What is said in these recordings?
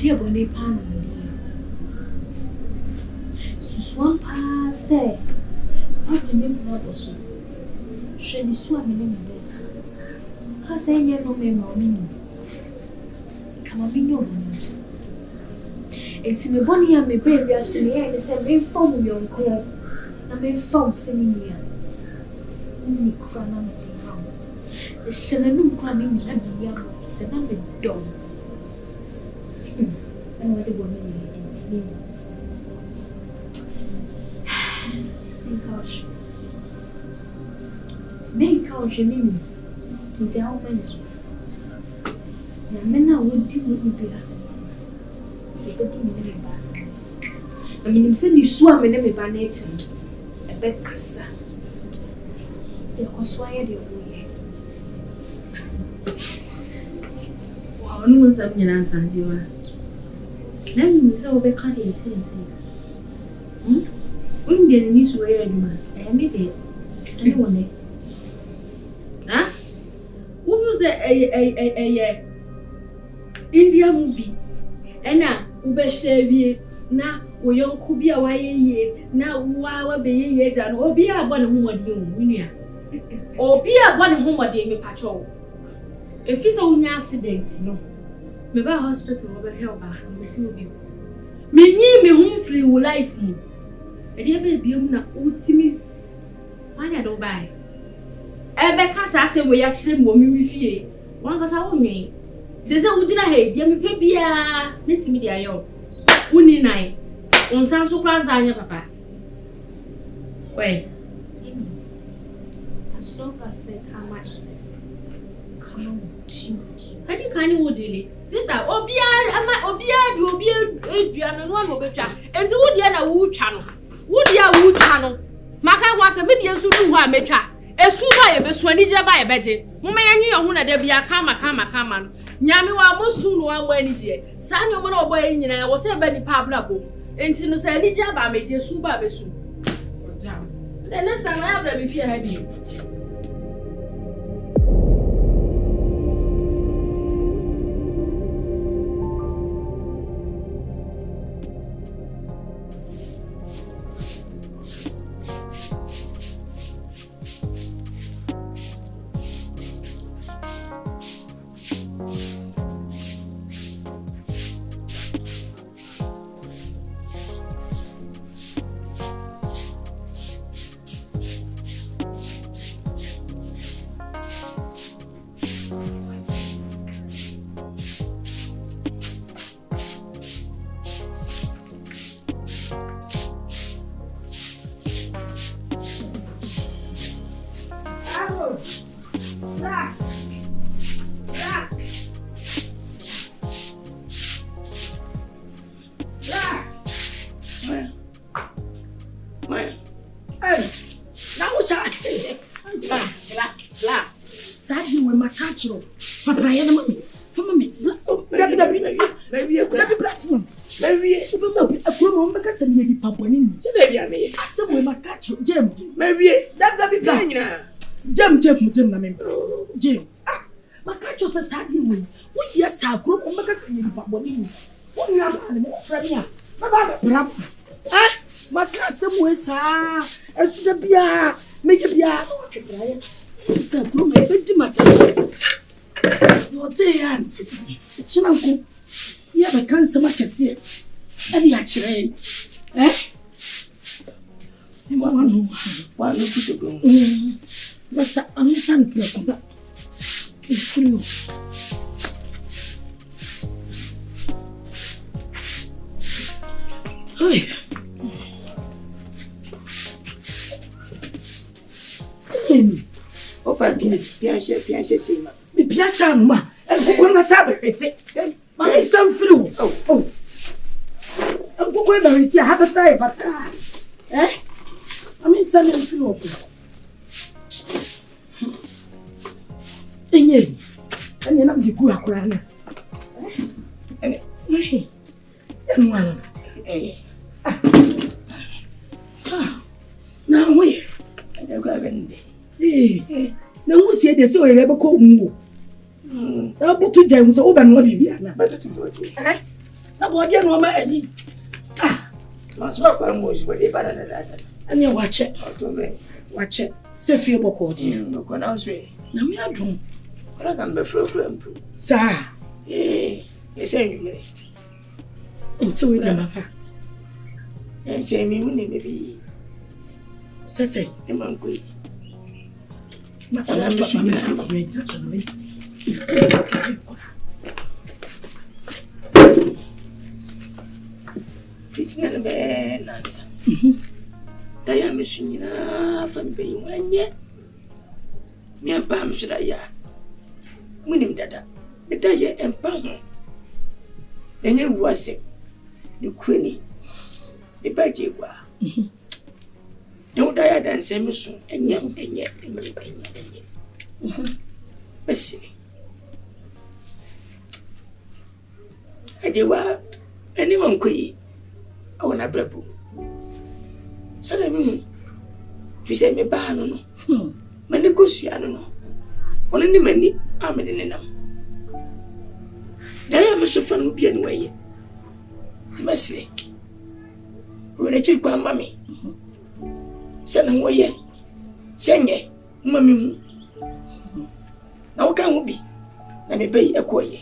dear Bonnie Pan. Swamp say, what you mean, brother? She is swimming in the bed. Cause I know me, mommy. Come on, be no. It's me, Bonnie, and me baby, as to me, and it's a main phone, young club. I mean, phone singing here. Only crying. The Shannon cramming and the young, said I'm a dog. And what the woman is. Make out your mimi. To the open. The men are would deal with the lesson. They got him in the basket. I mean, him send you swam in every bannet. A bed cassa. It was why you're away. Wow, no one's up your answer, you are. Let me so be cut it, Indian in this way, I made it. Anyone, huh? Who was a India movie? And now, Ube now, we young could be away now, wow, be ye, and or be a one whom would you, or be a one whom would me patrol. If it's only accident, no. Maybe a hospital over here, but me home free will life me. A dear baby, you know, ultimate. Why I don't buy? Because I say we actually won't me fear. One because I won't me. Says I would not hate, dear me, baby, meets me, dear yo. Only night. On some surprise, I never papa. Wait. As long as I come exist, come on, I think I know daily. Sister, Obia, and one will be and to Woodiana Wood channel. Woodia Wood channel. Maka was a million Sulu Mecha. A Suba, a Beswanija by a bedget. Mummy, I knew one there be a kama. Nyamiwa Mosunu one when it San your mother boy in I was a very pablo. And since I need Jabba made you Suba Besu. The next time I have them if you had you. Jim, my catcher says, I didn't win. What yes, I grew up on magazine. What you have animal premier? My cousin was as the beer, make a beer. It's a groom, I bet you my aunt. Chinako, you have a cancer, I can see it. And you actually, you want to go. Yes, I'm son. It's true. Hi. Opa, piache, sima. Me piacha, ma. And go na sabe pete. Mami sam flu. Oh. And go na reti ha ta sai ba. Mami sam flu. Enye. Anya na mjiku akura na. Enwa. Na we. Anya go abende. Na ngusie de se o yebe ko mu. Na butu jam so oba no bibia na. Na body no ma ani. Ah, maswa kwa mmoji body bana na data. Ani wache. Otome. Wache. Se fie boko di. Ko na oswe. Na me adum. Kora kan be program. Sa. Ese mi. O se we dem papa. Ese mi mu ne bebi. Se. E man ko. Ma ana me su na great touch me. Fitina be nansa. Daya me su nyina fa be wanye. Me ba me su daya. Munim dada. Me daya empa ho. Enye wuase. Ni kwani. Ni baje kwa. No daya dan se me su enye. Besi. Adewa eni man koyi awona brabu. Sala mi fi se me ba no. Mani kosua no. Ono ni mani amede nenam. Daya me so fa no bia ni waye. Timase. Wona chi kwa mami. Sana woye. Senye mami mu. Na woka ho bi. Na me bai ekoye.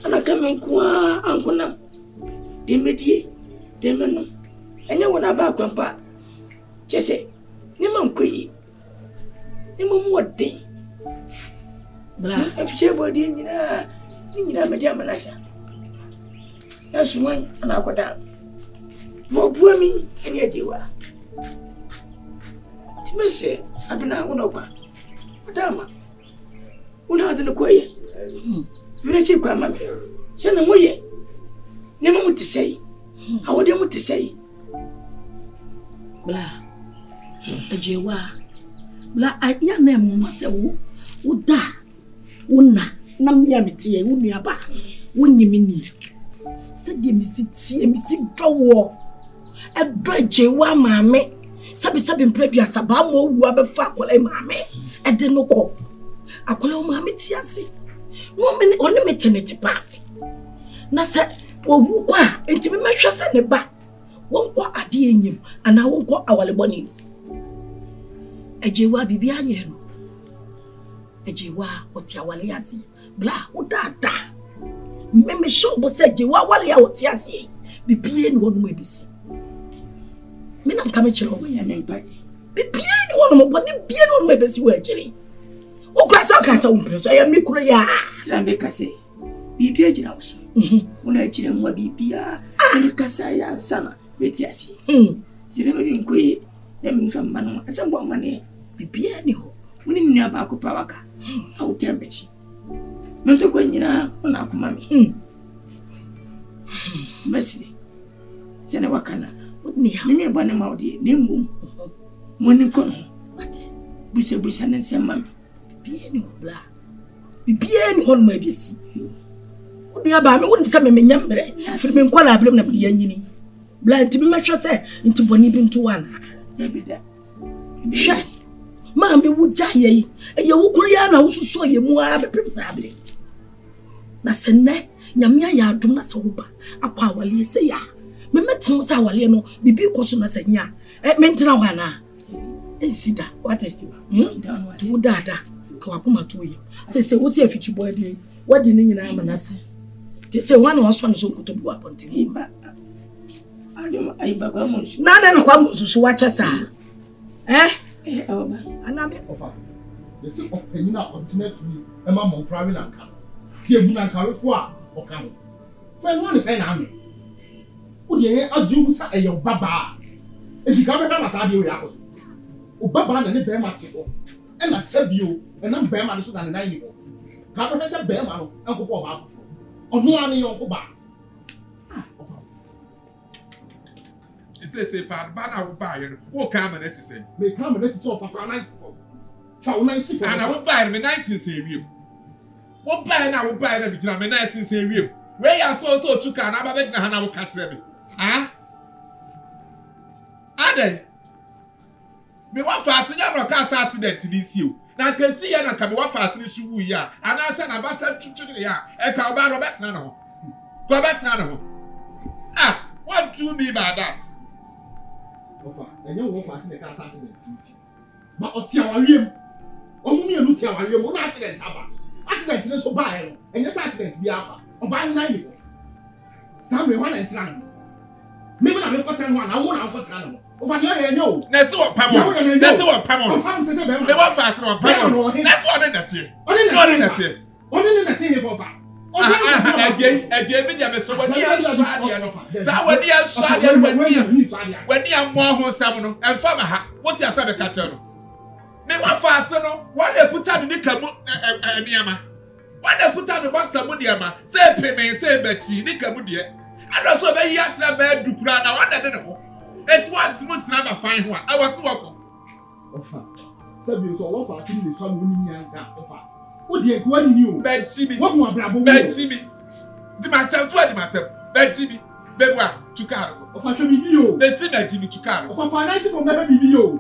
Ana kamen kwa ankona. De medie, de meno. Enya wona ba kwampa. Chese. Ni man koyi. Ni mo wode. Bla, Afiche body nyina media manasa. Asuman ana akoda. Mo buami eni ajewa. Timese aduna wona kwa. Adama. Una aduna koye. Yure chi kwa mama. Sana moye. Ne mamu tisei. Awode mu tisei. Bla. Ajewa. Bla aya na mu ma se wo da. Una na mia metie wo nuaba. Wo nyimi ni. Se de mi si tie mi si dowo. Edo ajewa maame. Sabi mpredua saba mo wu abefa akola maame. Ede no ko. Akola maame tiase. No me oni metenete pa. Na se wo wu kwa enti me hwe se ne ba. Won kwa ade enyim ana won kwa awale boni. Ajewa bibi anye no. Ajewa oti awale yasi. Bla wo dada. Me show bo se ajewa wale ya oti yasi. Bibi eni wonu ebisi. Me nam ka me chiro wo ya me mpa. Bibi eni wonu mo boni bibi eni wonu ebisi wo achiri. O kasa umpreso ya mikro ya. Trambe kase. Bibi ajina usu. Una achire mwa bibia. Ni kasa ya sana betiasi. Zire me nkoyi ya mfa mano. Asambo amane bibia ni ho. Muni mni aba akupa waka. Au tembechi. Mento kwa nyina ona akumami. Timasi. Jana wakana. Ni mimi bwana maudi ni mum. Muni kono. Ate. Busa na nsema. Bieni obla. Bieni hon ma bisi. Odi aba me won se me nyamre. Firi me nkwa na ablem na bidi anyini. Bla nti me hwe se nti boni bi nto wana. Ebida. Hwe. Ma me wu jaye. Eye wo kuru ya na ususo ye mu a bepem sa abre. Na senne nyamia ya adum na se wo ba. Akwa awale se ya. Me metin sa awale no bibi koso na senya. Me ntina wana. Sida. What is you? Dada. Kwakuma toye. Se wo se afichi boade. Wadi ni nyina amanase. Se wana waso nso nkotobu aponti. Iba. Aiba kwa monsu. Na kwa monsu so wacha sa. Oba. Aname ofa. Yesi opanyina ontina fi e ma monfra we na nka. Si ebu na nka refo a oka ho. Fa no ne sai na ame. Wo de ye azum sa e ye baba. E di ka be na sa de we akoso. O baba na ne be ma te ho. E na sabio e na be ma ne so na na yi ho. Ka be se be ma no enkopo ba. Ono ani yon ko ba. It's a part, but I will buy it. What come and necessary? Me come and this is all for nice. For nice. And I will buy them nice in say what buy I will buy them because I'm a nice in say where you so took an abavet and I will catch them. Ah? Are they? Me what fast in your accident to this you. Now I can see you and come what fast in the shoe ya. And I said about 5 children ya. And Calvaro Robert Nano. Go back to ah, what do you mean by that? And you won't pass the car accident. But what's your room? Only a little room, one accident. Accident is so bad, and yes, accident be up. Or by 90. Some one and trying. Maybe I'm not one, I won't have got over there, no. That's what Pamela. That's what Pamela. They were fast on Pamela. That's what that's it. Only that's it. Only the thing for that. Again, so when you are shady, so when you are shady, when you are more who Samuel and Farmer, what you are saying, Catcher? They were fast, what they put out in the Niama. What they put out the box of Muniama, say payment, say Betsy, Nicamudia. And also, they have to bed to plan. I want to know. It's one to never find one. I was welcome. Sabi so what for seeing the sun winning answer. What the one you? Betsy, what more bravo? Betsy, the matter, what the matter? Betsy, Bewa, Chicago. Of a video. Let's see that in Chicago. Of a financing from never video.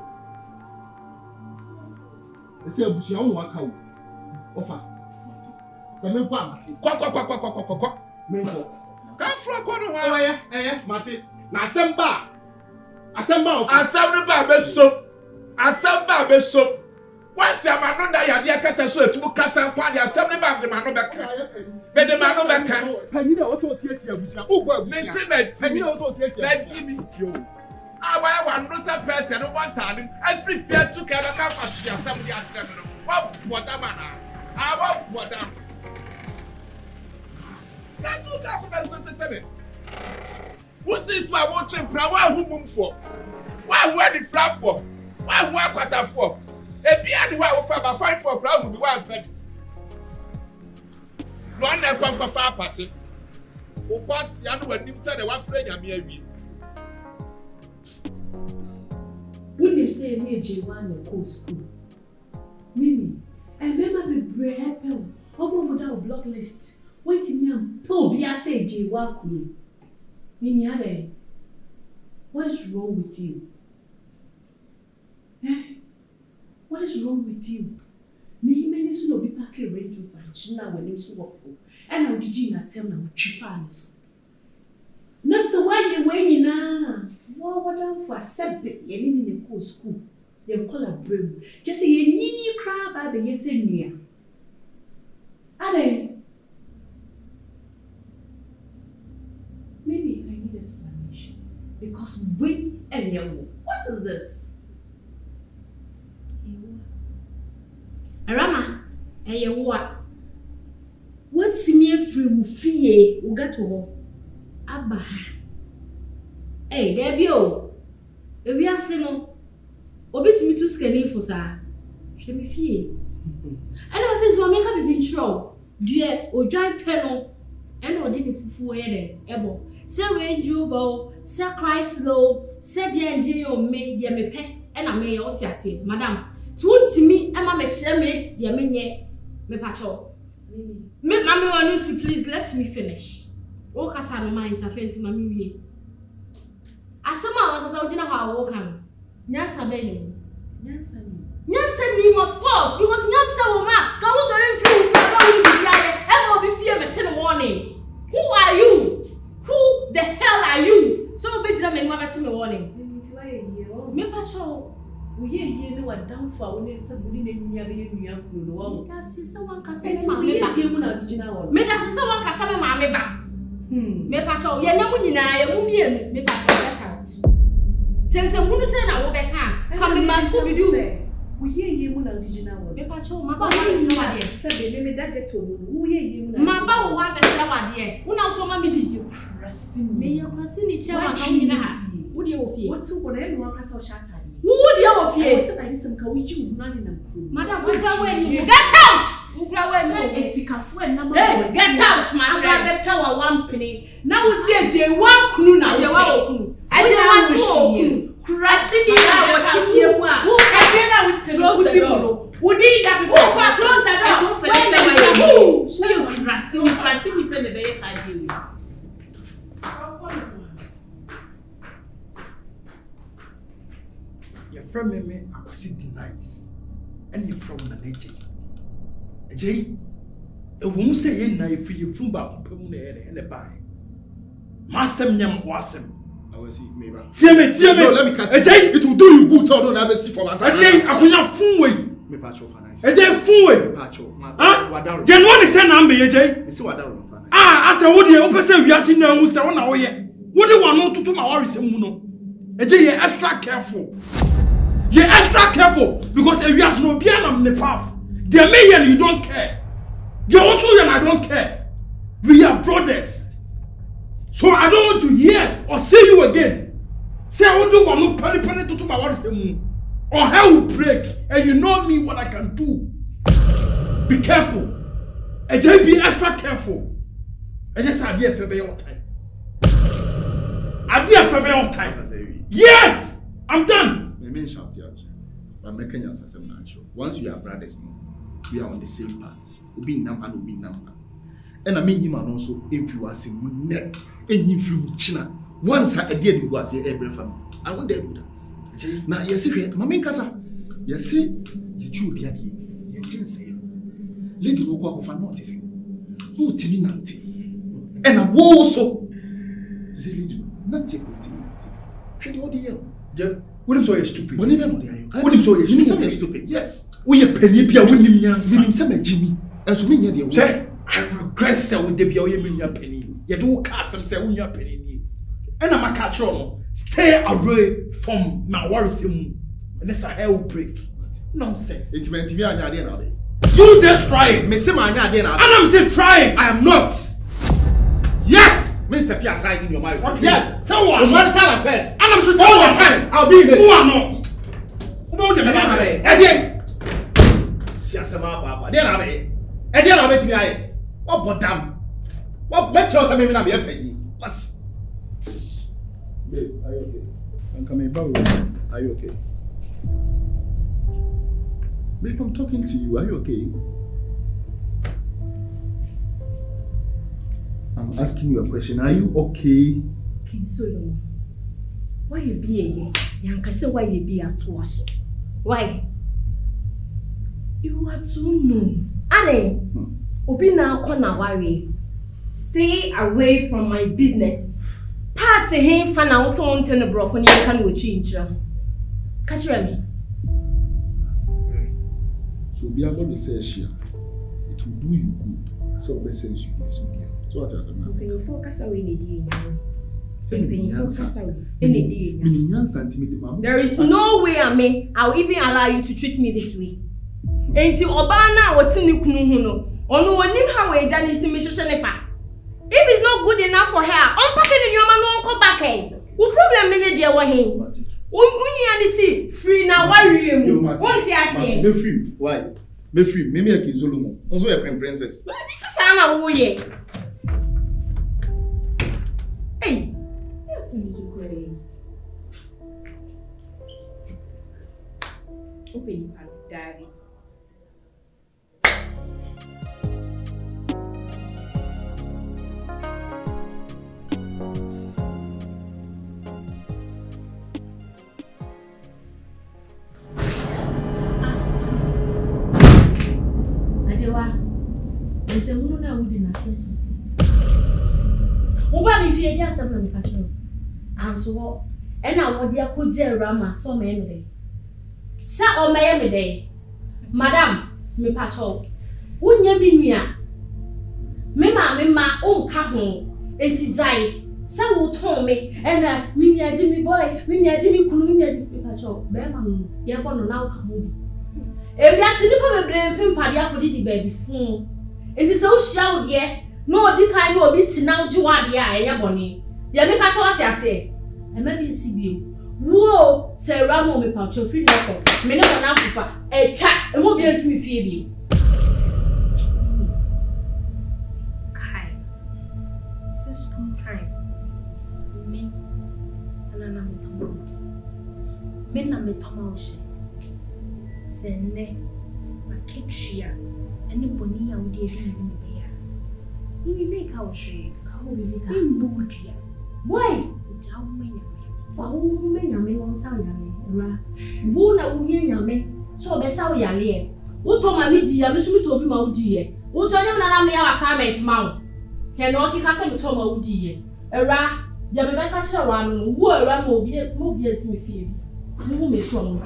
They say, Bushon walk out. Offer. Some quack. Come from Quadwo. Martin. Now, Samba. Assemble Bishop. Once the man on that you can't show to Casa Party, assembly back the man back. But the man back. Can you also see a oh, listen, you also see let's give me you. I want no person, one time, every fear to care about the assembly assembly. What a man. I want what I'm. Can't you talk about something? Who says why watching Prawa who move for? Why wear the flag for? Why work what that for? If you had the way of about 5 for Prawa will be one fed. No one never come for far party. Who pass the other when you said the one friend and me. Wouldn't you say me J1 or co school? Mimi, I remember the bread pill. Over without block list. Wait till me, Paul, be I say J1. Miniade, what is wrong with you? What is wrong with you? Many soon be packing range of China when you swap. And how did you not tell me what you find? Not the way you're waiting now. What would I for a separate in the cool school? You call a broom. Just say you need crab, I say near. Ade. Maybe I need explanation because we and you. What is this? Arama, what's me free fear? We got to Abba. Hey, Debio. If we are single, obit me to scanning for sir. Show me fear. And I think so. Make up a bit sure. Dear, or dry panel, and or didn't fufu ebo. Say range over, say Christ low, say dear me, dear me pet, and I may also say, Madam, to me, Emma make sure me, dear me, me patrol. Me, Mammy, Lucy, please let me finish. Walk us out of my interference, Mammy. As someone was out in how I walk on. Yes, I beg. Yes, of course, because Nyansa woman, goes are in and will be fear me till the morning. Who are you? Who the hell are you? So be drumming one at me warning. Me patrol. We hear what down for when it's a good in your That's someone can say, me that's someone can say, Mamma back. Me patrol, ye no winning, I won't be me patrol. Since the woman said I will back, come in my school with you. We hear you when I did you now. Me patrol, my papa is no idea. Said me that get to who hear you. My papa will have a slow idea. When I told me, you crossing me, you're crossing each other. What do you fear? What's what everyone has so shut. Who would you fear? I some Kawichi running them crew. Madam, get out! Get out, my friend. The power one penny. Now we see a one crew now. I didn't want to Crafty now, what you want? Who can close the door? Would he have close the door? So you crafty me the base I do. Your friend me, I was sitting nice. And you're from the nature. Jay, a woman say, if you from back, and a buy. Masem nyam wasem. I will see me back. Tie me. No, let me catch you. It will do you good. So don't have a see for myself. Again, akunya fun way. Me patcho finance. Again, fun way. Patcho. Wadaro. Then what is say na mbe ye? Me see wadaro. Ase wo de o pese wiase na hu se wo na wo ye. Wo de wano tutu ma worry se mu no. Again, you extra careful. You're extra careful because if you have no be on the path, they may and you don't care. You're also and I don't care. We are brothers. So I don't want to hear or see you again. Say I want to no penny to my words or hell will break. And you know me what I can do. Be careful. And just be extra careful. And just idea for your time. Idea for your time. Yes! I'm done. Me shout at you. But making your sure. Once we are brothers, we are on the same path. We number. And I mean him and also if you are saying neck and if you China. Once I did you was every family. I won't dare do that. Now yes, Mamma Kasa. Yes, you chew the idea. You didn't say lady no go for noticing. No tini nanti. And I'm also say lady nanti. Should you order? Yeah. Wouldn't so stupid. When even wouldn't so you stupid. Yes. We a penny be a winning young some Jimmy. As we near the I regret so with the be a penny. You do cast some say when you're penny. And I'm a catch on. Stay away from my worrisome. Unless I hell break. Nonsense. It's meant to be an idea now. You just try it. Miss him and I'm just trying. I am not. Yes. Mr. P aside in your marriage. Okay. Yes. So what? Marital affairs. And I'm so all the time. I'll be in it. Who are not? Who don't the again? Siasama Papa. Then I'll be. Again, I'll be to me. What but damn? What makes you say me na be penny? What's babe, are you okay? I'm coming back. Are you okay? Babe, I'm talking to you. Are you okay? I'm asking you a question. Are you okay? King Solomon, why you be again? Yankase, why you be at us? Why? You are too known. Anne, Obi na kona worry. Stay away from my business. Party him fan na also want to bro for you can go change. Catch me. So be able to say share. It will do you good. So best sense you this with you. So what else am I? Can you focus away in the There is no way I'll even allow you to treat me this way. Until Obana or Tini Kununo, or no one knew how we done is to Miss Shenefa. If it's not good enough for her, I'm packing in your man won't come back in. What problem is it, dear Wahine? When you see free now, why are you? What's your free? Why? Me free, maybe a King Solomon. Also a princess. This is Anna Woye. Hey, yes, open your diary. Ese munu na wudi na sense. Oba mi fie dia asem na nika chiro. Anso wo e na wo dia koje rama so me me sa o me dey. Madam, me pacho. Unye mi nua. Me ma onka ho. Enti jai. Sa wo ton me e na mi nya Jimmy boy, mi nya Jimmy kunu, mi nya Jimmy pacho. Be ma no. Ye bo no na wo ka mo bi. E bia se ni ko bebre mfim pade akodi di baby fun. Enti se wo hia wo de no odi kan no obi tina wo jiwa de a enye boni. Ye me ka cho ati ase. E ma bi si bio. Wo se ramo me pacho free level. Me ne wona afufa. E twa e mo bi esi mi fie bi. Kai. It's school time. Me anana me tomo. Me na me tomo oshi. Sene makekshia ene boni ya udi ebi ni be ya ni be ka oshi ka o bi ka mbudia Why? jawu menya Fa wo menya me no sa yale ra wo na wo nyenya me so be sa wo yale e wo to ma mi di ya me so mi to obi ma wo di ye wo to nyam na na me ya assignment ma wo he no ki ka se mi to ma wo di ye ra Ya me ba ka hye wa no wo ara ma obi esi me fie bi mu me so mo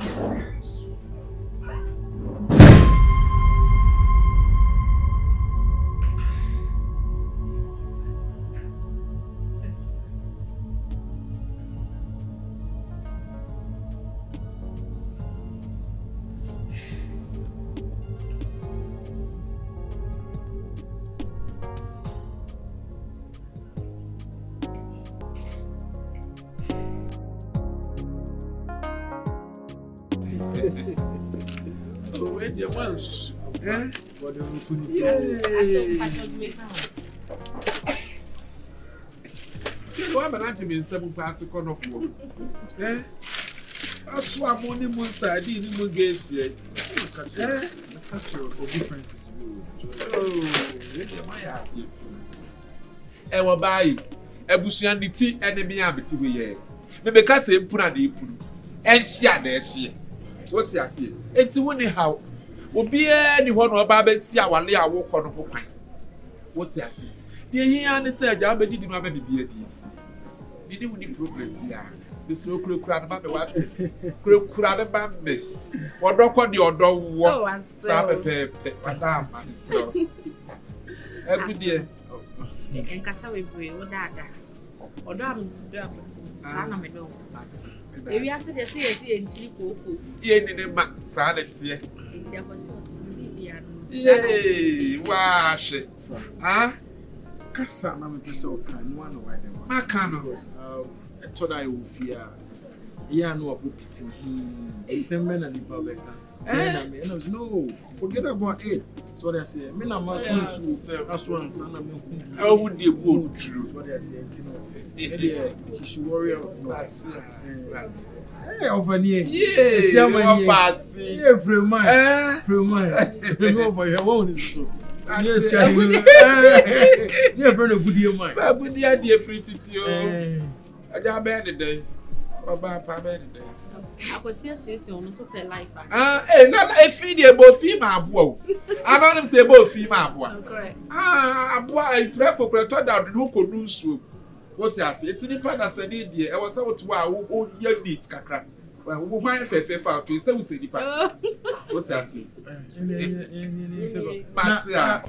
Oh, wait, the ones. Eh? What do you put Why am I not in 7 past the corner of war? Eh? I swam on the moon side, didn't even guess yet. the factors or differences? Oh, my happy. I will buy Ebusianity and the Miamity we maybe because they put on the put and share their share. What's your say? It's only how will be anyone or Babby see our lay walk on a book. What's your say? The young said, I didn't have any beard. Didn't win problem. Yeah, the slow crook crowd about the what? Crook crowd about me. What dog on your dog? What? Madame, and so every day. Nkasa we pray o dada. Odo am do akosi. Sa na me do. Ewi ase de se enchiri koko. Ye ni ma sa na tie. Nti akosi oti bibia no. Yey, wa she. Ah? Kasa na me pese o kan no why dem. Maka no. I thought I would fear. Yeah, no abupiti. Esembe na nipa beka. And I was no, forget about it. So what I say, me na ma so aso ansa na me hu. I would dey go through. What I say, you she should worry no. Hey, over here. Yeah, you fast. Yeah, Prema. Prema over here. What is so? Yes, can you? Yeah, friend of good year mine. But good year dey free to you. I just been the day. Baba pa been the day. Akosi asese ono so per life. Na e fi dey bo fi ma abo. I don't say bo fi ma abo. Correct. Abo I pray kokore to da do ko do nsuo. What you say? It's nipa na say dey there. E was say what wa wo ye neat kakra. Wa wo hwan fefe fa to say we say nipa. What you say? Matia.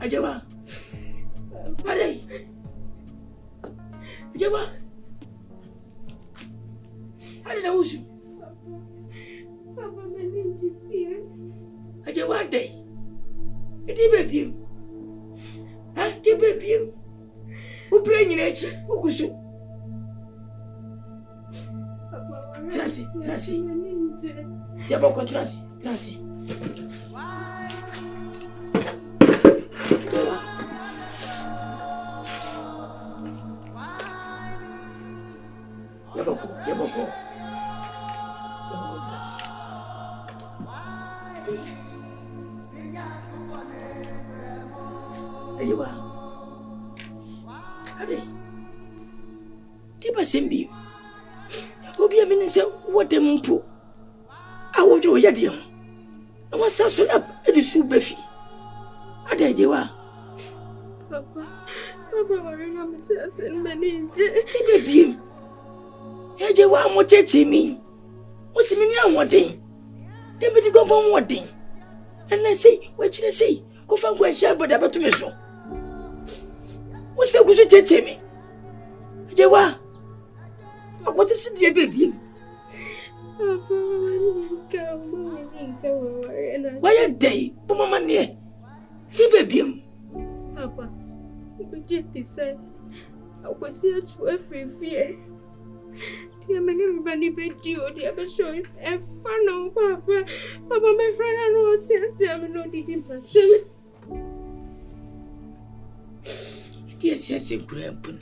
Ajaba. Jewa. How na wusu? Papa manage fear. Jewa day. Edi baby. Ha, di baby. U pray nyina echi, u kusu. Trasi. Jabo ko trasi. Jabo ko. Trasi. Ayiwa. Ade. Tiba sembi. Obi amene se wotem mpo. Awojo yade ho. Na wasa so na edisu befi. Ade jewa. Papa warina mtia sen menije. Baby. Jewa mo tete mi. Osimini awode. Dem di gobo wode. Na sei, we chire sei. Ko fa ngwa sha boda betume so. Wo se ku so tete mi. Jewa. What is it, baby? Why a day, Mamma near? Baby, Papa, Bridget said, I was here to every fear. Dear, my name is Betty, or the other show, and fun, Papa. Papa, my friend, I know what's here. I'm not eating passion. Yes, grandpa.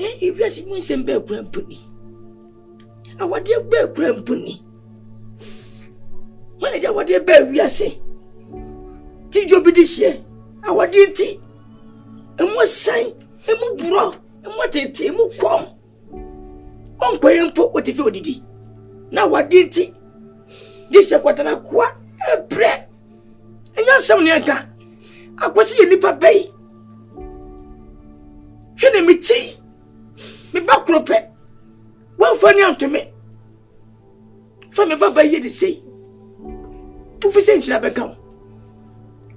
If you are seeing some bear grandpony, I want your bear grandpony. When I want your bear, we are saying, did you be this year? I want your tea. And what sign, and more bro, and what a tea will come. Uncle and put what if you did. Now what did tea? This is what I quite a bread. And you're some yanka. I was see a nipper bay. Henry me tea. Me back rope. One funny out to me. For me, Baba, ye say. Who sent you become?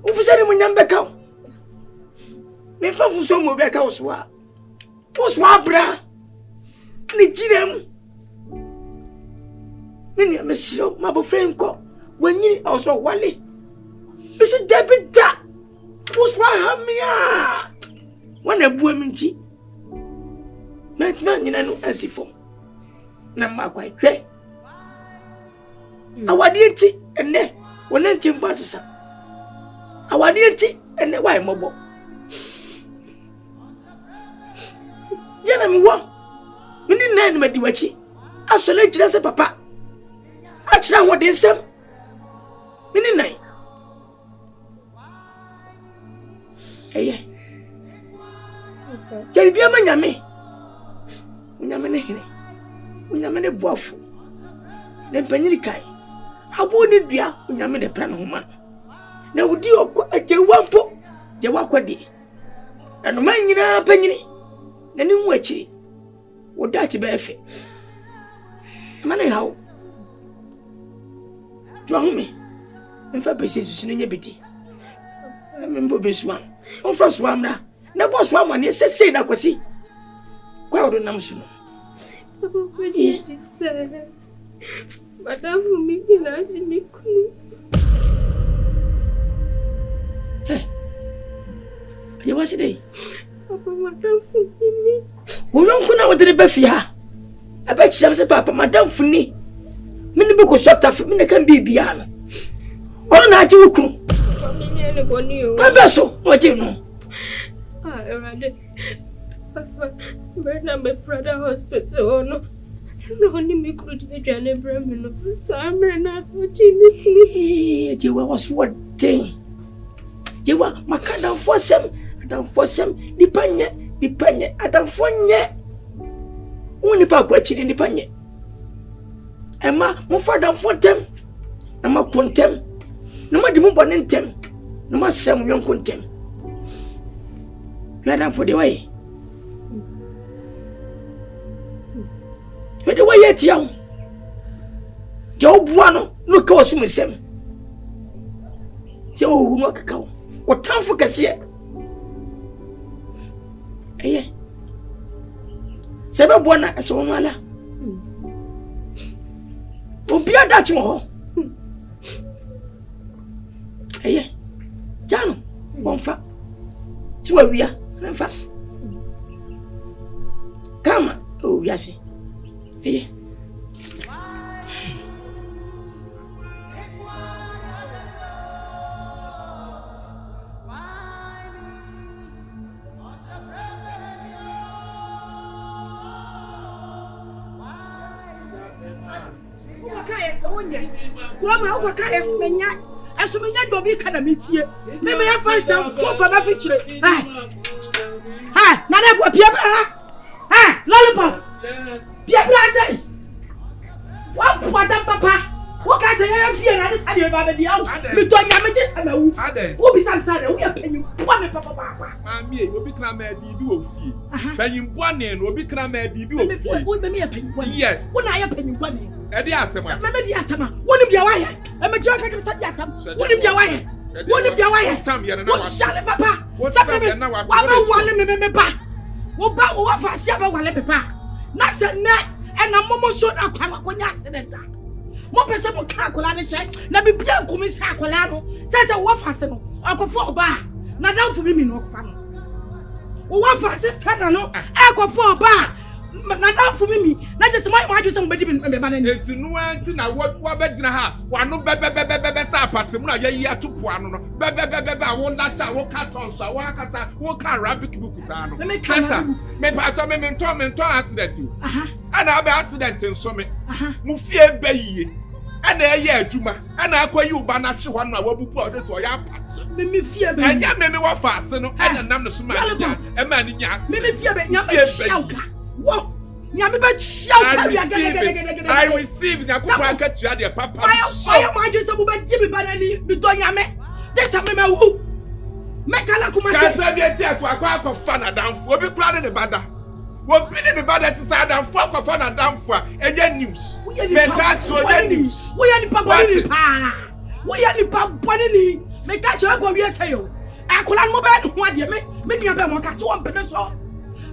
Who said him when become? Me for so more back house. What's wabra? Nijim. Many a monsieur, my friend, when you also wally. Mr. Debbie, that was why when a woman tea. Man, you know, as if na quite right. I want it, and then when I think about it, I want it, and then why mobile. Jeremy, what? We need 9 Matiwachi. I shall let you as a papa. I shall what is some. Minute 9. Hey, Jabia Manyame. Unyamene boafu ne panyiri kai abo ne dua unyamene plan ho man na wudi okọ ajewampo jewakwade na no manyina panyiri na ni mu akiri wodachi ba efe amane hawo dwa home mfa pese susu ne nyebedi membo besua onfa so amra na bo so amane sese na kwasi kwa odo nam suno. Papa, what did you say? Madame, for me, you know, she make me. Hey, you was it? Papa, Madame, for me. We don't know what the Buffia. I bet she was Papa, Madame, for me. Many book was shot off, many can be beyond. All night you could. Papa, so what do you know? I rather. Papa, my brother hospital, no. No, only me could get Johnny Bremen. Summer, not watching me. You was what day? You were my kind for some, I don't for some, dependent, I don't for yet. Only Papa watching independent. And my father for them, and my contem. No matter more than them, no matter some young contem. Madam for the way. But the way yet young Job one, look how soon as him. So, who knock a cow? What time for Cassia? Eh, Sebe bona ese wo mala. Obi adachi wo. Eye. Jano, bonfa. Ti wa wia, nfa. Kama, o wiase. Eye. Kuma uko kaya smenya asumenya dobi kana mitie meme ya fansa fofa ba fichire ha na na ko pia ha lollipop pia bra say wa pata papa wo ka say ya fie na de sade ba be di awu mi to nya me de samawu wo bi sam sade wo ya panyi po me papa papa mami e obi kra ma di bi wo fie panyi po ne no obi kra ma di bi wo fie wo be me ya panyi po yes wo na ya panyi po ne Edi asema. Mama di asema. Wonim dia waye. Ema jwa ka kisa di asema. Wonim dia waye. Wonim dia waye. Sam ye na wa. Shale papa. Sam ye na wa. Wa ba wale me ba. Wo ba wo fa sia ba wale papa. Na se ne ena momo so na kwa konya accident. Mo pese mo ka akola ne hye. Na bibia nkumi sa akola no. Se wo fa se no. Akofo ba. Na dan fu bi mi no akofo no. Wo fa sister na no. Akofo ba. Na dan fu mi na je se mo aju se mo bedi me ba na ni enti no anti na wo be gina ha wa no be sa apate mu na ye yi atopo ano no be wo na cha wo carton so wo akasa wo ka arabic book sa no sister me pa to me to accident ana be accident nso me mu fie be yiye ana ye adwuma ana akwayi uba na hwe ho no wabupu o se so ya apate me fie be anya me wo fa ase no ana nam no so ma nya e ma ni nya ase me fie be nya be wo Nyame ba chia I receive nyakupa akachia de papa. Why am I just about Jimmy Banani? Me do nyame. Just a me wu. Make ala kuma say. Kasa bi eti aso akwa fa na danfo. Obi kura de bada. Wo bi de bada ti sa danfo akwa fa na danfo a enye news. Me ka so de news. Wo ya ni papa ni pa. Wo ya ni papa ni. Me ka cho akwa wi say yo. Akola mo ba ho ade me nua ba mo ka so won pede so.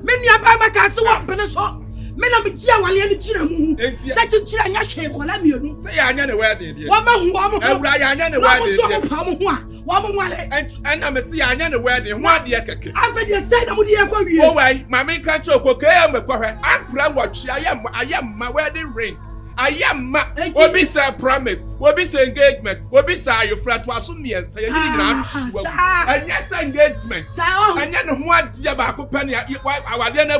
Me nua ba ka so won pede so. Me na me chia wale ni chira mu. Se chira nya hwe kola mienu. Se ya anya ne wedding de. Wa ma hu wa mo. Ewura ya anya ne wedding de. Wa mo so pa mo ho a. Wa mo wale. And me se ya anya ne wedding. Ho ade keke. Afa de say na mo de yakwa wie. O wai, ma me ka che okoko ya mekwa hwe. Akura watchi ayam wedding ring. Ayamma obi say promise, obi say engagement, obi say you frat to aso miensa ye nyina ahwa. Anya say engagement. Anya ne ho ade ba ko pani awade na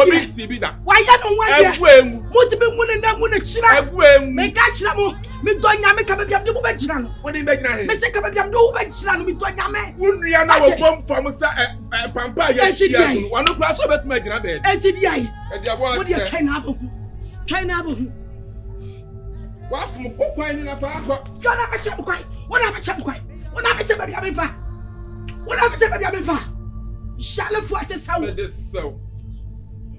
obi ti bi da. Wa ya no ho ade. Aguemu. Mo ti be mu ne na mu na chira. Aguemu. Me ka chira mo. Me do nya me ka be biam de mo be chira no. Woni be gina he. Me se ka be biam de wo be chira no me do nya me. Wonua na wo bom fam sa pampa ya hia no. Wano kura so betima gina be. Eti di ai. E dia bo se. Wo di China abo. China abo. Wafum kokwan ni na fa akọ. Jona be chem kwai. Wona be chem kwai. Wona be chem be biam fa. Wona be chem be biam fa. Shall fu ate sawo. Me de so.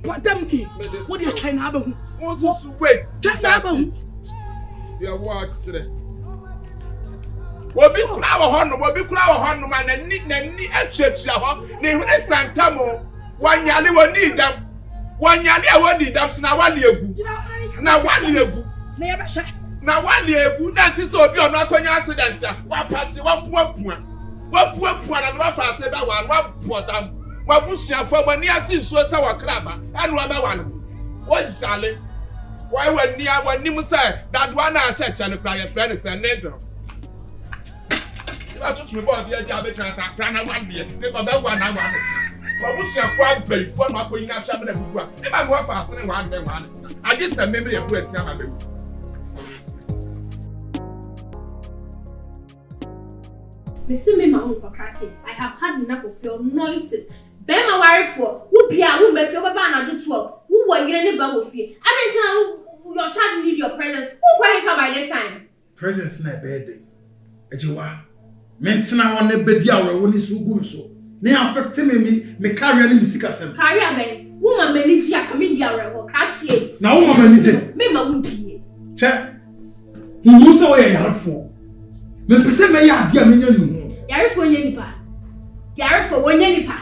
Padam ki. Wo di China abo. Won so wait. China abo. You watch today. Obi kura wo hono ma na ni achiachia ho. Ni hwe santamo. Wanyale woni dam. Wanyale a woni dam so na wale egu. Na wale egu. Me ya basha. Na wale egu na nti so obi ono akonya accident a. Wa pati wa puapua. Wa puapua na wa fa se ba wa podam. Wa busia fo mani asi nso sa wa kraba. Anu ba wa no. Wo jale. Why when near when you say that one I said, and cry a friend is a neighbor. If I took you about the idea of it, I ran 1 year, if I don't want, I want it. For which I find pay for my putting up some of the if I go faster than 1 day, I just a memory of West Yamaha. Missing me, my own for catching. I have had enough of your noises. Bear my wife for who be a woman, feel about do 12. Who were you in the bubble fee? I didn't tell your child need your presence. Who quite for by this time? Presence na birthday. Ejiwa. Mentina on the bedi awe woni so gum so. Ne affect me career ni misika sem. Career ben. Woman manage ya come dia rewo katie. Na woman manage. Me ma wunpie. Che. Hu so we yarfo. Me pese me ya ade a menya nu. Yarfo nya nipa. Yarfo wonya nipa.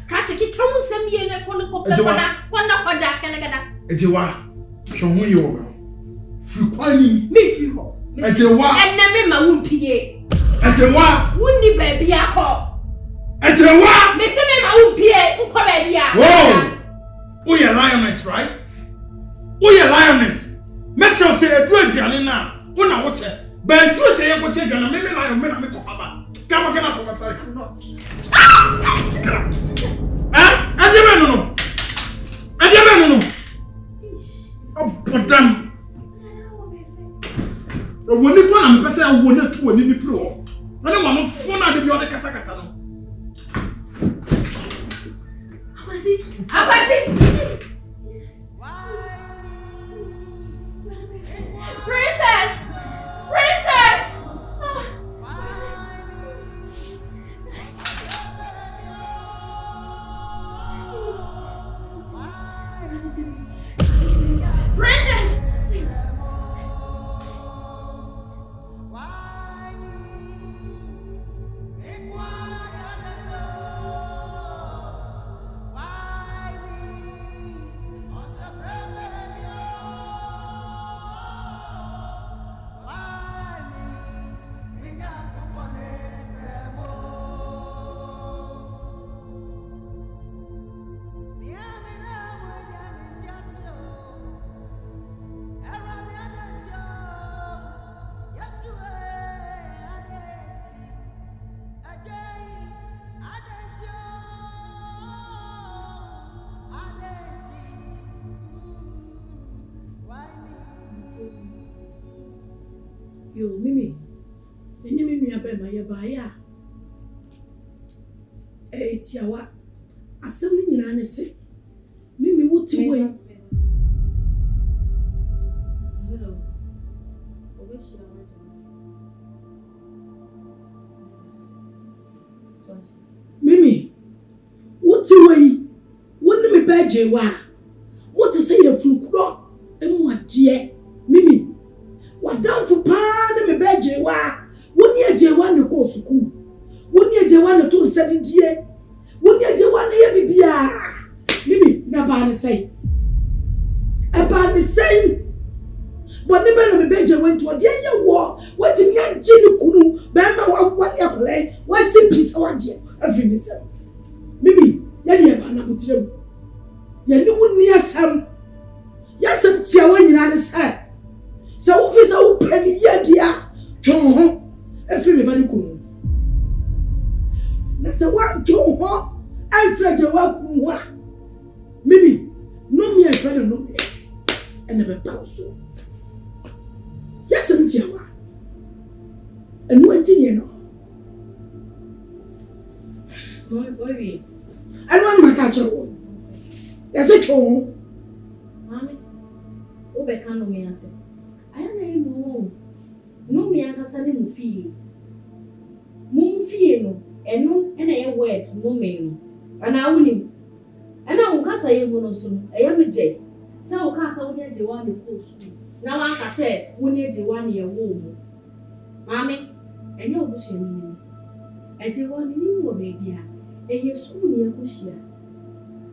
Katie ki tom sem ye na kono Kwada, Canada. Ejewa, show who you are. Frequently, Me free ho. Ejewa, And never my wound pie. Ejewa, Wouldn't baby a call. Ejewa, Miss my wound pie, who come here. whoa! We are lioness, right? We are lioness. Make sure say a drug now. When I watch it, but you say I'm watching and maybe lion men make of Come on, get out from my side. Ah, no. Oh, but damn. When you go and say I will not to any floor. I don't want to phone out the other Casacasano. How was it? Princess! Yo, Mimi. Any Mimi abe my baya. Tiawa. Assembly nyina ne se. Mimi wuti we. Hello. Mimi. Wuti we. Woni me beje wa. What to say you fukuro? Emu adie. Mimi. Wadanfo pa na me beje wa. Woni eje wa ne ko suku. Woni eje wa ne to nsadidie. Woni eje wa ne ye bibia. Mimi na ba ne sei. E ba ne sei. But ne be na me beje wa nto de ye wo. What me agi ne kunu. Be ma wa ya play. Wa si peace waje. Afi me sei. Mimi ya ne ba na butirem. Ya ni woni asam. Ya sam tia wa nyina ne sei. So officer who penny yedia John every me bani kunu na se wa John ho every je wa kunu wa Mimi no me every no me and never pass so yes am tia wa enu antini no boy anu maka chiro yes e John mami o be kan no me ase ayana emu no me akasa ne mufie no enu ena ye word no me no ana awunim ana wo kasa ye mu no so no eya me je se wo kasa wo ne je wa ne ko school na wa kasa wo ne je wa ne ye wo mu mami enye obusu ni eje wa ni wo be bia eye school ne yakuhia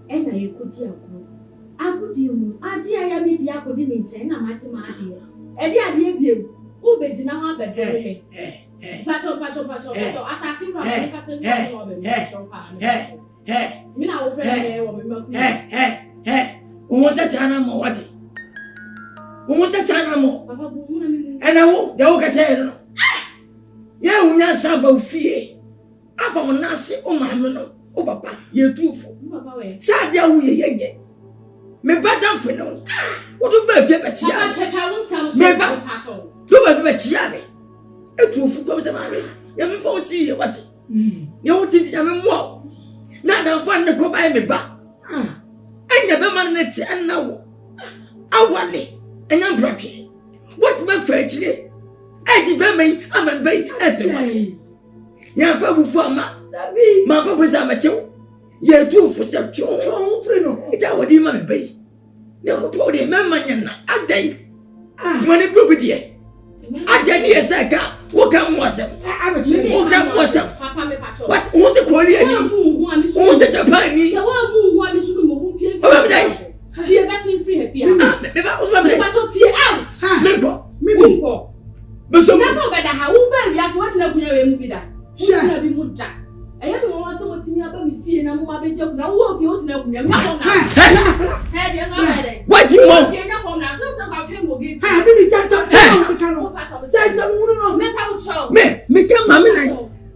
ena ye kodi akoro agudi mu ade aya me di akodi ne nche na ma chi ma ade ade biem o be jina ho abedo me pacho asasi kwa me kasa ni wo be me so pa me na wo friend wo me maku wo se chana mo wate wo se chana mo papa bu mu na me ena wo de wo ka che no ye unya saba fie aba wona se o ma me no o papa ye tufu papa we sa dia wo ye ye me bata fe no wo do ba fie ba chia papa cha wo sam so me ba pacho do ba fie ba chia me etufu ko ba me ya me fo ti ye wate ye wo ti ya me mo na da fa ne ko ba me ba enya be man ne ti enna wo awale enya brake what me fa chire eji be me amembe ete wase ya fa bu fo ma Dabi ma fa bu sa ma chew ye tu fu se chon free no ja wodi ma me be ne ko po de me manya na adai woni probi de agani esaka wo kan mo asem wo kan mo asem papa me pacho what wo se ko ri ani wo se japan ni se wa mu hu ami su mo hu pie What do you want? Me can mammy.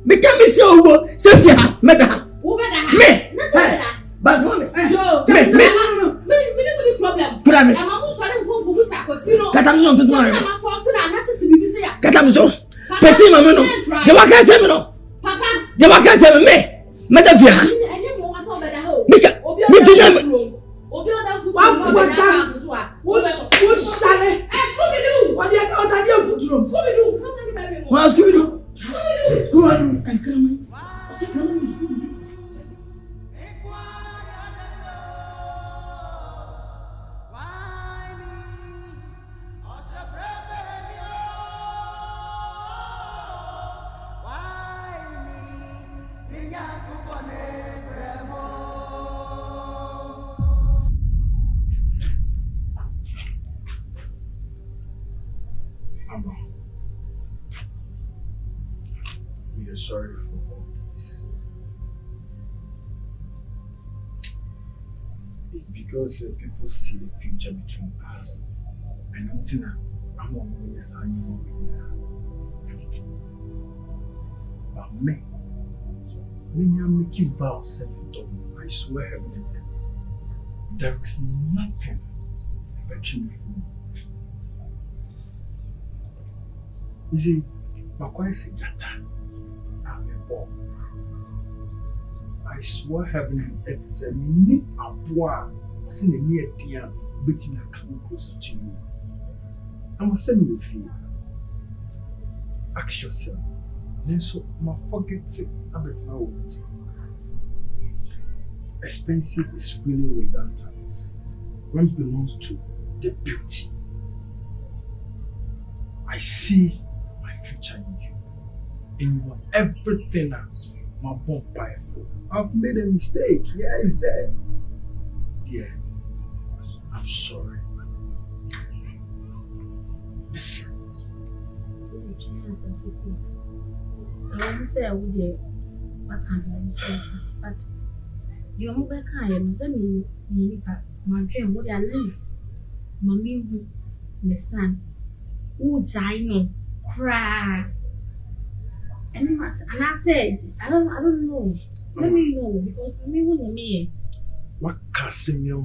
Me can be so Sophia, Madam. Me. But woman. Petit maman, the Waka Terminal. The Waka Terminal, Madavia. Me do not. What shall I? What do you What do you do? Go on and come. We are sorry for all this. It's because people see the future between us. And until now, I'm always hanging now. But me, when you make you vow self-double, I swear heaven and earth, there is nothing affection from me. You see, Makwai said Jata. I swear heaven and earth is a minute of war. Seen a near dear, betting I come closer to you. I must send you with you. Ask yourself. Then so my forget it. I bet now. Expensive is really redundant when it belongs to the beauty. I see my future in you. And you want everything that my bone buy for. I've made a mistake. Yeah, it's there. Dear, I'm sorry. Listen. I want to say I would get what can I say, but you know, I can't send me my dream, what I lives. Mommy, understand? Oh, Jino, cry. And I said, I don't know. Let me know because me wouldn't me. What Casimir,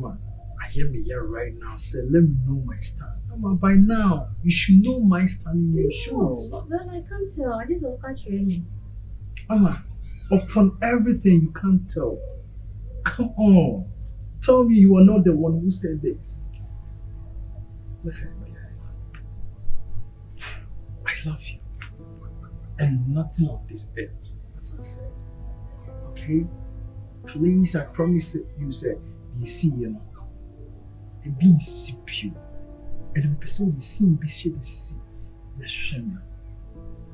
I hear me here right now. Say, let me know my stand. Mama, by now you should know my stand in your shoes. Well, I can't tell. I just don't catch me. Mama, upon everything you can't tell. Come on, tell me you are not the one who said this. Listen, dear. I love you. And nothing of this earth, as I said. Okay? Please, I promise you, say, you see, you know, it being sip you. And the person will see be shade the sea. The shame.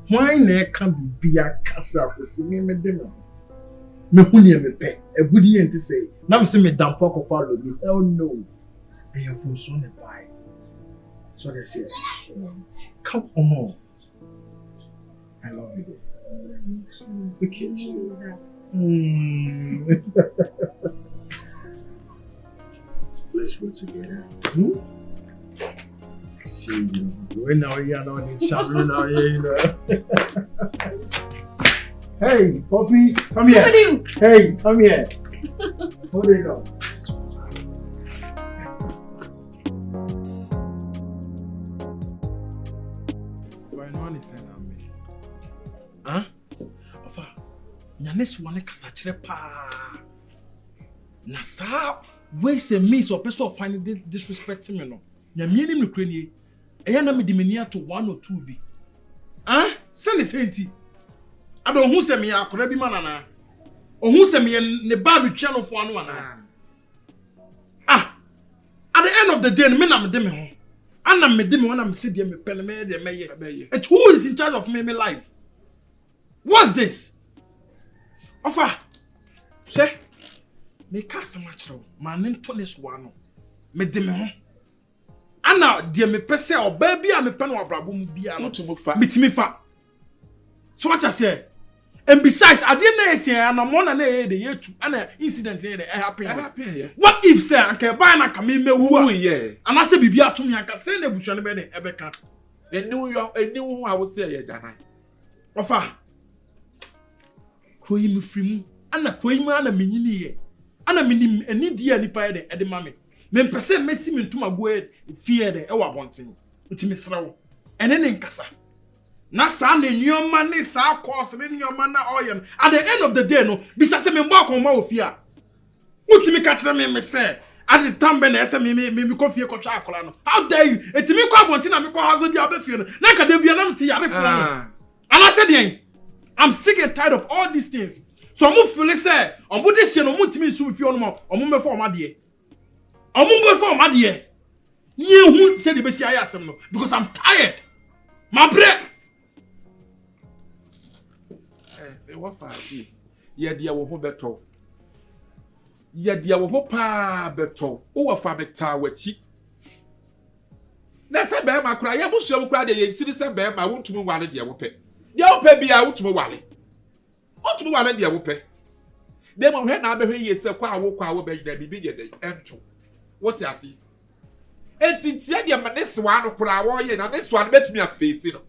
Why ne can be a casa for seeing me dinner? Me honey me pay. A good year to say, now see me damn poke follow me. Hell no. And your phone soon buy. So they say, come on. I love you. Look at you. Let's work together. See you. When now you are not in Shabru now, you know. Hey, puppies, come here. Hey, come here. Hold it up. Why no one is saying me? Huh? Ofa, nyanesu wane kasachire pa. Na sa ways and means of person finding disrespecting me no. Nyamie ni mkrenie. Eya na me dimenia to 1 or 2 bi. Huh? Send the same. I don't who say me akora bi manana. O who say me ne ba me twa no fo anu ana. Ah. At the end of the day, me na me de me ho. Ana me de me when I'm sit there me pele me de me ye. And who is in charge of me life? What's this? Ofa. Say. Me ka sama chiro. Ma ne to ne so anu. Me de me ho. Ana de me pese oba bia me pe no abrabo mu bia no to mo fa. Mitimi fa. So what I say? And besides, I didn't say I'm not one the year to an incident here happen. What if say I can buy na come me who yeah. And I say bibia to me I can send the bush and be ebe kan. Enu I would say Jana. Ofa. Kroyi me free mu. Ana kroyi mu ana menyini ye. Ana menim eni dia nipa ye de e de mame. Me mpese mesi me ntuma go fear de e wa bonten. Nti me srawo. Ene ne nkasa. Na sa ne nyoma ne sa course ne nyoma na oyen. At the end of the day no, bisa se me mbo akoma ofia. Utimi ka kire me say at the time be na ese me ko fie ko twa akola no. How dare you? Etimi ko abonti na me ko hazo dia be fie no. Na ka de bia na mti yare fo no. And I said yen, I'm sick and tired of all these things. So I'm feel say, I'm put this no mutimi su fie no mo. I'm me for amade. I'm me for amade. Ye hu say the be si ayasem no because I'm tired. My breath. What for? Yeah, dear, wo better. Yeah, dear, wo pa better. O fa beta wachi. Na se be ma kura, ya bu hwe kura de ye ntiri se be ma wontumi wale de wo pe. De wo pe bia wontumi wale. Wontumi wale de wo pe. De mo hwe na be hwe ye se kwa wo be da bibi de de ento. What you see? Enti tie de ma ne swa no kura wo ye na ne swa no betumi afesi no.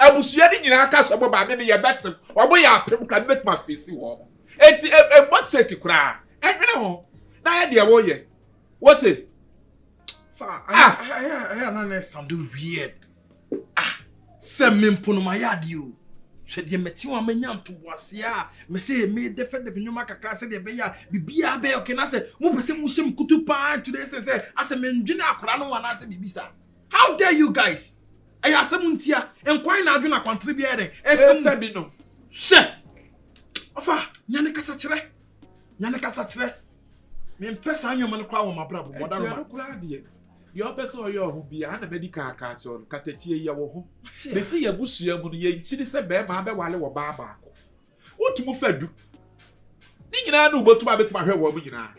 Abusuya ni nyina aka so boba me ye betem obo ya apem kra bet ma face wo enti e boseki kra enwene ho na ye de wo ye what it fa I na sound weird se me mpono ma yade o hwe de meti wa manya nto boase a me se me defend nyoma kakra se de be ya bibia be okay na se mo pese mo hye mkutu pa today say ase me ndwene akora no wana se bibisa. How dare you guys? I asem ntia enkwai na adwena contribute there esem bi no she ofa nyane kasa kire me mpesa anyoma no kwa wo mabrabo modaro ma kura de yo pesa oyo ho bia na medical aka so katachie ye wo ho be se ye busua mu no ye nchiri se be ma be wale wo ba ba ko otumu fadu ni nyina na ubotuma betuma hwe wo mu nyina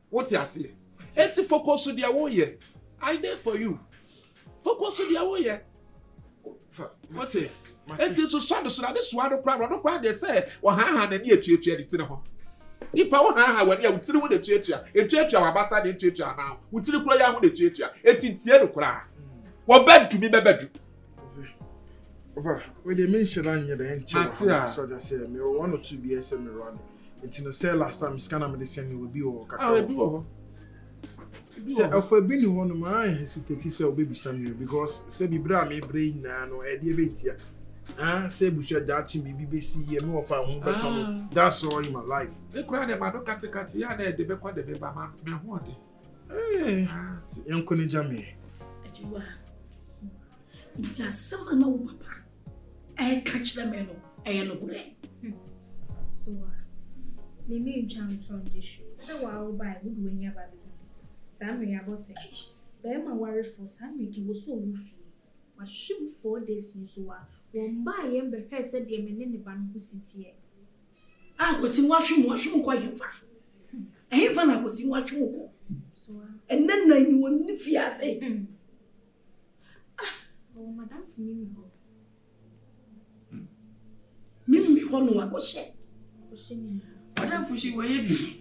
what you say eti focus dia wo ye I there for you focus dia wo ye what's it? Eti to shade so na this one problem no kwa dey say wo ha na ni etuetua de tire ho nipa wo ha wani a wutiri wo de etuetua wa basa de etuetua na wutiri kura ya ho de etuetua eti tie no kura wo bedu mi bebedu over we dey mention anya the enche so just say me 1 or 2 BS me run enti no say last time scan am dey send we be o kaka we be wo say afa bi ni ho no ma hesitate say o baby Samuel because say bibra me brain na no e dey betia say busu da chi bibi be see ye me ofa ho be come that's all in my life e kura de ma no kate ya na e de be kwa de be ba ma me ho de yanko ne jame ajiwa nti asema na wo papa e ka kire me no e no gure so me jam from this show say wa wo buy would when ya ba Sammy abose be ma worry for Sammy ki wo so wufi wa shim 4 days ni so wa won ba ye mbe hwe se de me ne ba no sitie ko si wahwem ko yemfa ehemfa na ko si wahwem ko so enen na ni won ni fiase madam fumi ho mimi ho no akoshe ni madam fushi wo ye bi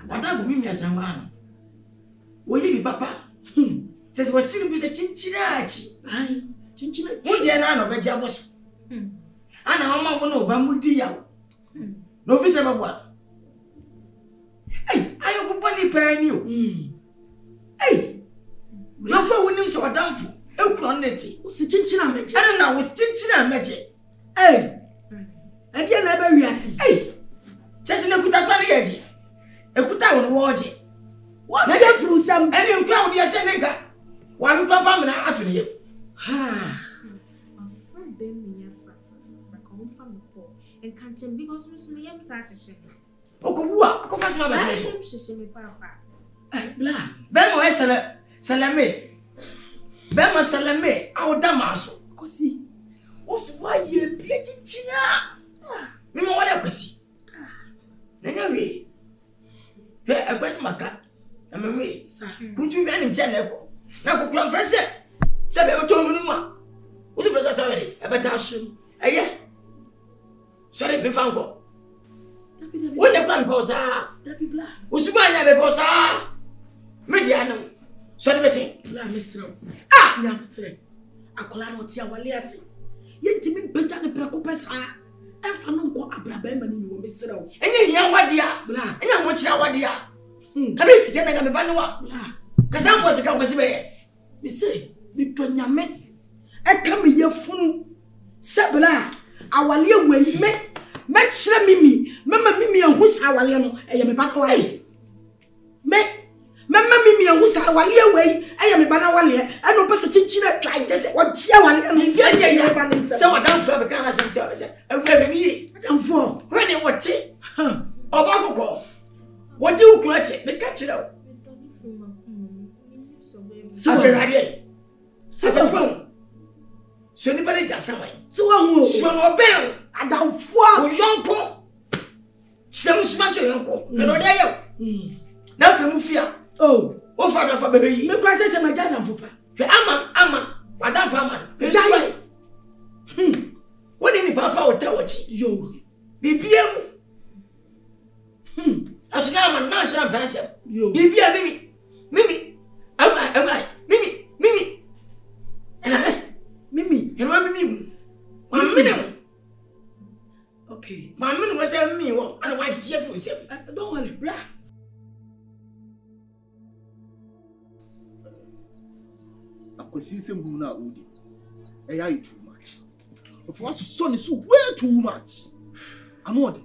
madam fumi mi asanwa wo ye bi papa se wo siri bi se chinchirachi ai chinchina wo de na no be jaboso ana mama wo no ba mudi ya no fi se babwa ayo ko bani pa ni o no ko wonim se wadamfo ekuro neti o si chinchina meje ana na wo chinchina meje ade na ba wiase chese na kuta kwa yeje ekuta wo woje what je fru sam eni nkwa wo de se nega wa ru papa mna atune ye be me ya fa ko fa mo po en kanchen because me yam sa hye okobua ko fa se ma ba so hye me papa bla ben mo salame ben mo salame awda maso kosi osuma ye bia chichina me mo wala kosi nanya we be akwesi maka na me we sa kuntu be ni chene ko na ko kura frese se be to mu ma wo to frese sa we e beta so eye Sorry, me fango. When the grand posa, Usmania be posa, Medianum. Sorry, me say, Miss Row. Ah, Yaptre. Acolano tia waliasi. Yet me better the precopes are. And Fanunco Abrabem and Miss Row. And you young wadia, and I want your wadia. Come in, sit and I'm a banua. Cause I was a company. Me say, between your men. I come here funu. Sabla, our little way, make sure Mimi, Mamma Mimi, and who's our little, I am a back away. Mamma Mimi, and who's our little way, I am a banawale, and no person chinchilla try just what she was. So I don't feel the kind of service. And where me, I'm for when you watch it. Oh, what do you clutch it? They catch it out. So, so anybody just somewhere. So no bell. I don't fall. Young po. Some smash your uncle. No, there you. Nothing fear. Oh, father for baby. The prices of my giant for. Ama, Madame Farmer. What any papa will tell what you. BPM. As now, my national person. You. BPM, Mimi. Am I? Mimi. And I. Mimi, you want me? 1 minute. Okay. 1 minute was a meal, and I Jeff was don't worry, brah. I could see some who now would. AI too much. Of what son is so way too much. I'm not.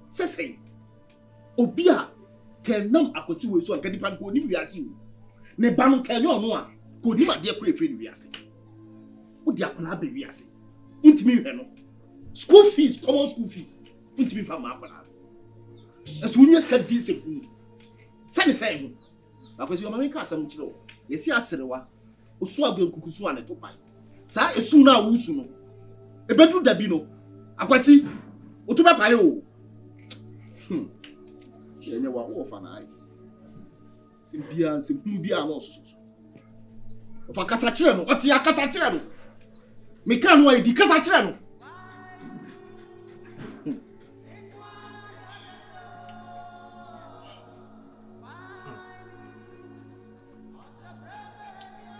Say, Obia can numb a could see so I can depend on him as you. Nebam can you know? Could you, my dear, pray for you? What ya kona baby ase untimi hwe no school fees common school fees untimi fa ma akona aso unya ska dinse ku sane sai hu akwesi o mama ka asam kire o yesi aserewa osu agwenkukusu ane to pai sa esu na awusu no ebedu dabi no akwesi otuba pai o yenye wa wo fa na ai simbia simpubia no soso ofa kasa kire no oti akasa kire no me kan wa di kasa kire no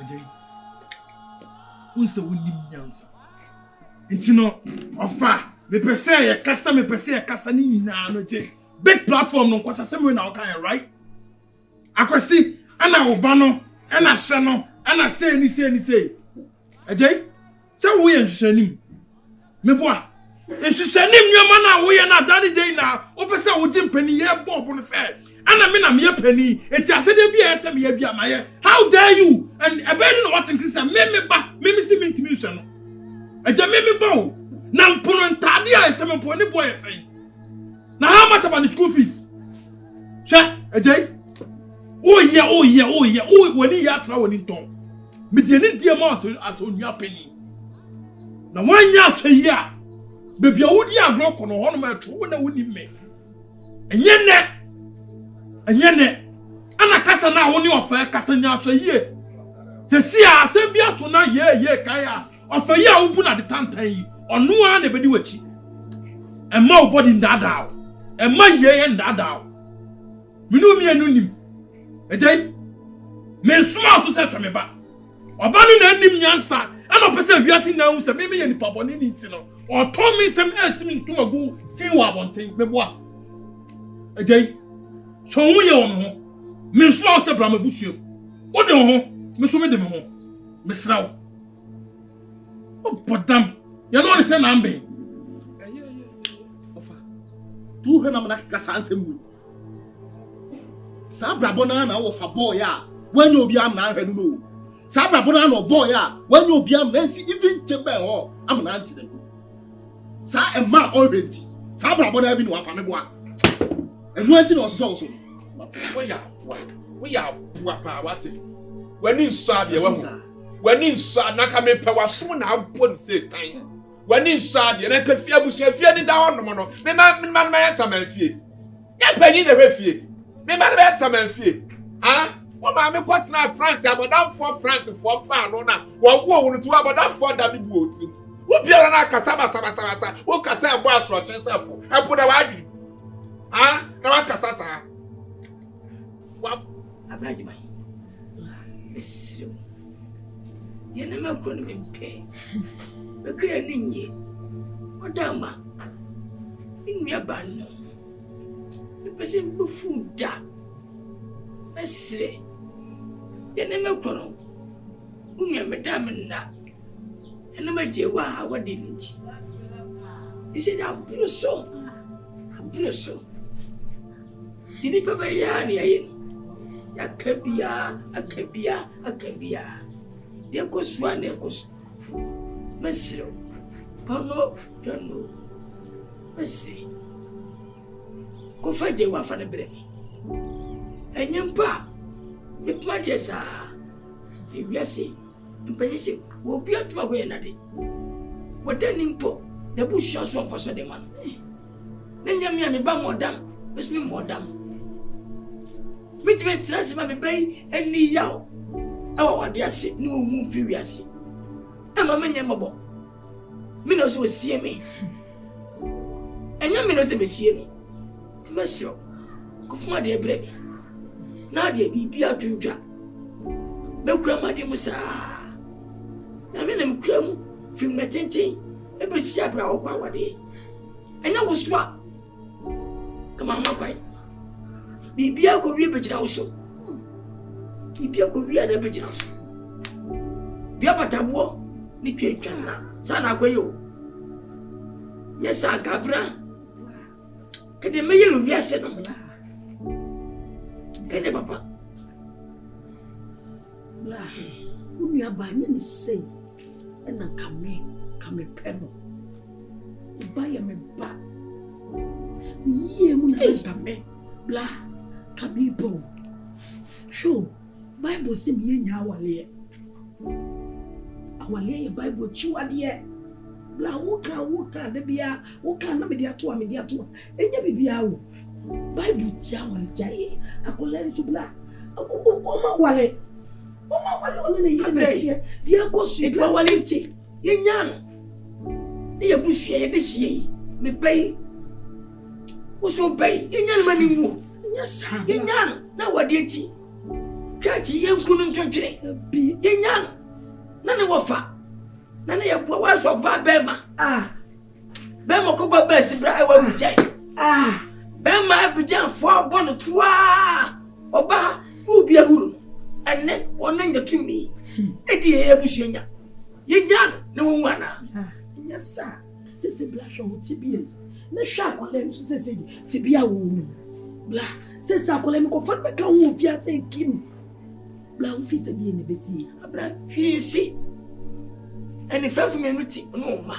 Eje unse wonim nyansa intino ofa me pese ye kasa ni nyina no je big platform no kwasa same na okan right akwasi ana oba no ana hwe no ana say ni say Eje say wo ye hwehwanim me boa hwehwanim nyoma na wo ye na daddy day na opese wo jimpani ye bob no say ana me na me pani eti asede bia ese me bia maye how dare you and ebedi no what think say me ba me si me ntimi hwe no Eje me ba o na mpono ntade a ese me mpo ni boy say na how much about the school fees sha Eje oh yeah woni ya tra woni ton me die ni die ma aso onua pani na wanya atwe a bebi a wodi agro kono ho no ma tro na woni me enye ne ana kasa na woni ofa kasa nya atwe ye se si a asem bi ato na ye kai a ofa ye a wubu na de tantan yi ono a na bedi wachi emma obodi ndada emma ye ndada minu mi anunim Eje me suma so se twa me ba oba no na anim nyansa ana opese wiase na hu se me ye nipa bone ni nti no oto mi sem asimi ntomagu fi wa bonten me boa Eje so hu ye wo me ho me suma so bra mabusuo wo de ho me so me de me ho me srawo o podam ye no ne se na ambe ofa tu he na mana kasa ansem mu Sabra bona na wo fa boy a wanyo obi am na hwenu no Sabra bona na boy a wanyo obi am na si even chamber ho am na anti dem sa emma already Sabra bona bi no afa me boa enu anti no so we ya bua pa wate wani nsa de wa hu wani nsa na ka me pe wasom na abo Satan wani nsa de na ka fie abusia fie ni da honom no me ma ya sama fie ya pani na we fie me ma be tamanfie wo ma me kwatna France abodan for France for fa no na wo wo no tu abodan for da bi bu oti Wo biara na kasa. Wo kasa ebo asro chensepo. Epo da wadwi. Ha? Na wa kasa sa. Wa Abrajima. Esiro. Dia na makro no mpe. Bekra ninye. Odama. Inua ban no. Pese mbufu da. Esire. Dia na makro no. Unua medam na. Ena majewa awade nti. He said abruso. Dini papa ya ni aye. Akabia. Dia ko suane ko. Mesiro. Pano. Mesi. Ko faje wa fa na bremi. Enyempa. Jepma dia sa. Biasi. Mpanyese wo bia tuma ko yenade. Wotani mpo. Na bu shosho fa so de man. Nenya me ba modam. Mesmi modam. Mitime transfer me bay eni yaw. Awa wade ase ni wo mu fi wiase. Ama menya mabo. Me no so sie me. Enya me no se me sie me. Timasio. Kofuma de brebe. Na de bibia twintwa. Bekura made musa. Na me na mkura mu fi metenten. Ebe si abra wo kwa wade. Enya wo so a. Kama mapai. Bibia ko wie bejina wo so. Bibia ko wie na bejina wo so. Bia patabo ni twetwa na. Sana akwayo. Yesa kabra. Kede meyelu wiase no. Kede papa. La. Unu abanye ni sei. Ena kame peno. Ubaya me ba. Ye muna kame. Bla. Kame bo. Show. Bible sim ye nya awale. Awale ye Bible chiwade. Bla woka de bia woka na me dia to enya bibia wo Bible tia wale jaye akola so bla o ma wale ono ne yire metie dia go su etwa wale nti yenya no ne ye buhwe ye de hie me bai wo so bai yenya no mani mu nyasa yenya no na wade nti kwachi yenkunu ntwetwere yenya no na ne wofa Nana ya bua wa so ba bema. Bema ko ba ba sibra e wa mu jai. Bema abijan fo bonu tuwa. Oba ubi ahuru. Enne onanya tumi. Edi e busuanya. Yenya na wonwana. Nyasa. Sese bla hwo tibie. Na hwa akole nso sese tibia wo mu. Bla sese akole mi ko fa be kan wo fia se kim. Bla wo fi se die ne besi. Abra fi and if I mean, no, ma.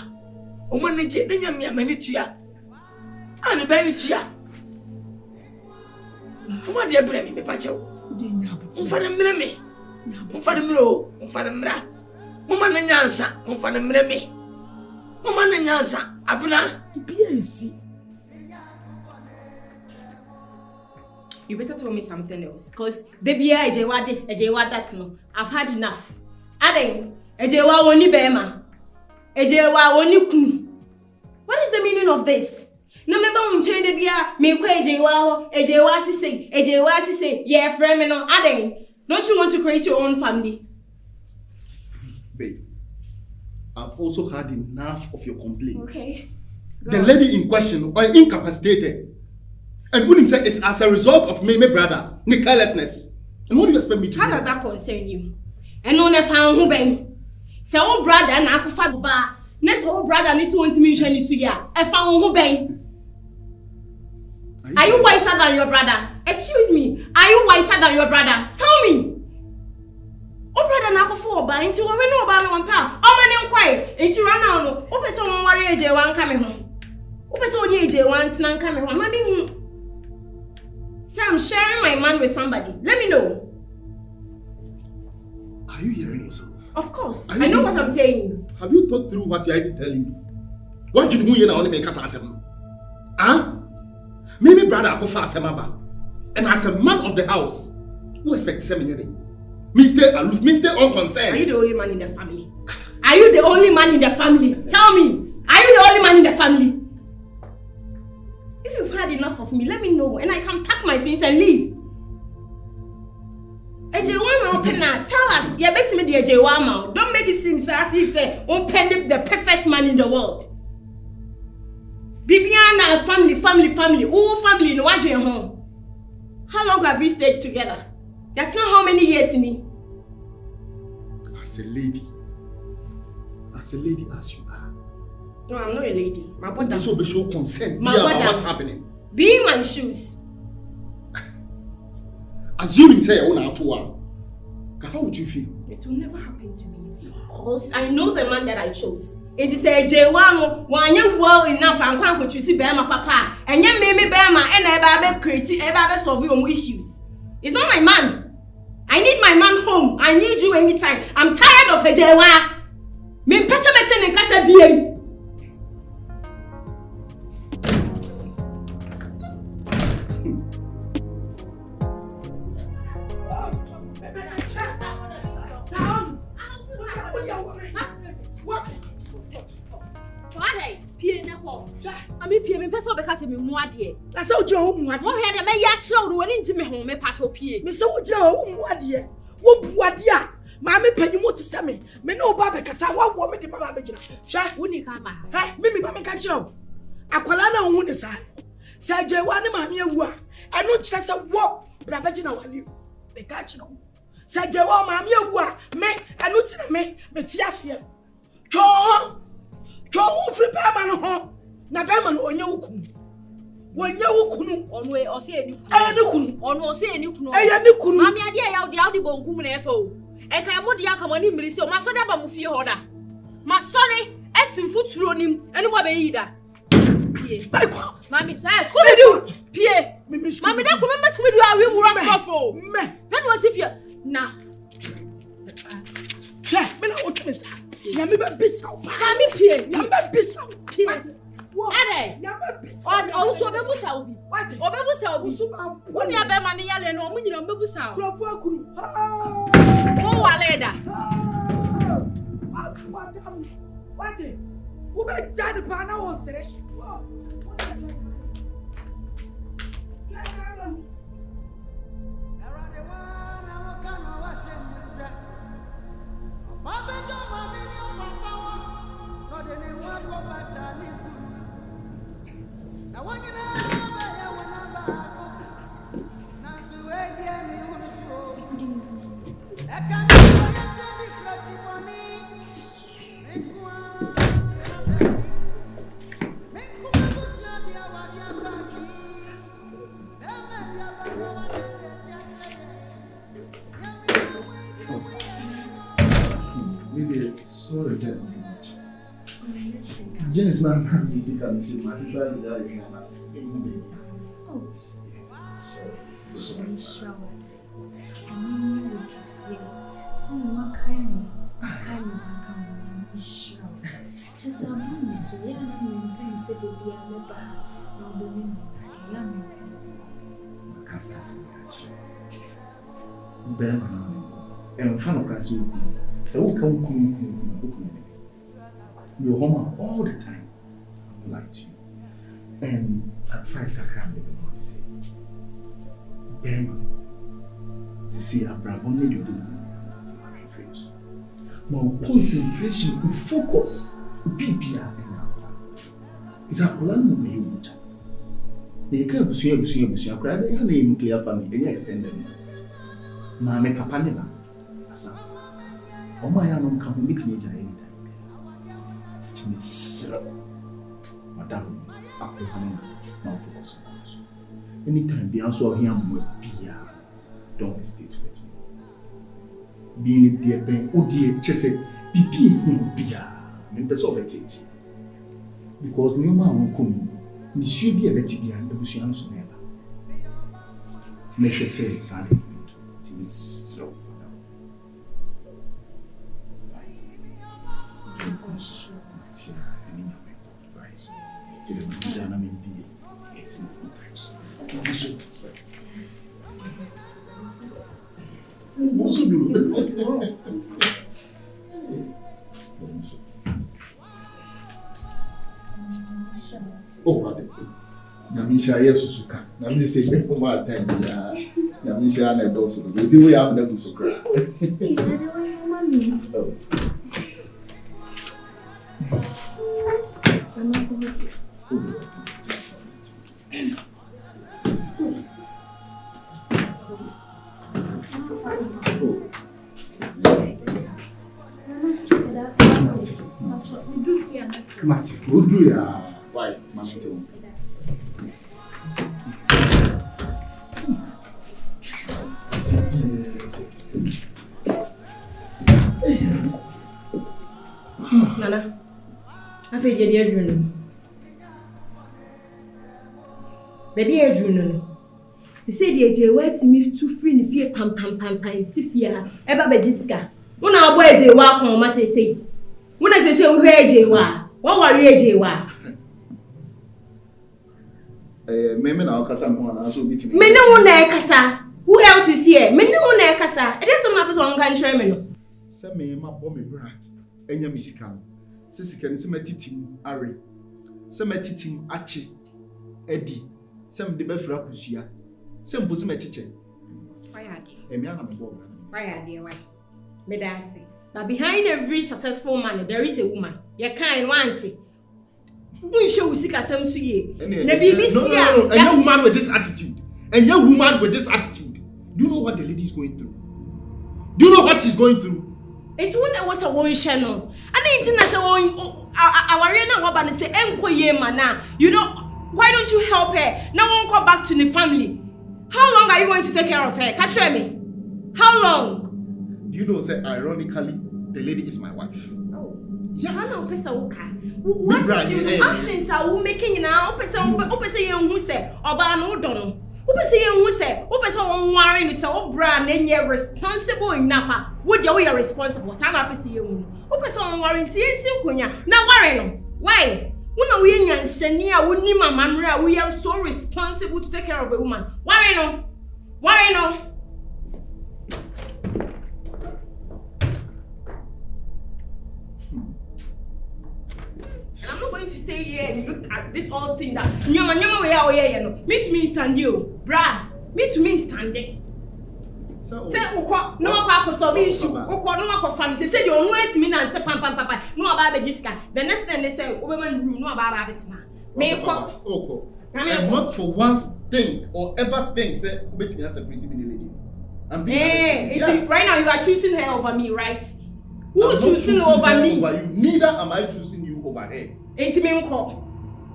O man, nenya mani tua. Ani bani tua. Fuma dia bremi me pacho. Umfana mreme. Umfana mro, umfana mra. Mama na nyansa, umfana mreme. Mama na nyansa, abuna BNC. You better tell me something else, cause the BI AJ this, AJ that no. I've had enough. Aden Ejewa oni bema. Ejewa oni kunu. What is the meaning of this? No member unche de bia me kwa ejewa ho, ejewa sise, yeah friend me no. Aden, don't you want to create your own family? Babe, I've also had enough of your complaints. Okay. The lady in question are incapacitated. And wouldn't say it's as a result of me, my brother, carelessness. And what do you expect me to do? How does that concern you? And no ne found who bang. Say old brother na akofa ba next old brother ni so want me hwe ni suya e fa won ho ben. Are you wiser than your brother? Excuse me, are you wiser than your brother? Tell me. Old brother na akofa ba nti wo we no ba no mpa o ma ne nkwai nti ra na no o pese won ware eje wan ka me ho o pese oni eje wan tina nka me ho ma me hu. Say I'm sharing my man with somebody, let me know. Are you hearing yourself? Of course, I know what I'm saying. Have you thought through what you're even telling me? What do you know? Only make us asem. Me brother akofa asemaba. And as a man of the house, who expect seminary? Me stay aloof, me stay unconcerned. Are you the only man in the family? Are you the only man in the family? Tell me. Are you the only man in the family? If you've had enough of me, let me know and I can pack my things and leave. Ejewa open now. Tell us. You bet me the Ejewa mouth. Don't make it seem as if say open the perfect man in the world. Bibiana family. All family in one home. How long have we stayed together? That's not how many years in me. As a lady as you are. No, I'm not a lady. My brother. So be show consent. My brother. What's happening? Be in my shoes. Assuming say you want to how would you feel? It will never happen to me. Because I know the man that I chose. It is a J1 when you well enough and can't choose Bema Papa. And you made me Bema and I create ever solve your issues. It's not my man. I need my man home. I need you anytime. I'm tired of a J1. Me person meeting in Casa BM. Me pie me pesa obeka se me mu ade. Na se oje o mu ade. Wo hwe de me ya kire wo woni nti me ho me pa cho pie. Me se oje o mu ade. Wo bu ade a ma me panyimu te se me no ba be kasa wa wo me de ba be gina. Hwa Woni ka ma. Ha me ba me ka kire o. Akwala na hu ne sa. Se je wa ne ma me awu a eno kire se wo bra be gina wale. Be ka kire o. Se je wa ma me awu a me eno tire me ti ase. Cho free pa ma no ho. Na bema no onye wukunu. Wonye wukunu. Onu e o se eni kunu. Eni kunu. Onu o se eni kunu. Eni kunu. Mami ade ya udi bonkum na efa o. E kan mo dia ka mani mmiri se o ma so da ba mu fie hoda. Ma sorry, esim futuro nim. Eni mo be yi da. Pie. Mami, say Scooby Doo. Pie. Mami da ko me Scooby Doo a we mu rafofo. Me. Me no si fie. Na. Che, me na o tmesa. Ya me be bisa o. Mami pie. Ya me bisa o. Pie. Ere. O so be musa obi. O be musa obi. Woni abe ma ne yale no omu nyina be musa. Krofo akuru. O wale da. What? Wo be jade pa na wo sere. Jenny's not easy kind of shit, man. He's very baby. So I'm sure it's I'm not see. Someone kind of sure. Just a moment, so yeah, I'm said to be a member. No, the women say, I'm and fan of Christ, so come. You're home all the time. I like you. And advice I can't even know to say. Bema, you see, Abraham only you do more concentration, focus, BPR and now. It's a plan of you. They can't see a crowd, they have a clear family, and you extend them. Mamma Papa never. Oh, my uncle come meet me anytime. Madam, after having now focus on us. Anytime the answer of him will be don't hesitate with me. Being a dear Ben, oh dear, Chese, be him be it. Because no man will come, you should be a betty behind the Bushians never. Make sure say it's hard to slow. Nyamisha Yesusuka. Namisi say me for time ya. Nyamisha na do so. Ezi we have na so kra. Mati, udu ya. Why, Mati? Nana, I feel you're dreaming. Baby, you're dreaming. They say the AJ went to me too free in fear, pam, Sifia, Eba Bejiska. When our boy AJ walk on, must say, when I say, who AJ wa, what were AJ wa? Meme na okasa mo na so biti me. Me no one na ekasa. Who else is here? Me no one na ekasa. E dey some person on kan try me no. Se me ma bo me bra. Enya me sika no. Se sika ni se matitim are. Se matitim achi edi. Se me de be fra kusua. Se mpo se me chiche. Why are they? Emi ana me bo. Why are they? Why? Me dance. But behind every successful man there is a woman. You kind want you show sika sem so ye. Na BBC no. And a woman with this attitude. And your woman with this attitude. Do you know what the lady is going through? Do you know what she's going through? It's when I was a one channel. And the internet say our na wa ba say enko ye mana. You know, why don't you help her? Now won't come back to the family. How long are you going to take care of her? Catch me. How long? Do you know, say ironically, the lady is my wife. Oh. Yes. What actions are we making now? Open say who say oba no do no. Open say who say open say won worry ni say obra na nye responsible enough. Wo je we are responsible. Say na pese you. Open say won worry nti esi nkonya na worry no. Why? Una we nyansani a woni mamamre a we are so responsible to take care of a woman. Worry no. Worry no. I'm not going to stay here and look at this whole thing that nyama we are here no. Me to me stand you, bruh. Me to me standing. So say ukwa no akwa solve issue. Ukwa no akwa family. Say the only way to me na ante pam no aba be jiska. The next time they say woman room no aba betina. Me ukwa. And not for one thing or ever think say betimi na separate me lady. I'm being yes. Right now you are choosing her over me, right? Who choosing over me? Over you. Neither am I choosing you over her. Enti me nko.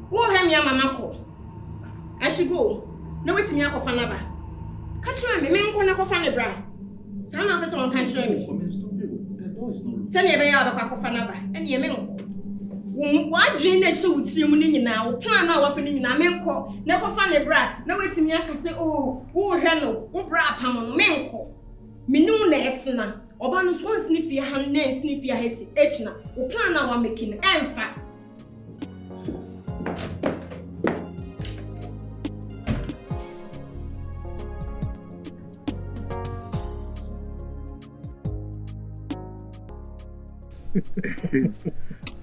Wo ha me mama ko. I should go. No wait me akofa na ba. Ka kire me nko na kofa ne bra. Sa na person kan kire me. The door is not open. Say na be ya ba kofa na ba. Ene ye me nko. Wo adwin na hye wutie mu ni nyina. Wo plan na wo fa ni nyina me nko. Na kofa ne bra. Na wait me aka say oh, wo hwe no. Wo bra apam no me nko. Me nu na etina. Oba no so sniff your hand na sniff your head echna. Wo plan na wa making emfa.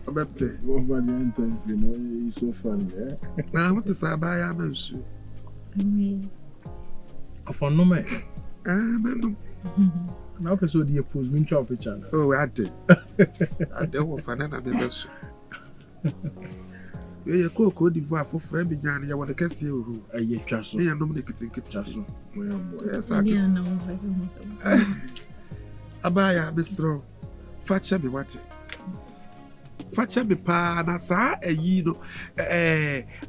What you know, it's so funny, eh? Now, what is about ya, monsieur? For no man. Man. Now, person the post me chop each other. Oh, I did. I don't find another best. You cook d'Ivoire for friend began. You want to kiss you. I get trust. You know, the kitchen kitchen. Yes, I know. Abaya, Mr. Fatcher be what? Fatcher be pa na sa you know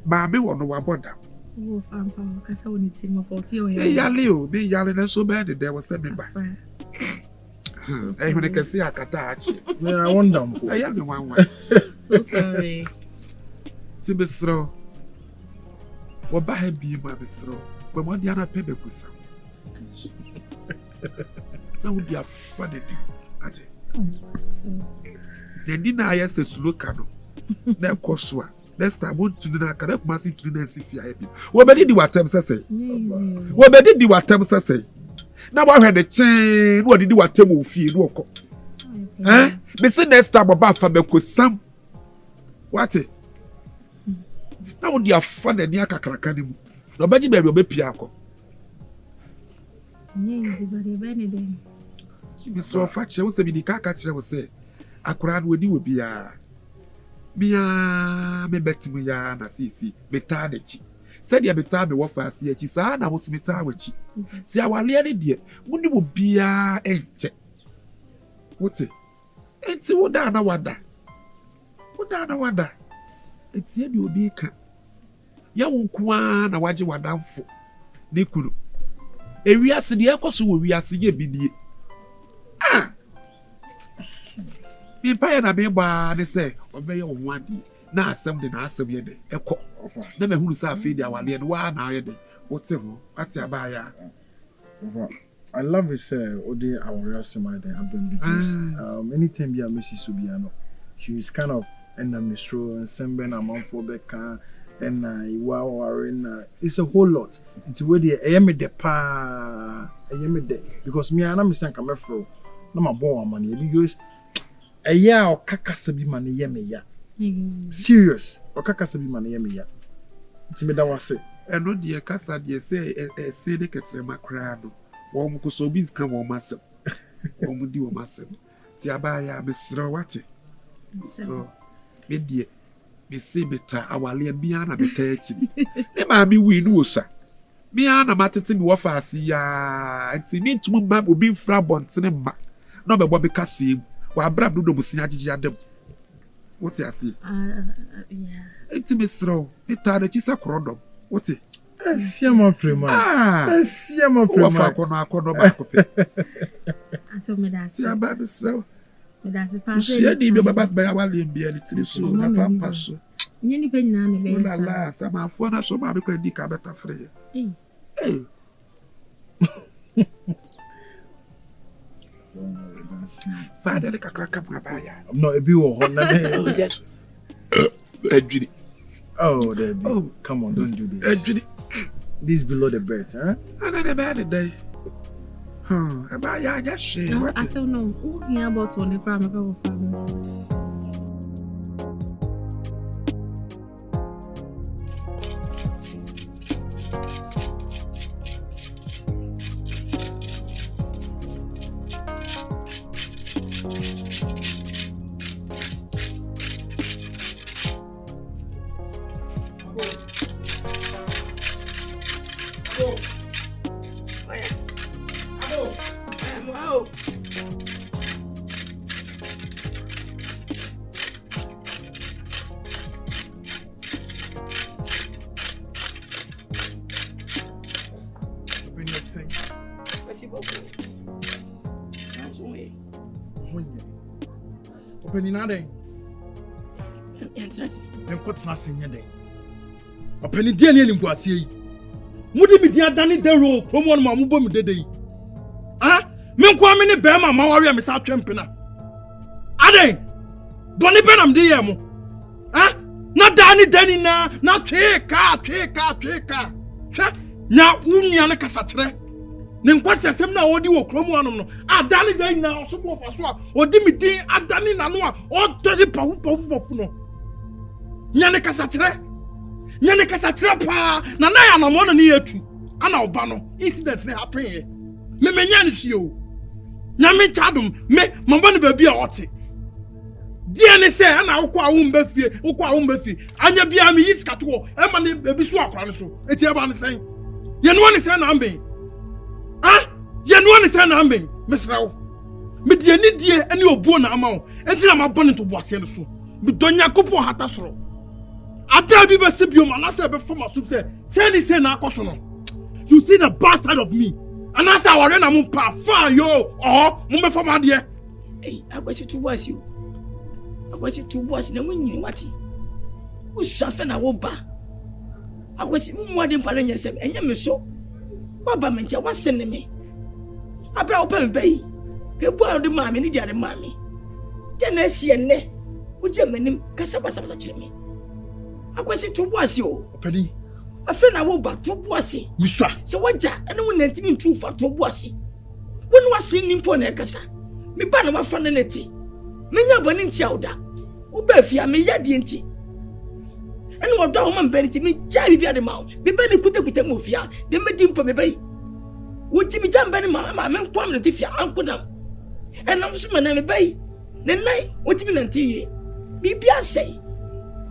Mammy won no about that. Oh, Fampa, because I will need him for 40 years. Yalio, be yelling so bad that there was sent me back. When I can see I can touch. Yeah, I wonder. I am the one. So sorry. To be slow. What by be my bistro? But one Diana Pebe Kusa. That would be a funny thing. The dinner I said to look at them. Koswa. Next time, want to do that. Can I massive to the CFI? What did you attempt to say? What did you attempt to say? Now I had a chain. What did you attempt to feel? Eh? Me say next time about Fabio Kusam. What? na wo dia fa na ni akakraka ni mu na obaji ba bi obepia akọ nye easy but e be ne dem mi so fa kire wo se bi di kaka kire wo se akora no odi wo bia bia me betimu ya na sisi beta na chi said ya beta me wo fa ase achi saa na wo smeta wachi si awale ne de muni wo bia enche wote enti wo da na wada enti e bi obi ka ya wo nkoa na waje wadamfo ne kunu ewiase de ekoso wo wiase ye bidie mi pa ya na me ba ne se obeye wo wadi na asem de na asem ye de ekọ na me hunu sa afi de awale no wa na ye de wote ho ati abaya. I love it, sir. Ode our semi then happen because anytime you Messi Subiano, she is kind of and mistro and semben amount for beka and it's a whole lot. It's where the ayame de pa ayame de because me and I'm saying come from no my born money because a ya or kakasabi money yeme ya. Serious or kakasabi money yeme ya. It's me that was it. And no dear kasa dear say de ketrema krado. Wọ́n kò so biz kan wọ́n masem. Wọ́n di wọ́n masem. Ti abaya besra wate. So me die me se beta awale bia na beta echi. Ne ma mi wi nu osa. Bia na matete mi wo fa ase ya. Nti mi ntum ma obi mfra bontene ma. Na obebo be kase wa abra do busia agigi adem. What you see? Yeah. Nti me sro. Beta na chi sakrodom. What you? Siamo prima. Siamo prima. Wafa kono akono ba kope. Aso me da se. Si aba be so. Me da se pa se. Si ni be baba ba wale mbia litiri so na pampa so. Nye ni pe nyina ne be La la sama afo na so ba be kwa di ka beta free. Eh. Father the kakraka mabaya. No, ebi wo ho na dey. Yes. Edwini. Oh, Daddy. Oh, come on, don't do this. Edwini. This below the bed, huh? Ana na bad day. Aba ya she. I said no. Who hear about on the farm go farm. Openinade. Enkwotna senye den. Openi die ne limpo asie yi. Mudi mi dia dani dero promo no ma mu bom dede yi. Ah, me nko ame ne be ma ware me sa twempena. Aden. Boni benam de ye mo. Ah, na dani dani na tweka. Hwa, nya unia ne kasa kire. Ne nkwase sem na odi wo kromu anom no adani dan na osobo faso a odi mi din adani na no a o dozi pawu no nya ne kasa kire pa na ya na mo no ne etu ana oba no incident ne happen ye me menya ne hwie o nya me chadum me mamba ne ba bi a ote die ne se ana wo kwa wo mba fie anya bia me yiska to e ma ne ebi so akora ne so eti e ba ne sen ye no ne sen na ambe. Ah, ye no one say na amben, mesrawo. Me die ni die ene obuo na ama wo. Enti na mabone to boase no so. Me donya kopo hata soro. Ada bi be se bioma na se be form asum say ni say na akoso no. You see the bad side of me. And I say aware na mu pa fa yo. Oh, mu me form ade. Eh, agbachi to boase you. Agbachi to boase na munyi wati. Usafe na wo ba. Agbachi mu ade mpare nya se enye me so. Baba menche wasene me abra open bay ebu ade maami ni diare maami jena sie ne uje manim kasa basa kire me akwasi to boase o opani afa na wo ba to boase miswa se waja ene wo nantimi ntu fa to boase wonu wase nimpo na kasa me ba na wafa na neti menya boni ntia oda wo ba fia me yade nti And what don't man benefit me, Charlie be at the mouth. Be better put up with them of ya, be meeting for me bay. Would you be jam benny my man come if you uncle them? And I'm sure my bay. Then night, what you mean until ye? Be say.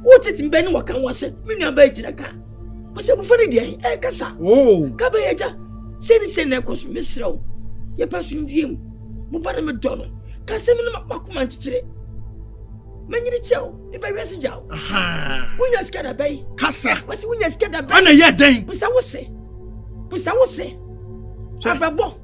What it in Benny Wakan was said, when you're bay to the car. Was a funny day, eh, Cassa? Oh, Cabaja. Send it send across from Miss Row. Your person dream. Mubana Madonna. Cassamin Macuman today. Many tell, if I rest out. Aha. When you're scared of bay, Cassa, what's when you're scared of bay? And yet, then, was I was say. Papa,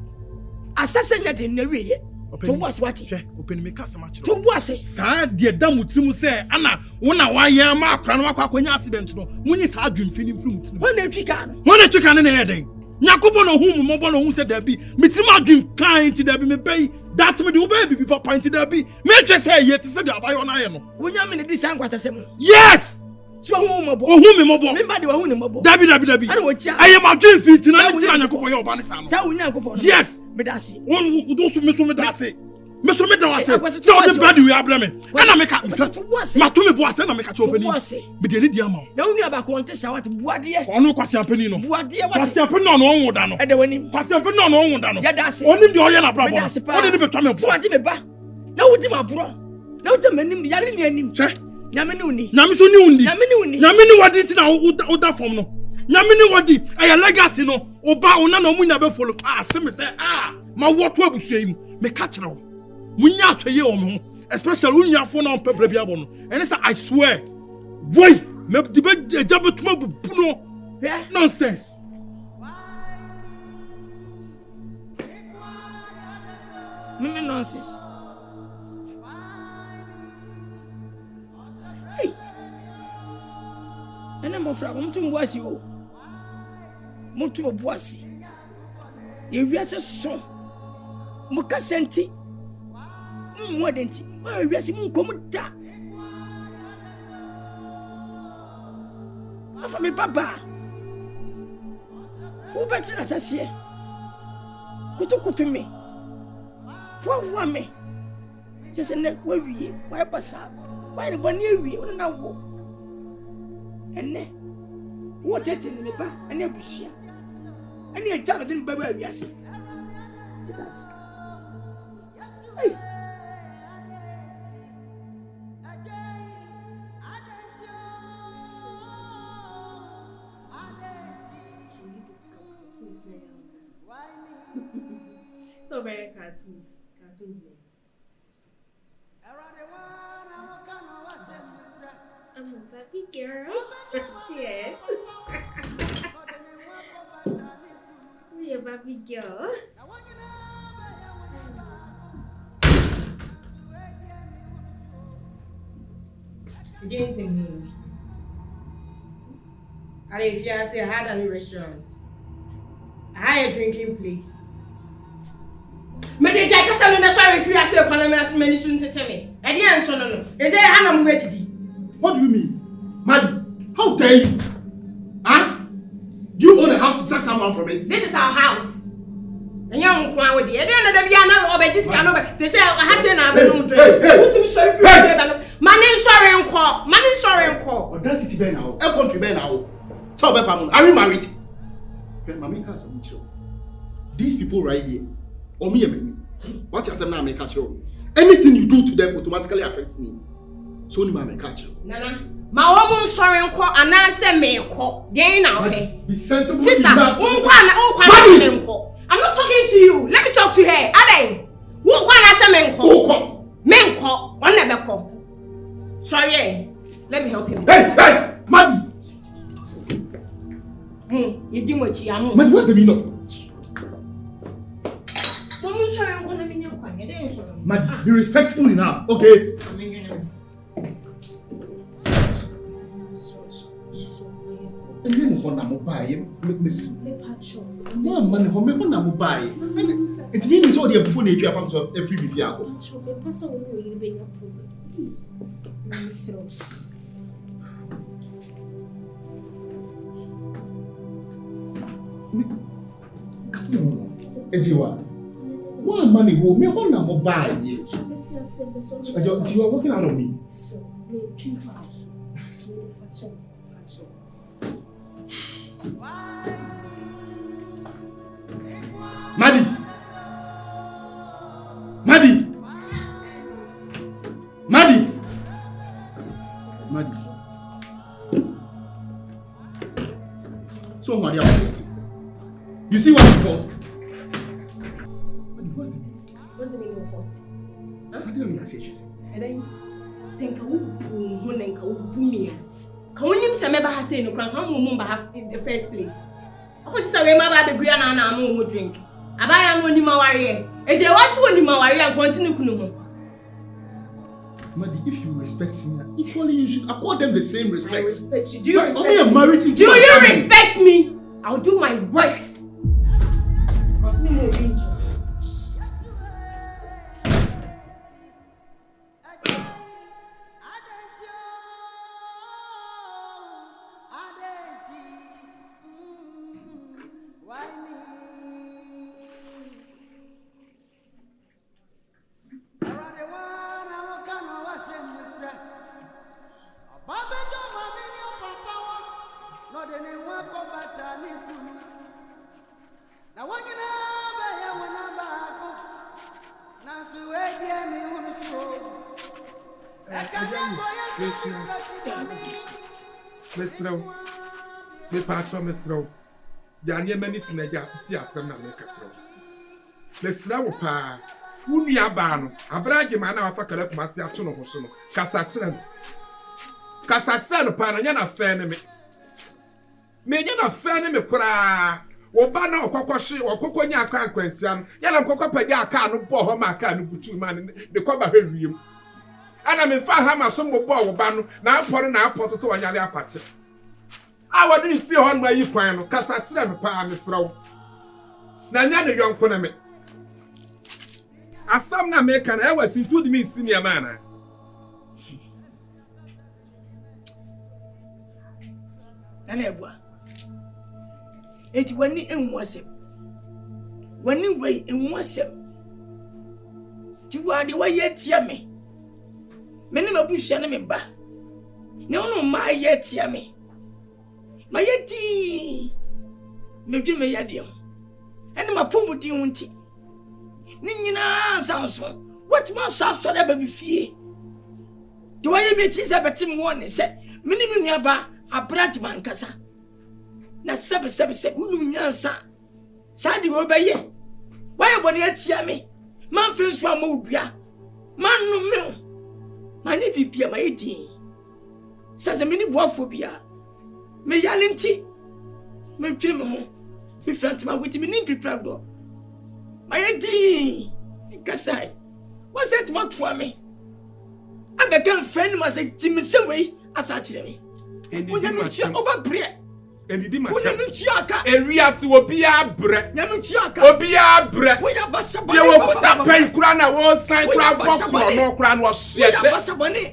assassin that in the rear. To was what? Open me Cassa much. To was it? Sir, dear Dam would say, Anna, one hour, yeah, Mark, when accident, when it's hard to finish from when they took on in the heading. Yakubono whom Mobono who said there be, Mitima dream kind to there be me bay. That's me do baby people pointed there be. May just say yet to say that by on iron. When you mean this and what I say? Yes! So whom anybody who mobile. Debbie. I am a dream fit in Yakubo Banisam. So we now yes, Medasi. One who those who miss Medasi. Miss Medasi. So the body we are blaming. And I make up Matumi Boas and I make a chopping. But you need the amount. No, you about want to say what Boadia or no Quasiampino. Boadia, what's happened on one Dano? And the winning Quasiampino on one Dano. That's only the Oriana Brabas. Only the Becoming. So I did a bar. No, Dimma Bro. No, the men in Yarin. Yaminuni. Yamini what didn't know what from no. Yamini what did I legacy no. Oba ona no munya be follow. Semi say my what will say me catch now. Munya to ye omo. Especially when you have phone on people be abono. And it's I swear. Wait, me debate job to me puno. Nonsense. Me nonsense. And I'm afraid I'm too was you. Montu Boissy. You are so strong. Mocasenti. More than tea. I rest him come da. After me, Papa. Who better as I say? Kutu me. What want me? Just a neck where we why pass up. Why the one near we on now? And then, what it in the back and every share. And the job didn't buy where we are saying. Hey. So very cartoons. I'm a baby girl. Yes. We're a baby girl. Against him. And if you say I had a restaurant, I had a drinking place. Many jackets are not sorry if you are still calling many soon to tell me. I didn't answer no. They say I'm ready. What do you mean? Madam, how dare you? Huh? Do you own a house to sack someone from it? This is our house. And young one with the they say I have to know. Man is sorry and call. Audacity Ben now. Effort Ben now. Tell Bepamon, are you married? Mammy has some children. These people right here, or me and me. What you say now make catch you? Anything you do to them automatically affects me. So you may catch you. Nana, my woman sorry and call and I say me call. They now okay. Be sensible. Sister, I'm not talking to you. Let me talk to her. Ade, who want I say men call? Men call. One never call. Sorry, let me help you. Hey, Maddy. You do what you are. Man, what's the meaning? Maddy, be respectful now, okay? And then for Namubai, Miss Money, home, Namubai. It means all the before nature comes up every vehicle. Ejiwa, one money will me one number buy you. You are working out of me. Madi. So what you see what it cost? What's the meaning of this? What's the meaning of what? What do you mean I say this? And then think can you say never has no crime in the first place? Of course, I remember the Guiana and I will drink. I buy no Nima warrior. And you watch one Nima warrior and continue Kuno. Madi, if you respect me, equally you should accord them the same respect. I respect you. Do you respect me? Married do you respect me? I'll do my worst. Because me more danger. Me patro mesro. Ya nie mani sinega ti asem na me ka kire. Mesra wo pa. Wo nua ba no. Abrage ma na wafa kala kuma se ato no ho so no. Kasa kire no pa na nya na fe ne me. Me nya na fe ne me kura. Wo ba na okokwohwe okokonya akwa kwansia no. Ya na okokopadi aka no bo ho ma aka no butu ma ne ko ba hwiem. Ana me fa ha ma so mo bo wo ba no na aporo na apoto so wanyare apache. I wouldn't see on my equine, because I said, Pan is throw. Nanya the young Poname. As some American, I was into me senior manner. And ever. It when in was it. When you wait in was it. You are the way yet, yammy. Many of you shall remember. No, my yet, yammy. My yeti, me do me yadim, and my pumuti unti. Nina sounds what must I so ever be fear? Do I make cheese a better one? Said, minimum yaba, a brat man cassa. Na 777 Unauthorized. Sandy will be ye. Why would you tell me? Man feels from Mobia. Man no mill. My nippy be a my dean. Says a mini waphobia. Me yalinti, me trim home. Me front my witty me nimpi pragdo. My auntie, Kasai, what's that much for me? I became friend must say Jimmy Saway as I tell me. And you didn't over bread. And you didn't areas will be a bread. Nemuchaka will be a bread. We are Bassa. You will put a pay crown. I was signed crab no crown was yet.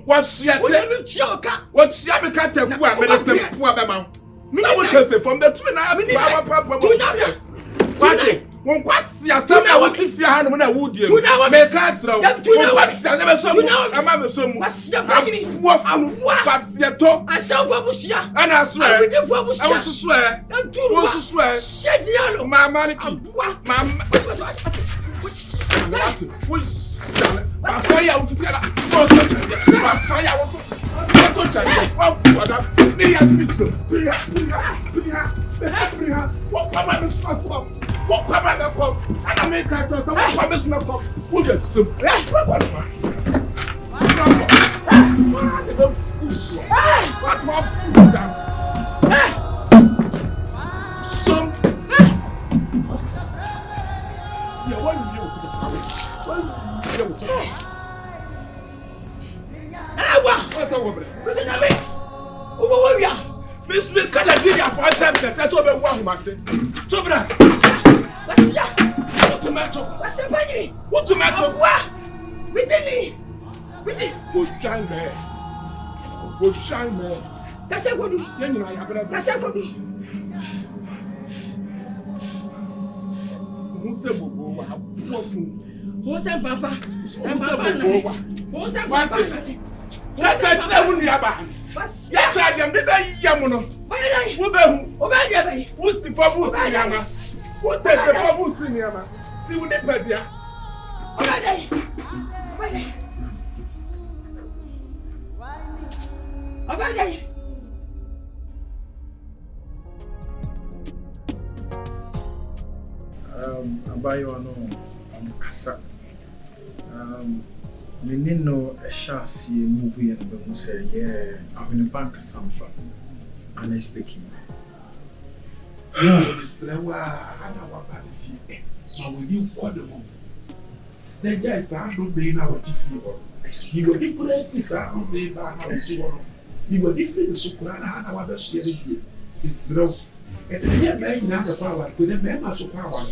Was yet. What's Yamaka tell you? I'm going to poor amount. I will tell you from the twin. I mean, our one question, I want to fear how many would you make cards. I never saw I'm a son. What's your money? What's your talk? I shall Babusia, and I swear, I was swear, I swear, shed yellow, my money, mamma. What come the pump? And I make that promise not come. Who just took some what is you to the power? What's a woman? Who we are? Miss Smith can I give you 5 times? That's over 1 month. So, what's ya? What tomato? What's your money? What tomato? What? We didn't. Go shine man. Go shine man. That's a good. That's a good. Who's the bobo? Who's the papa? Who's the papa? Who's the papa? That's a 7 year back. Yes, I am the Yamono. Who's the Fabu? What is the Fabu cinema? See what they put there. Abayo no Kasa. No a chassis movie and the say, yeah, I'm in a bank or something. And I speaking. Yeah, it's the way I know about it. But when you call them, they just don't bring our TV. You were different, it's a whole day by how you were different, so I know what I'm sharing here. It's wrong. And then man, now the power with a man much power.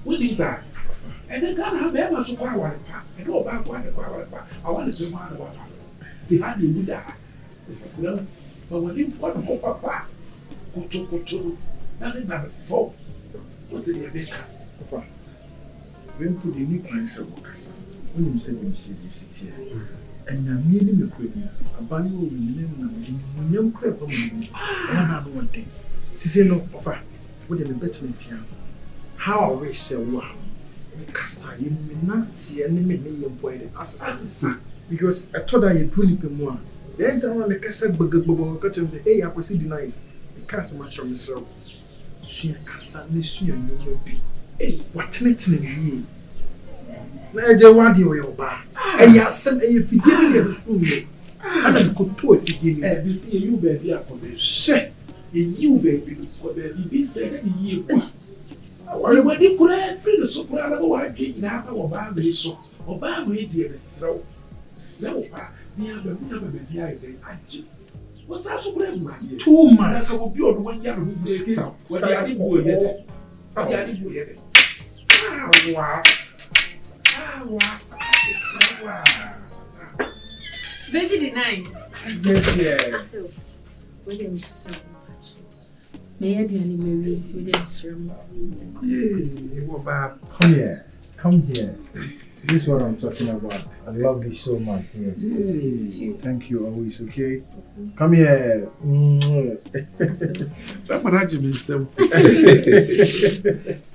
What is that? And they can't have very much power. I know about what the power. I want to do my one. The hand you would die. It's wrong. But when you put them over back, go nothing but four. What's in your maker? When put the new plans of workers, when you say you see the city, and I'm meaning the queen, a bio will name young crap on me. And I have one thing. She said, no, offer. What in the better piano? How I wish so wow. Because I am see any million boy assassin. Because I told her you 20 more. The entire make us say, hey, I was nice. The cast much of myself. She cast me, hey, what letting me? Naja, what do you buy? And you sent a figure soon. And I could to a figure. And you see you, baby, up for this shit. You, baby, for the be said you. When you could have free the soprano, I did not know about this so. Or by me, dear, slow. Near the baby, I did. What's that so brave? 2 months. I will be on 1 year who says, what I did with it. I did with it. Baby, the nice. Yes, So, with him so much. May I be any married to this room? Come here. This is what I'm talking about. I love you so much. Yeah. Thank you always, okay? Come here. that's what I just said.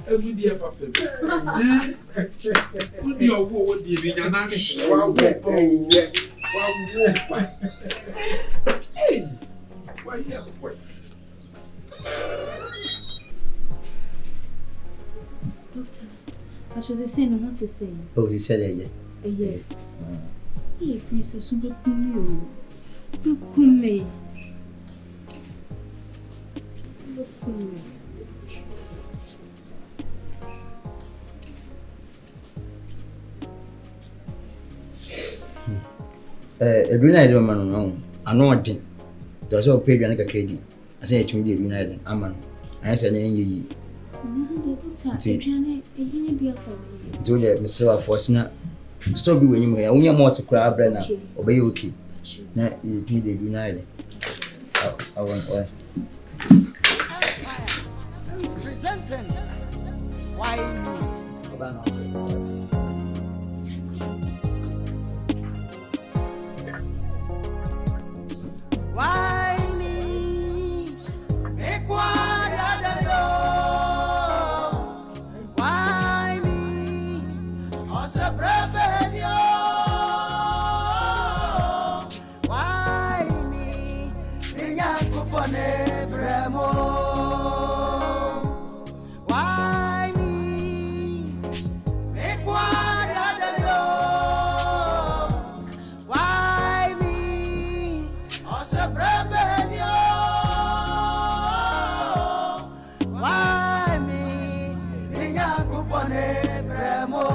Every day, Papa. Put your word in your national. Hey, why you have a point? Doctor, I should say no, not to say. Oh, you said it, Yeah. Hey, Princess, look at me. Look at me. Look at me. Every night, man, I know what thing. There's no pay like a credit. I say to me, every night, I'm I said, ye. Do let Mr. Fortuna still be winning me. I only more to grab Brenner, obey okay. Now you do the United. I want one. Presenting. Why? Why me? Why me? Osa prevenio. Why me? Niña kupone bremo. Why me? Why me? Osa prevenio. Why me? Niña kupone bremo.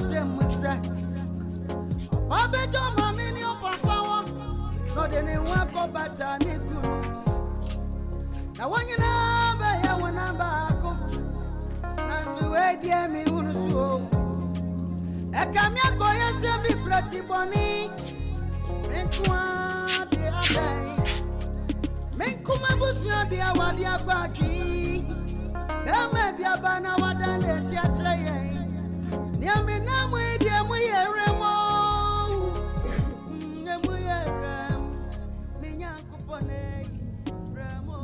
say musa. Papa jo mami ni o papa wo. No de ni wa ko bata ni ku. Na wanyina ba ya wana ba ko. Na suwe die mi unusu. E kamia ko yese bi prati boni. Mentwa de adai. Menkuma busua de awade akwatwi. Ema bia bana wadane si atreye. Nia me na mu de mu yeremo. Nemu yerem. Me nyankopone remo.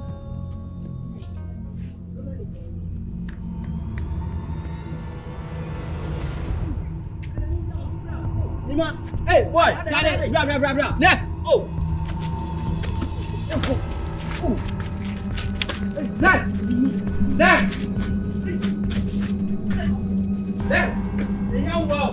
Nima, hey boy, bra. Yes. Oh. Next. Wow.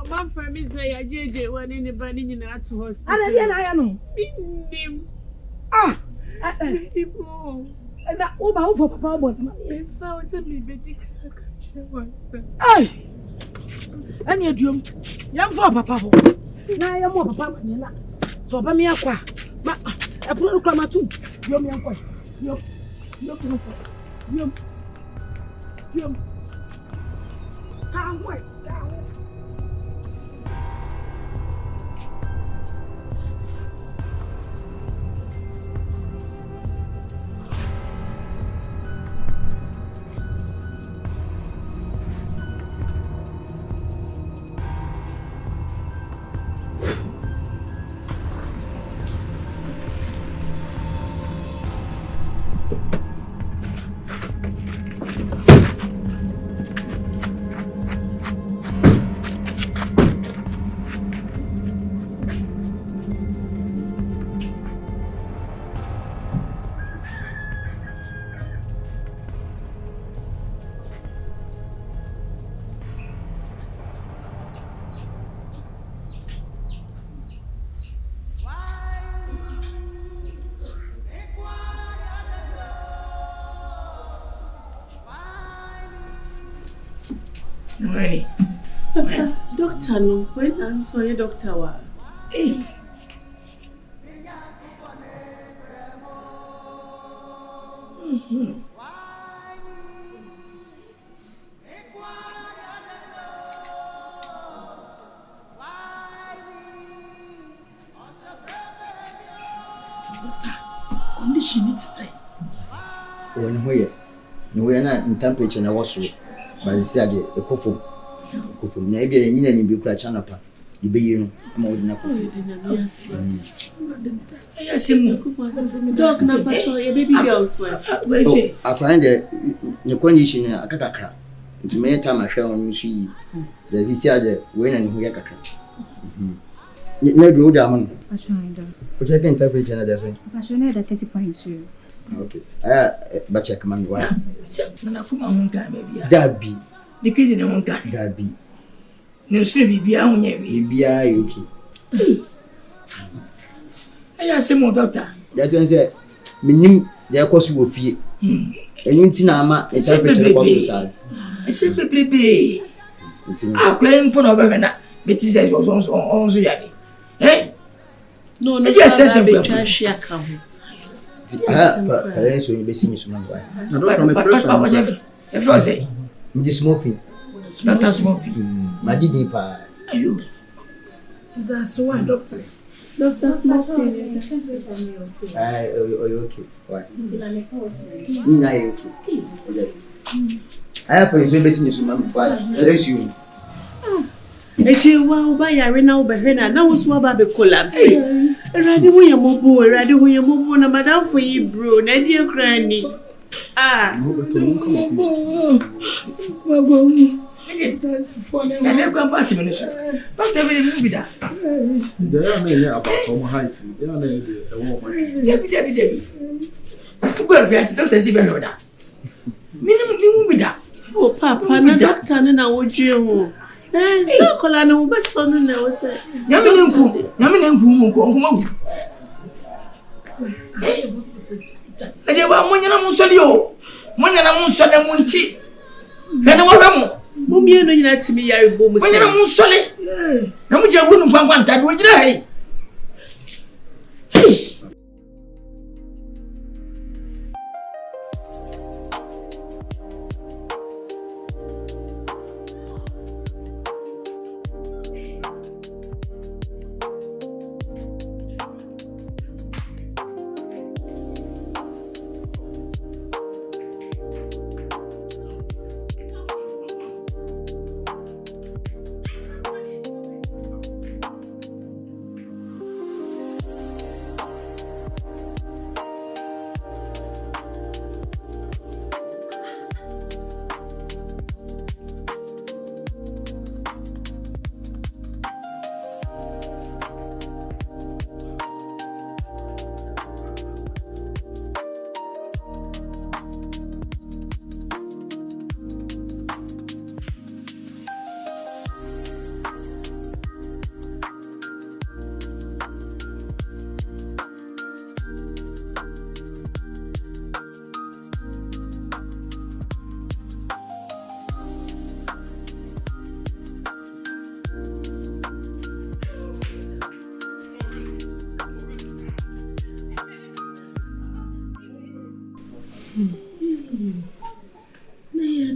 My family say I JJ one anybody in at hospital. Ana dia na ya no. Nim. Na o ba o papa bo. Me fa o se me bedi ka che wansa. Ai. Ani aduom. Yam fa papa ho. Na ya mo papa ma na. So ba me akwa. Ma e pon no kra ma tu. Yom yam kwa. Yom. Ka ngwe. Really? Doctor, no, when I'm sorry, doctor, wa. Hey. Doctor, condition it say. When we are not in temperature na was but you see the coffee. Maybe a year in be crash on a pack. The baby more than a coffee. Yes. Yes, him. Dog number 2, a baby girl's wife. I find the condition a cacacra. It's many time I shall on she. There's this other when and who yakaka. No road diamond. I tried. But I can temperature another say. I should know that 30.2. Okay. But check man why. Dabi. The kid in one guy. Dabi. No, see, be a on Bibia, okay. I asked him, doctor. That is it. Meaning, their cost will fear. And you tinama, a temperature of side. I said, baby. I claim for a governor, but he says, was also yabby. Eh? No, just says a bit trash. I so you be seeing someone why. I don't have a pressure. If I say, I'm smoking. Not a smoking. My didn't pa. Are you? That's why, doctor. Doctor smoking. Okay. Why? Nina, okay. I have a business woman. Why? Unless you. Eche wa uba yare na ube hena na usu waba be collapse. Eradi hu ya mobo na madam for you bro na die krani. That's funny. I never go back to me. But they will move that. They are many about from height. They are a woman. Debbie. Well, we are still the same. Minimum with that. Oh, Papa, na doctor na wodwe. So kola na ubeto no na wo say. Nyame nku nko. Eje wa monyana musoli o. Monyana musole munti. Bene wo hwemo. Mumie no nyina timi yare bo mu say. Monyana musole. Na mu je hunu kwankwan wo gina hai.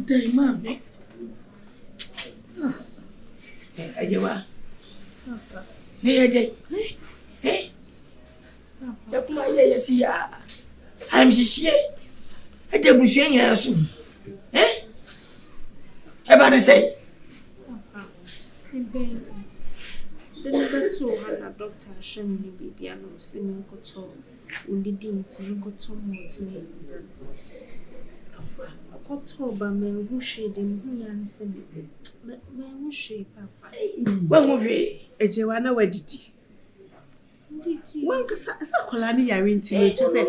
Day mami. Ajewa. Ne day. Ya kuma ye si ya. I'm shishie. Ade bushie nyina so. E ba ne say. Then beto ha doctor shem ni bibia no se me nkoto. Undidi nti nkoto mo tini. October me who shade him who yan said me who shade papa. When will be a Joanna where did you? One cassa colani yarin to me to say,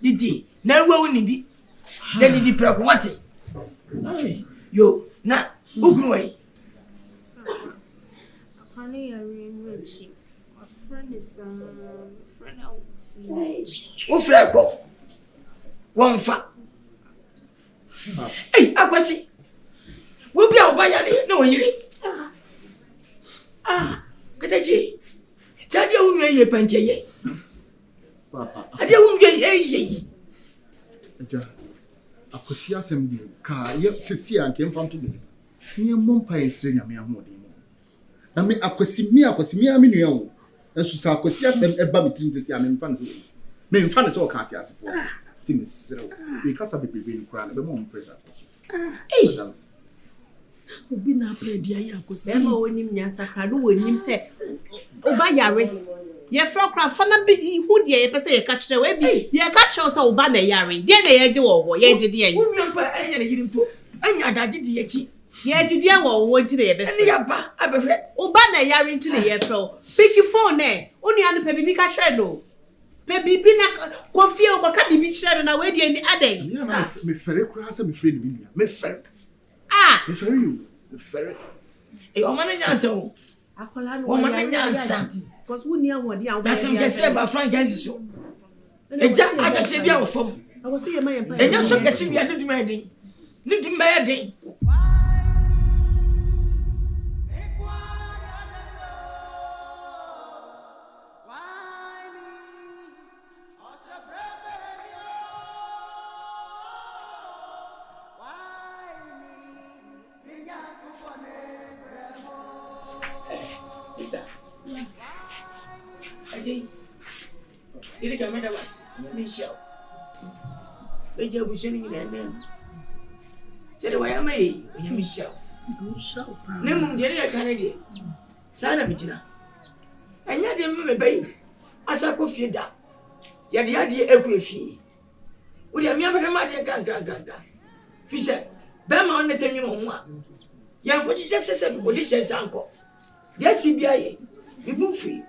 did you? Now we need it. Then did you preocupate? Yo, not Uguay. Honey, yarin rich. A friend is friend out. Ufreko. One fa. Hey, akwasi. We be obayale no yire. Katachi. Chade unwe ye pancheye. Papa. Ade unwe ye. Aja. Akwasi asem bi ka ye sesi anke mfam to be. Ni mompa esre nyame ahode mu. Na me akwasi aminu o. Enso sa akwasi asem eba metrim sesi amemfa nso. Me mfa ne so ka ati asefo. Ti me sere. We kasa bebebe ni kura na be mo pressure so. Obi na play ya akwasi. Be ma wonim nyasa ka do wonim se oba yare. Ye fra kra fa na bi hu de ye pese ye ka kire we bi ye ka kire so oba na yare. De na ye je wo ye je de ye. Wu mi mpa anya na yirim to. Anya daji de ye chi. Ye jidie wo nti na ye be. Ani ya ba abehwe. Oba na yare nti na ye fro. Pick your phone eh. Oni anu pe bibi ka hwe no. Pe bibi na kofi o baka bibi hwe na we die ni aden. Ya na me fere kura se me fere ni bia. Me fere. Me fere you. Me fere. O man nya so. Akola no. O man nya sa. Because woni ahodi a wo. Na sem kese ba Frank Gansi so. Eja asase bia wo fam. I was say ye man empire. Enya so kese bia ne duma den. Ne duma den. Sister. Ajay. Ile kamera basi. Mishao. Beje busheni ni nene. Sede waya mai, ya mishao. Mishao. Ne mun jere ya kanade. Sana bitina. Anya de me bai. Asa ko fieda. Ya de eku efie. Odi amia bere ma de gaga. Fise. Be ma on netemi mo ho a. Ya fo chi sese odi sese anko. Yes, be a ye. You move free.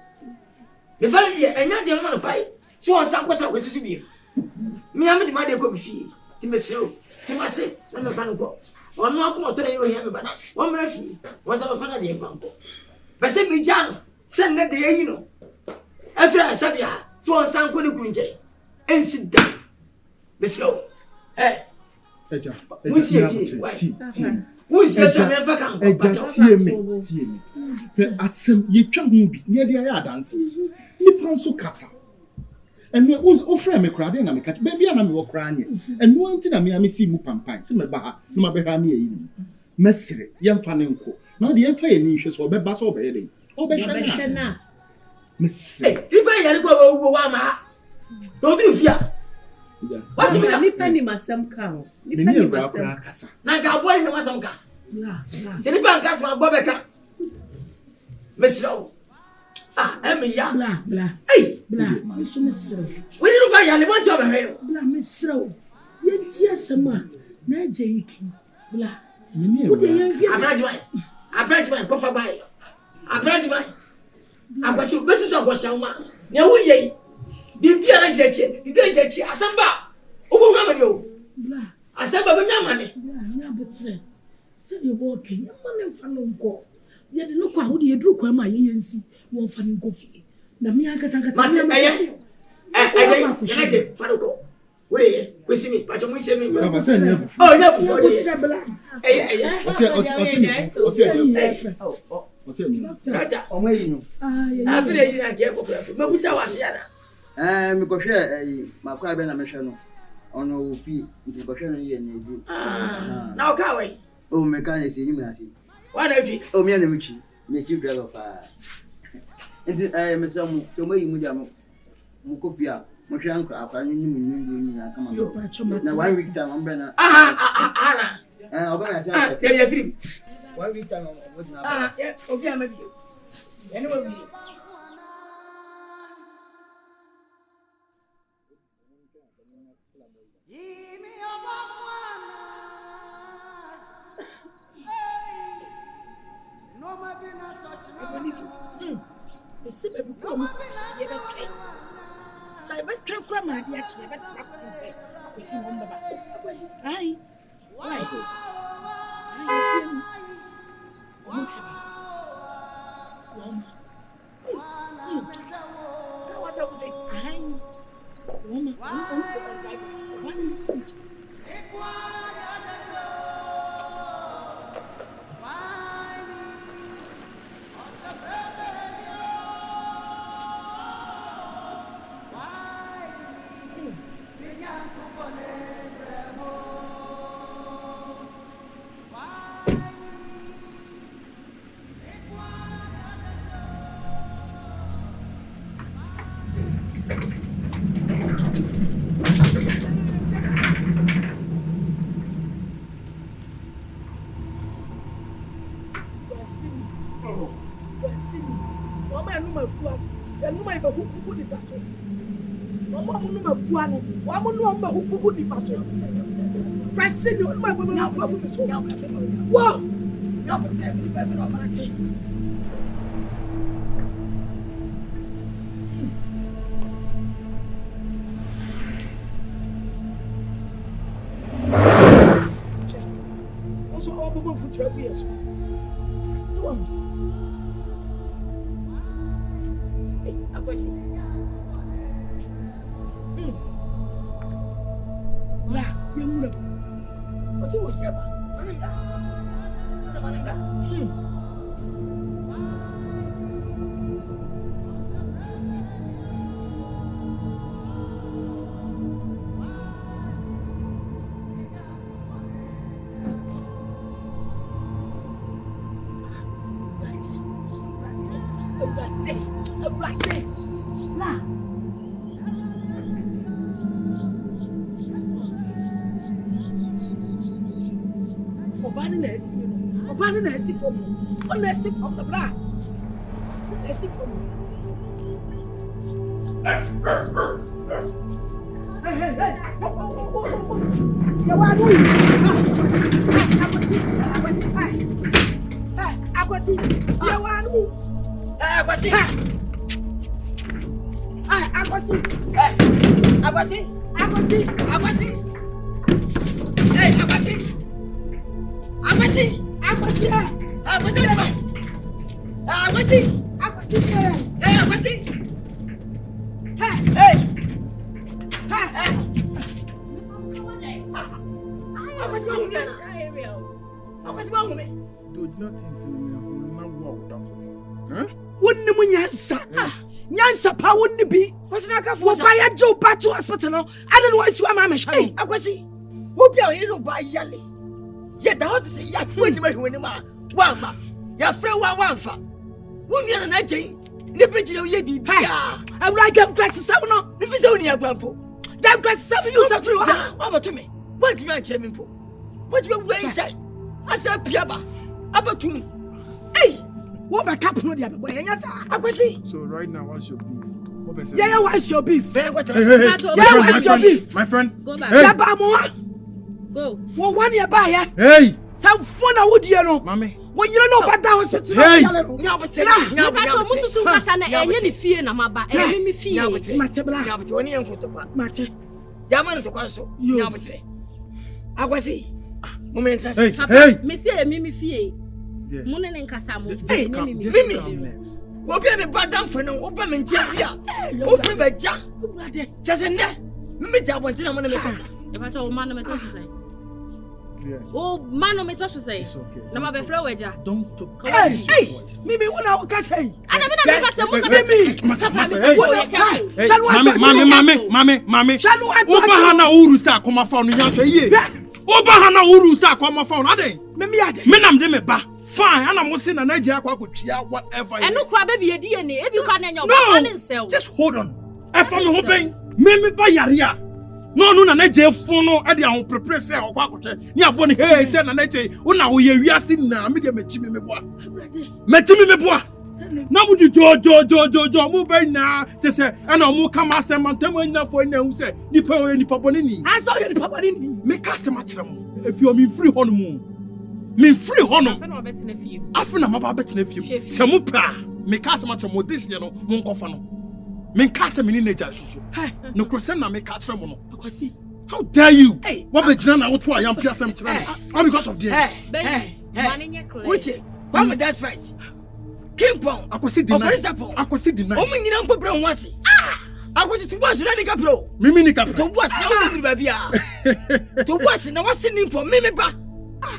The value, and not the amount of pie. So on some quarter was to be. Me, I'm the man they go be fee. Timesel, Timase, and the fan go. Or no, come out to you, but 1 minute fee was our fan of the example. But say me, John, send that day, you know. After I said, yeah, so on some good kunje. And sit down. Be slow. Eh, we see a who is the never come? TM. Asem ye twa ho bi ne de ya dance nipa nso kasa enu o frɛ me kra de na me ka ba bia na me wo kra anye enu anti na me si mu pampan se me ba ha no ma behwa me yi mesere ye mfa ne nko na de ye mfa ye ni hwe so obeba so obeye den obehwe na mesere nipa yare go wo wa ma no tru fia what me nipa ni masam ka ho nipa ni masam kasa na ga bo ni masam ka se nipa nkas ma bo beka mesro emi ya bla so mesro we didn't buy ya le want to be bla mesro ye ti asema na aje yiki bla me abrajman ko fa bai abrajman agbashi besu so agbashi ma ne wo ye bibia na jeche bibia jeche asamba obo ma me o bla asamba be nyama ne bla nya betre se ye wo ke nyama ne mfa no nko ye de no kwa wo de edru kwa ma ye yensi wo mfa ne nko fi na me aka sanka mate ye faruko wore ye kwesi mi pacho mu ise mi baba se nya bu oh nya bu for ye Ose tata Omo yi no. afire yi na ke ko me busa wase ana Me ko hwe makura be na me hwe no. Ono ofi nti ko hwe no ye na edu. Na o ka we O me ka ese ni me ase. wa na twi O me na me twi. Me chief driver fa. Nti me se mo se mo yi mu dia mo. Mo ko bia mo hwe ankra afa ni mu ni na kama. Na 1 week time am be na. Ana O ga ase. Dem ya film 1 week time am na. O fi ama bi. Ene wo bi. Ese be bu ko mo ye be twen sai be twen kura ma dia chi be tina ko nse akwesi mo mbaba akwesi ai go Akwasi. Hey, Akwasi. Hey, Akwasi. Hey. Wouldn't you Nyansa pa wouldn't be. What's not a force? Buy a Joe back to hospital. I don't know why you are my shall. I was see. Whoop your hero by Yali. Yet the hot see ya when you man. Wama. Your friend one for. Wouldn't you an agent? The bitch of ye be. I would like to dress seven up. If it's only a grandpa. That dress 7 years of through. Over to me. What's my chairman for? What's your way say? I said Piaba. About to me. Hey. What back up no the other way? I was see. So right now, what's your beef? Yeah, what's your beef? What's your beef? My friend. Go back. Go. Well, 1 year by Hey. Some fun I would you know. Mommy. When you don't know about that hospital. Hey. No, but No, but you must soon pass an any fear na maba. Me fear. Matebla. Yeah, but when you go to Mate. Yaman to console. Yeah, but I was see. Moment. Hey. Me say me fear. Munen Nkansah mo. Hey, what be a bad down for no open and jam. Open by jam. Just a net. Me jam one thing I'm gonna make us. If I told man, I'm say. Oh, man, I'm to say. It's okay. No, my befriend, Weja. Don't talk. Hey, Mimi, what I can say. I never Mommy. Obahana urusa koma phone nyanto ye. Obahana urusa koma phone ade. Mimi ade. Me nam de me ba. Fine, and I'm saying na agya akwa kotua whatever. And no cry baby DNA. If you can your man cell. Just hold on. E fa me ho ben. Me ba yare a. No na agya fun no e de ahon prepare say okwa akote. Ni aboni hey say na agya una wo ye wiase na me de machimi me boa. Machimi me boa. Na mu di jo mu ben na te say e na mu kama asem antam anya fo na hu say nipa o nipa boni ni. Asa o nipa boni ni. Me ka se ma kire mo. If you me free hono mu. Me free hono. Afena maba betena fie. Se mu pa me ka se ma kire mo this year no mo nkofa no. Me ka se me ni nature susu. No crosem na me ka kire mo no. Akwasi. How dare you? What be jina na wo to ayam pia sem kire no. All because of the Hey. Wait. Mama, that's right. Kimpon. Akwasi deny. O me nyina mpopre ho ase. Akwasi to boss na ni kapro. Mimi ni kapro. To boss na wo ni ba bia. To boss na wase ni mpo mimi ba.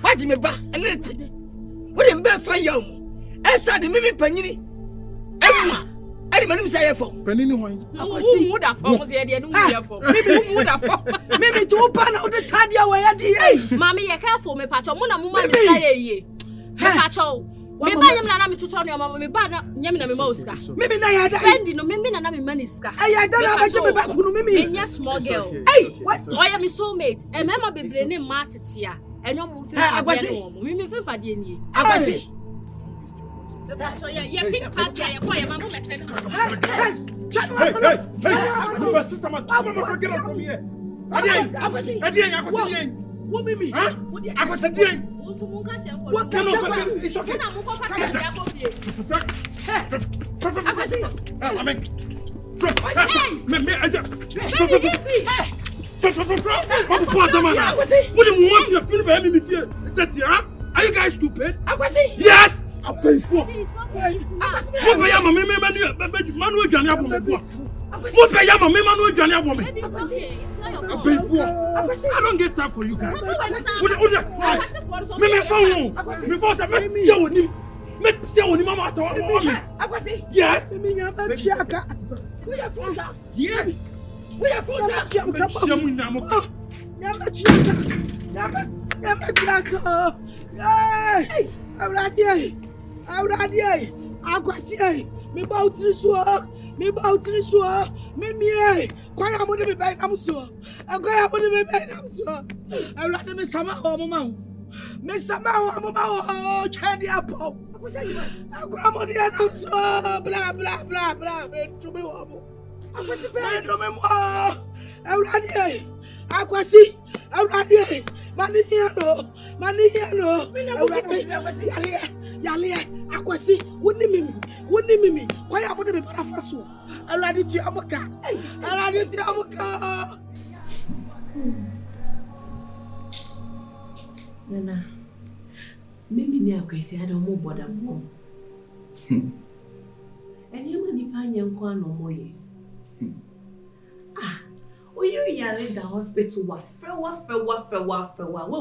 Waji me ba ene tede. Wo de mbe fa yaw mu. Esa de mimi panyini. Emma. Eri manum say yefo. Panini hoy. Akwasi mu da fo mo se de no mu yefo. Mimi mu da fo. Mimi to pa na o de sadia wa ya di. Mami ye careful me pacho mu na mu ma me say ye. Me pacho. Me ba nyem na me tuto no mama me ba na nyem na me ma osika. Mimi na ya da. Spendi no me na me mani ska. Ya da na ba je me ba kunu mimi. Enya small girl. Hey, what? Oya me soulmate. E mema bebre ne ma tetia. Enyo mo fe pa de no mo. Mimi fe pa de ni. Akwasi. Ya pink party ya kwa ya mama me send. Hey. Sister man, mama get from here. Akwasi. What mimi? Akwasi. What can you? It's okay. Are you guys stupid? Yes! I'll pay for it. I don't get time for you guys. Yes. Me bautri so me mie kwaya mo de me bai nam so akwaya mo de me bai nam so awlade me sama ho mo ma me sama ho mo ma o chadi apo akwaya mo de nam so bla bla bla bla me tu me ho mo akwasi pe no me mo awlade akwasi awlade mani here no awlade Yale, Akwasi, wouldn't me. Why am I the Parafaso? I read it to Amaka. Nana, maybe near Akwasi, I don't know what I'm home. And you money pine and quan no more. When you yell the hospital, what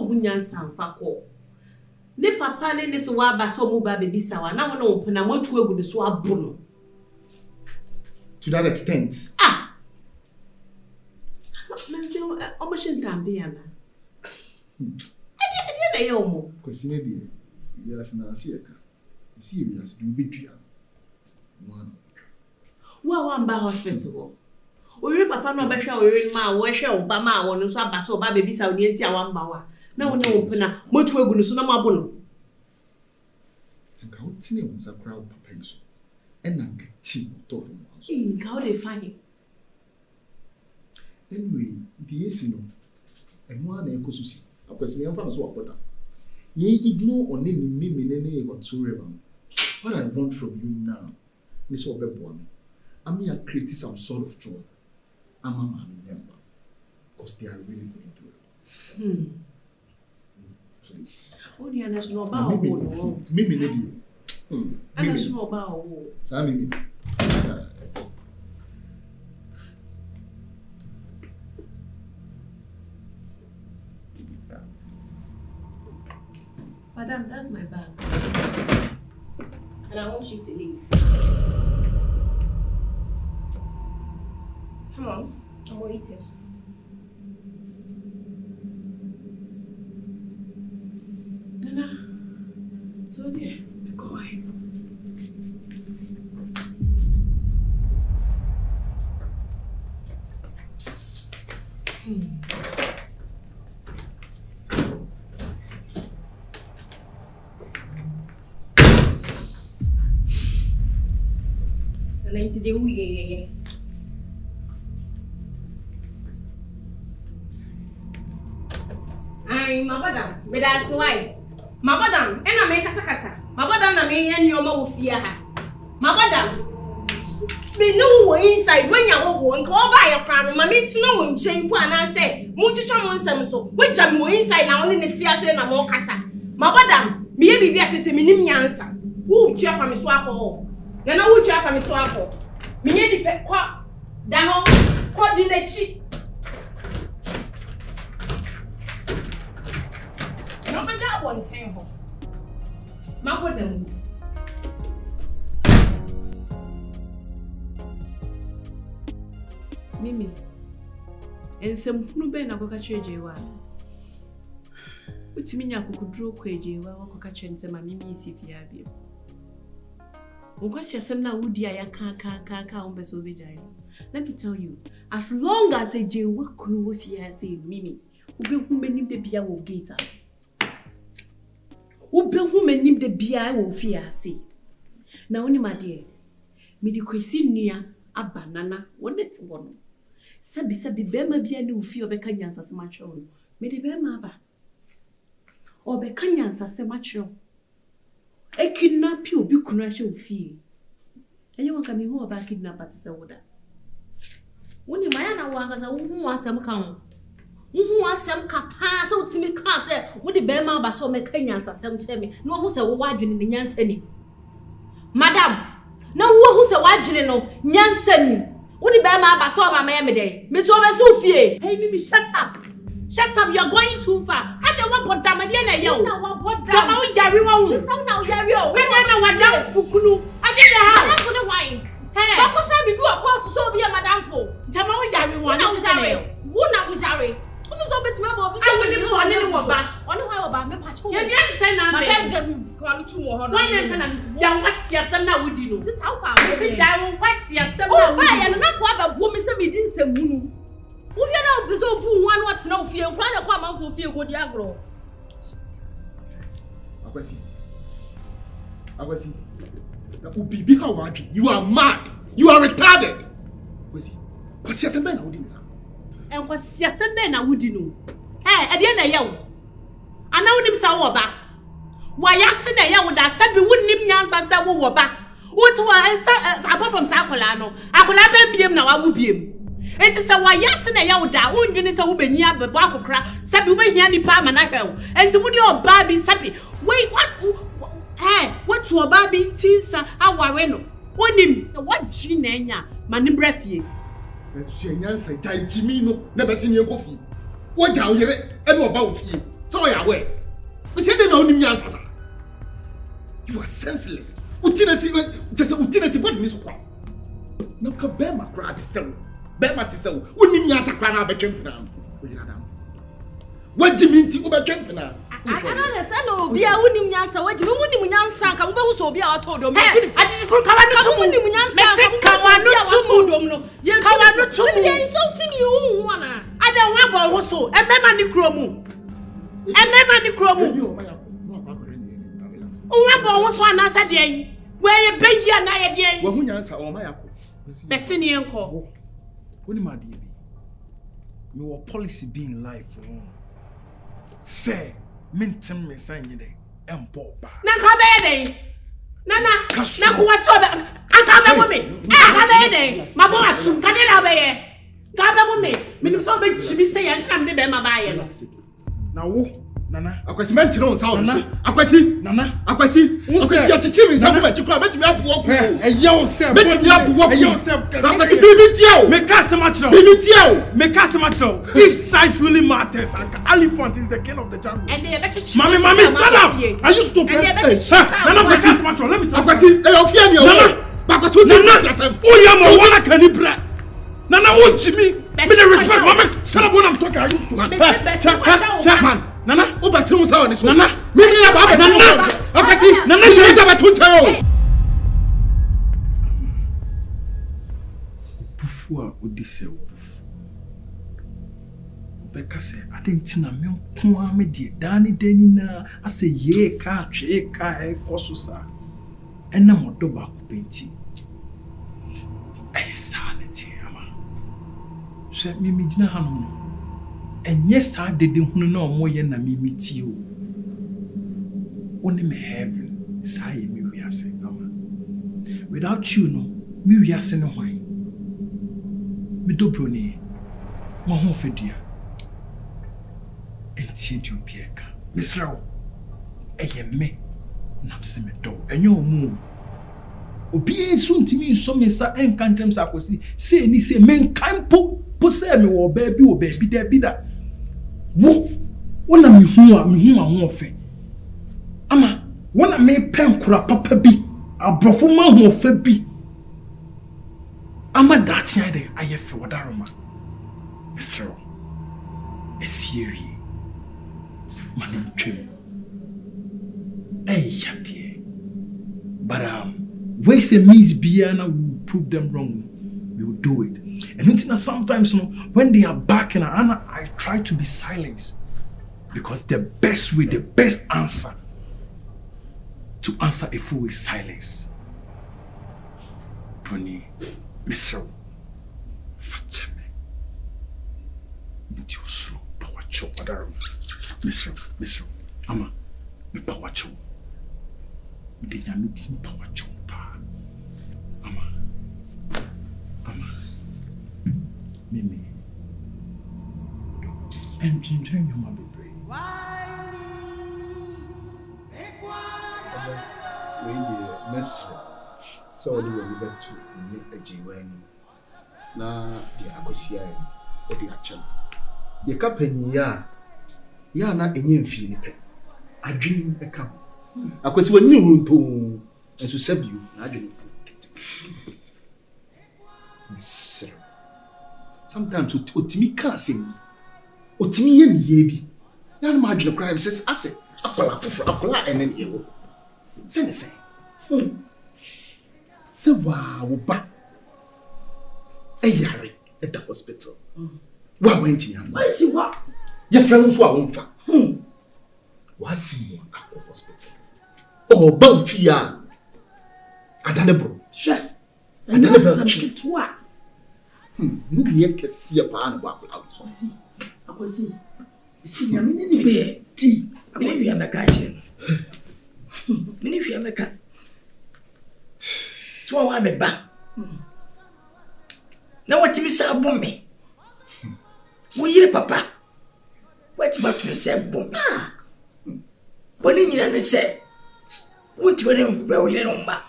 wouldn't you sound for call? Ne papa ne so wa ba so mo ba baby sawa na wona wo pena mo tu egu ne so abono. To that extent. Manzi o mo shintambe yana. Ade na ye o mo. Kwesi ne die. Yes na asi eka. Serious do be dua. Wa mba hospital. Ori papa no be hwa ori ma wo hwe wo ba ma wo no so aba so ba baby sawa ni enti awa mba wa. Na wona wo pena mo tu egu ne so na mo abono. Nka wotine wo nsakra wo papa yiso. Ena nka ti to fo mo. Nka wo dey fine. Anyway, the AC no. Eno ana ekosusi. Akwesi ne mfa no so akoda. Ye ignore on me whatsoever. What I want from you now is what I mean, I create some sort of joy. I'm a man, remember, because they are really going through it. Please. Only I know about Mimi, lady. I know about Sammy. Madam, that's my bag. And I want you to leave. Come on, I'm waiting. Nana, so there, go away. Today we my madam, but that's why. My madam, and I make a casa. My madam, I may end your mouth fear her. My madam, they know inside when you won't call by a crown. My mates no one chain one and say, Mutucham some so, which I'm inside now only next year and I'm more casa. My madam, maybe that is a minimum answer. Who cheer for me swap home? Then I would cheer for me swap home. Minye di pe kwa daho kwa di nechi. No be that one thing ho. Ma go dem. Mimi. Ensem hunu be na koka chejewa. Utimi nya kokuduro kwejewa koka chense ma Mimi isifia bi. Let me tell you, as long as a J work with Mimi, who be who many the beer will get up. Who be who many the beer will fear say. Now, only my dear, me the question near a banana, one it's one. Sabi bema be a new fear of a canyons as much on. Me the bema or be canyons as a much on. I kidnap you, be commercial fee. And you want to be more about kidnap at the order. When you might not want as a woman was some count. Who was some capa so to me can't say, what the bear man so make Kenyans as some semi, no who's a wagon in the Yanseni. Madam, no one who's a wagon no Yanseni. What the bear man saw my mammy day. Miss Sophie. Hey, Mimi, shut up. Shut up, you're going too far. I don't want what Damadiana yo. What Damadiana? Sister, now Yario. When I know what down Fukulu. I didn't have for the wine. Hey, Papa said we do a call to so be a madam for. Tamao Yari one. I was Yari. Wuna was Yari. Who was over to my mother? I wouldn't for a little back. On how about my patch. You understand? I can't get me to more. Why not? Young was your son now would you? Sister, how about it? I was your son. Oh, why? And not what a woman said we didn't say moon. Who you know, so one what's no fear, one of come out for fear good agro. Akwasi. Ubibi hawaji. You are mad. You are retarded. Kwasi asembe na wudi nisa. Kwasi asembe na wudi no. Edi na yawo. Ana wudi msa wo ba. Wa yase na yawo da sabi wudi nyansa se wo ba what apart from sakola no akola ben biem na wa wo biem enti se wa yase na ya wo da wondwene se wo benyi abebo akokra sabi wo behia nipa ama na hwew enti wo ni oba bi sabi wait what to oba bi tisa aware no wonim what ji na enya manim brafie so nyansa jai jimi no na be se ni enkofi wo ja wo yere e no oba wo fie so ya we we say dey na onim nyansa sa you are senseless utinasi just utinasi what means kwa no ka be ma kra tsew be ma tsew onim nyansa kra na be twempena wo yira dam wajimi nti wo be twempena I don't understand obi a wonim nyansa wajimi wonim nyansa ka wo be hu so obi a otodo me ati kun kawa no tumu wonim nyansa kawa no tumu no kawa no tumu they insulting you who ana ada wa bo ho so emema ni kromu Uwa bo wo so anasa de yin we ye beyi ana ye de yin wa hu nyansa o ma yakọ bese ni enko woni ma de bi me wo policy be in life say mentem me sanye de empo ba na ka be de nana na ko wa so be aka be wo me aka be de ma bo asum ka de na be ye ka be wo me minim so be chimi say yan tam de be ma ba ye no na wo nana akwasi menti no nsa wo so akwasi achichi mi nsa ko ba chikwa betimi abuwo ko eyo se betimi abuwo ko eyo se akwasi bibi tiao me ka se matro if size really matters elephant is the king of the jungle and they bet mami stand up are you stupid nana me ka se matro let me talk akwasi eyo fia mi o ba ko nana o ya mo wona kani bra nana wo jimi me the respect mami stand up when I'm talking are you stupid Nana, o ba ti unsa oni so. Nana, mi ni na ba ba Nana. Akati, Nana je ja ba tuncha yo. Bufu a odise bufu. Beka se adentina me nko a me de dani dani na ase ye ka twe ka e koso sa. Ena modo ba ko penti. Ai sanity ama. Se mi gina hanom. Enye sa dede hunu na omoye na mimiti o oni me heaven sa ye mi wiase ama without you no mi wiase ne hwan mi dobro ni mo ho fedua enti di obieka misrawo eye me na se me do enye omu obi so ntimi nso me sa enka ntem sa akosi se ni se men kampo po se me wo ba bi da bi da wona me hu a ho ofe ama wona me pen kura papa bi abrofo ma ho ofe bi ama da tia de ayefe wodaroma mesro esiewie mani twem yate but ways and means biana will prove them wrong we will do it. And sometimes when they are back and I try to be silent because the best way, the best answer to answer a fool is silence. Bruni, Mr. Fatame, Mitiosro, Powacho, Mr. Ama, me Powacho, Dinamiti Powacho, Ama. Mimi. And turn your mother brain. When the mess so do we back to a Jiwani. Na the Agosia or the Acham. The company ya na enye fini pe. Adwin e ka. Akwesi wani room to enso sabiu na adwin it. Miss sometimes otimi ka sing otimi ye miye bi na na ma dwene crime says ase akola foforo akola enen ye wo se ne se se wa wo ba yare at the hospital wa went in why see what your friends who are on fa wa see mo at hospital oh ba fia adane bro sure adane bro no ye kesi pa na ba ko akwasi isi ya mini ni be ti Mini fi ameka che. Mini fi ameka. So wa me ba. Na watimi sa bom me. Wo yire papa. Wati ba tun se bom. Boni nyina ne se. Wonti wone be wo yire no ba.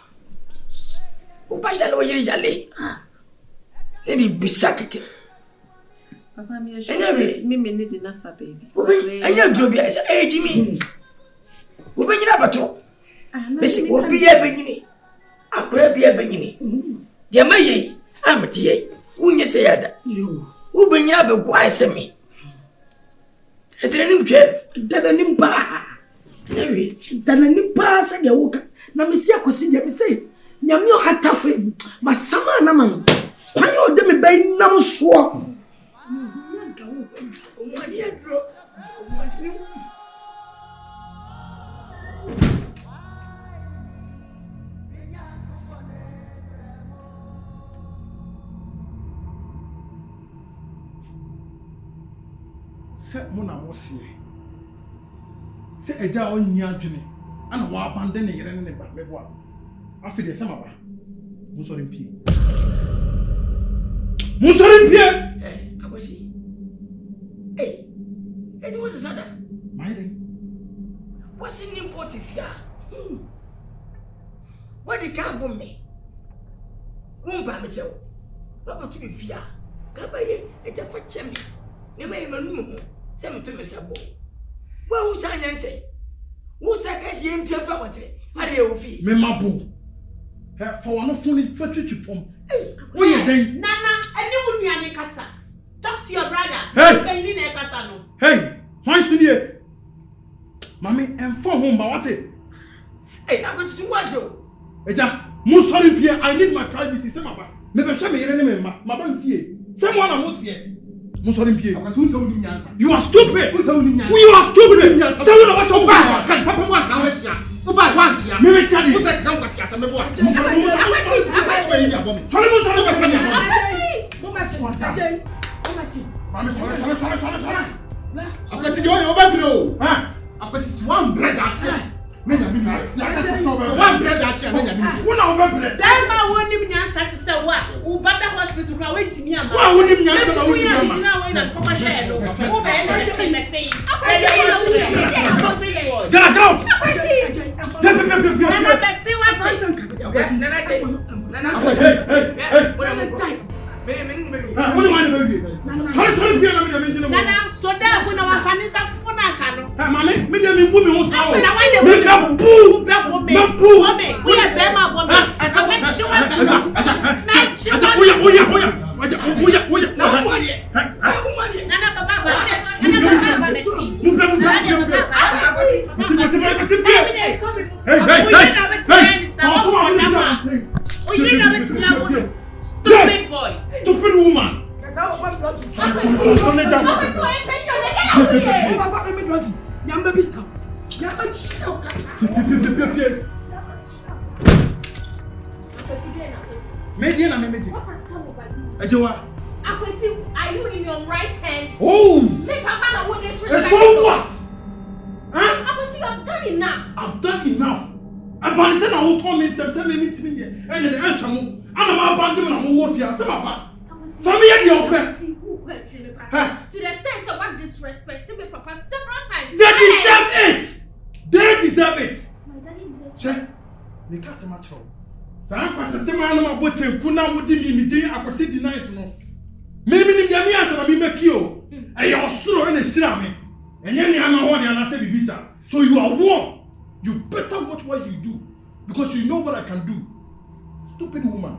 O ba jale wo yire jale. Ne bi bisakeke. Papa mi me need enough baby. Anya drobi esa Jimmy. Wo be nyina bato. Besi wo bi ya benyini. Akura bi ya benyini. De maye amtie. Unye se yada. Wo be nyina be gwa asemi. Edrenim twe. Dananim ba. Ewi. Dananim ba se de wo ka. Na me si akosi de me se. Nyame o hata hwe. Masama na man. Kwan yo de me be nam so. Se mona mo sie se eja onyi adwene ana wa abande ne yere ne ba mebo a afi de se maba mo so mpie Akwasi it was a sada my day what's in important fear what the car bomb me won ba me chew baba to be fear ka ba ye eja fa chemi ne mai manu se me to me sabo wa hu sa nyanse wo sa ka sie mpia fa wotre ade e ofi me mabo he fa wono funi fa twetwi fom wo ye den Nana eni wo nuane kasa talk to your brother hey eni na kasa no hey why sunie mami enfo ho mba wate akwati tu wazo eja mo sorry pia I need my privacy se maba me be hwe me yere ne me maba mfie se mo na mo sie mo sorry pia Akwasi unse uni nyansa. you are stupid Unse uni nyansa. you are stupid se wo na what you buy Kan papa mo aka wa chia. Wo ba wa chia. me me tia Unse kan kwasi asa me bo. Akwasi sorry mo Mama si wanta. mami sorry Akwasi de oyo ba biro. Akwasi si 100 achia. Me nya bi na si akasa so ba. 100 achia me nya bi. wo na wo bebre Dama wonim nyansa te se wa wo bada hospital kwa wentimi ama wa wonim nyansa na wo ya nyama gina we na papa share no wo be e me me say get out Nana be say what Nana hey what am I me what do I do sorry pia na me no Nana so da wo na wa fanisa funa aka no mami me dey me bu me ho sawo na wa dey me ka bu me we are them abo me aka we chiwa Nana baba be stupid boy stupid woman What has come over you? Akwasi, are you in your right hands? Oh! Make Papa know what this respect. So what? Huh? Akwasi, you have done enough. I've done enough. I said I will come in some meeting here. And the answer, and I'm about to do a warfare. Family, your friend. To the extent of what disrespecting me, Papa, several times. They deserve it. They deserve it. My daddy deserves it. Check. You can't say much. Sam pasa sema na maboche kuna mudi mi din akwasi di nice no. Me ni nyame asa na mi make o. E yo suro na sira me. Enye ni ama ho de na say bibisa. So you are warned. You better watch what you do because you know what I can do. Stupid woman.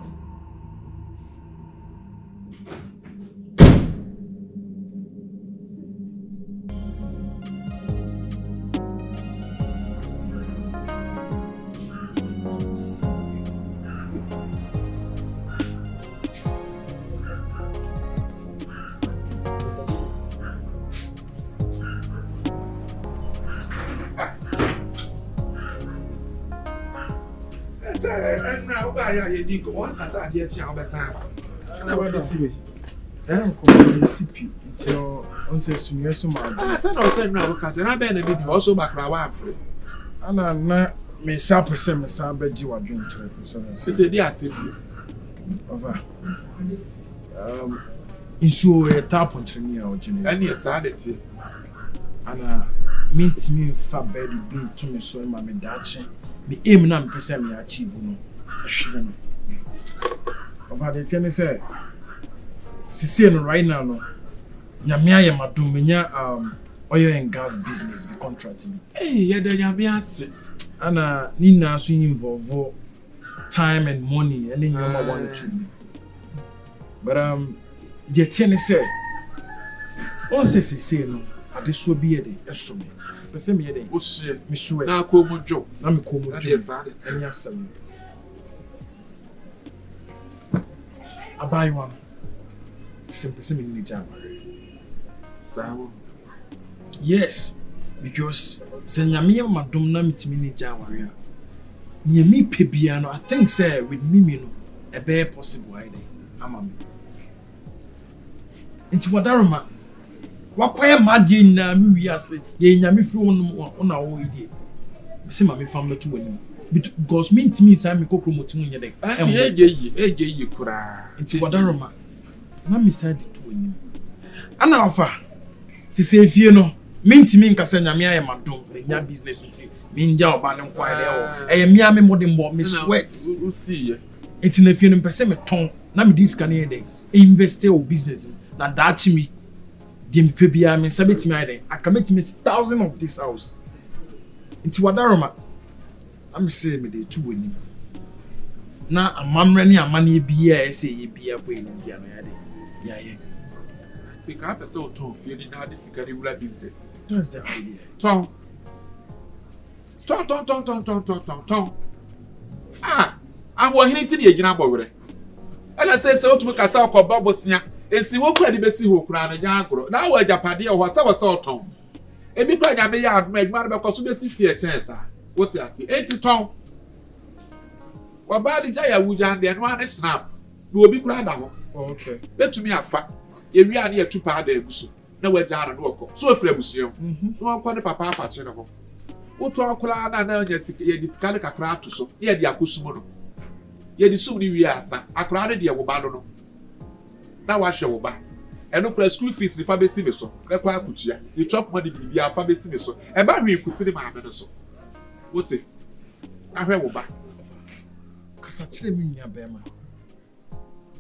Ya ye di ko won kasa ade ti abesa na wa di sibe ko recipe so on say sunye so ma say no say na wo ka na be na bi di also bakra wa afre ana na me sa pese me sa beji wa dwen tere so say dey acid over insuo e tap ontreni a ogene any sadity ana mint me fa bed bi to me so ma me dache me aim na me pese me achieve no ehwe me over the ten say sisi no right now no nyame aye madum menya oil and gas business be contract me ye da nyame ase ana nina so involve time and money and then you want to but the ten say all say no ade so bi e de eso me pese me e de o hye me so na ko mu jo na me ko mu jo anya sam abai one simple me ni jam sawo yes because se nyame madom na mitimi ni jam ware nyame pebia no I think say with me no e be possible ai dey ama me into wadaroma wakoye madie na mi wi ase ye nyame firi won na wo ide se ma me family to wani because me ntimi say me kokro motimu nye dey eje kura into wadaroma na me say to wani ana ofa sise fie no me ntimi nkasa nyame aye madom nya business nti me nja oba ne nkwa ile o eye me ame modem bo me sweat u see ye enti na fie no pese me ton na me dis kan ye dey invest o business na dachi mi dim pebia me sabeti me aye aka metimi 1000 of this house enti wadaroma am say me dey tu wani na amamre ne amane bia ese ye bia ko eni bia no ya dey ya ye take up a sort of feeling now this regular business. That's the idea. Tom. I want him to be a gambler. And I say so to make a sock of Babosia, and see what could be see who crown a young. Now we're Japadia or whatever sort Tom. And because I may have made one because you see fear chance. What's your see? 80 Tom. Well, by the Jaya Wujan, and one snap. You will be glad of. Okay. Let to me a fact. We are near 2 pound ebusu na we jara no ko so afre ebusu no ko ne papa apache no ho wo to akola na nya sika ye diskale kakra ato so ye di akosumo no ye di sum ni wi asa akra de wo ba no na wa hwe wo ba eno pra school fees ni fa be si me so be kwa akuchia ni chop money bi afa be si me so e ba hwe ku firi ma me no so wo ti ahwe wo ba kasa kire mi nya be ma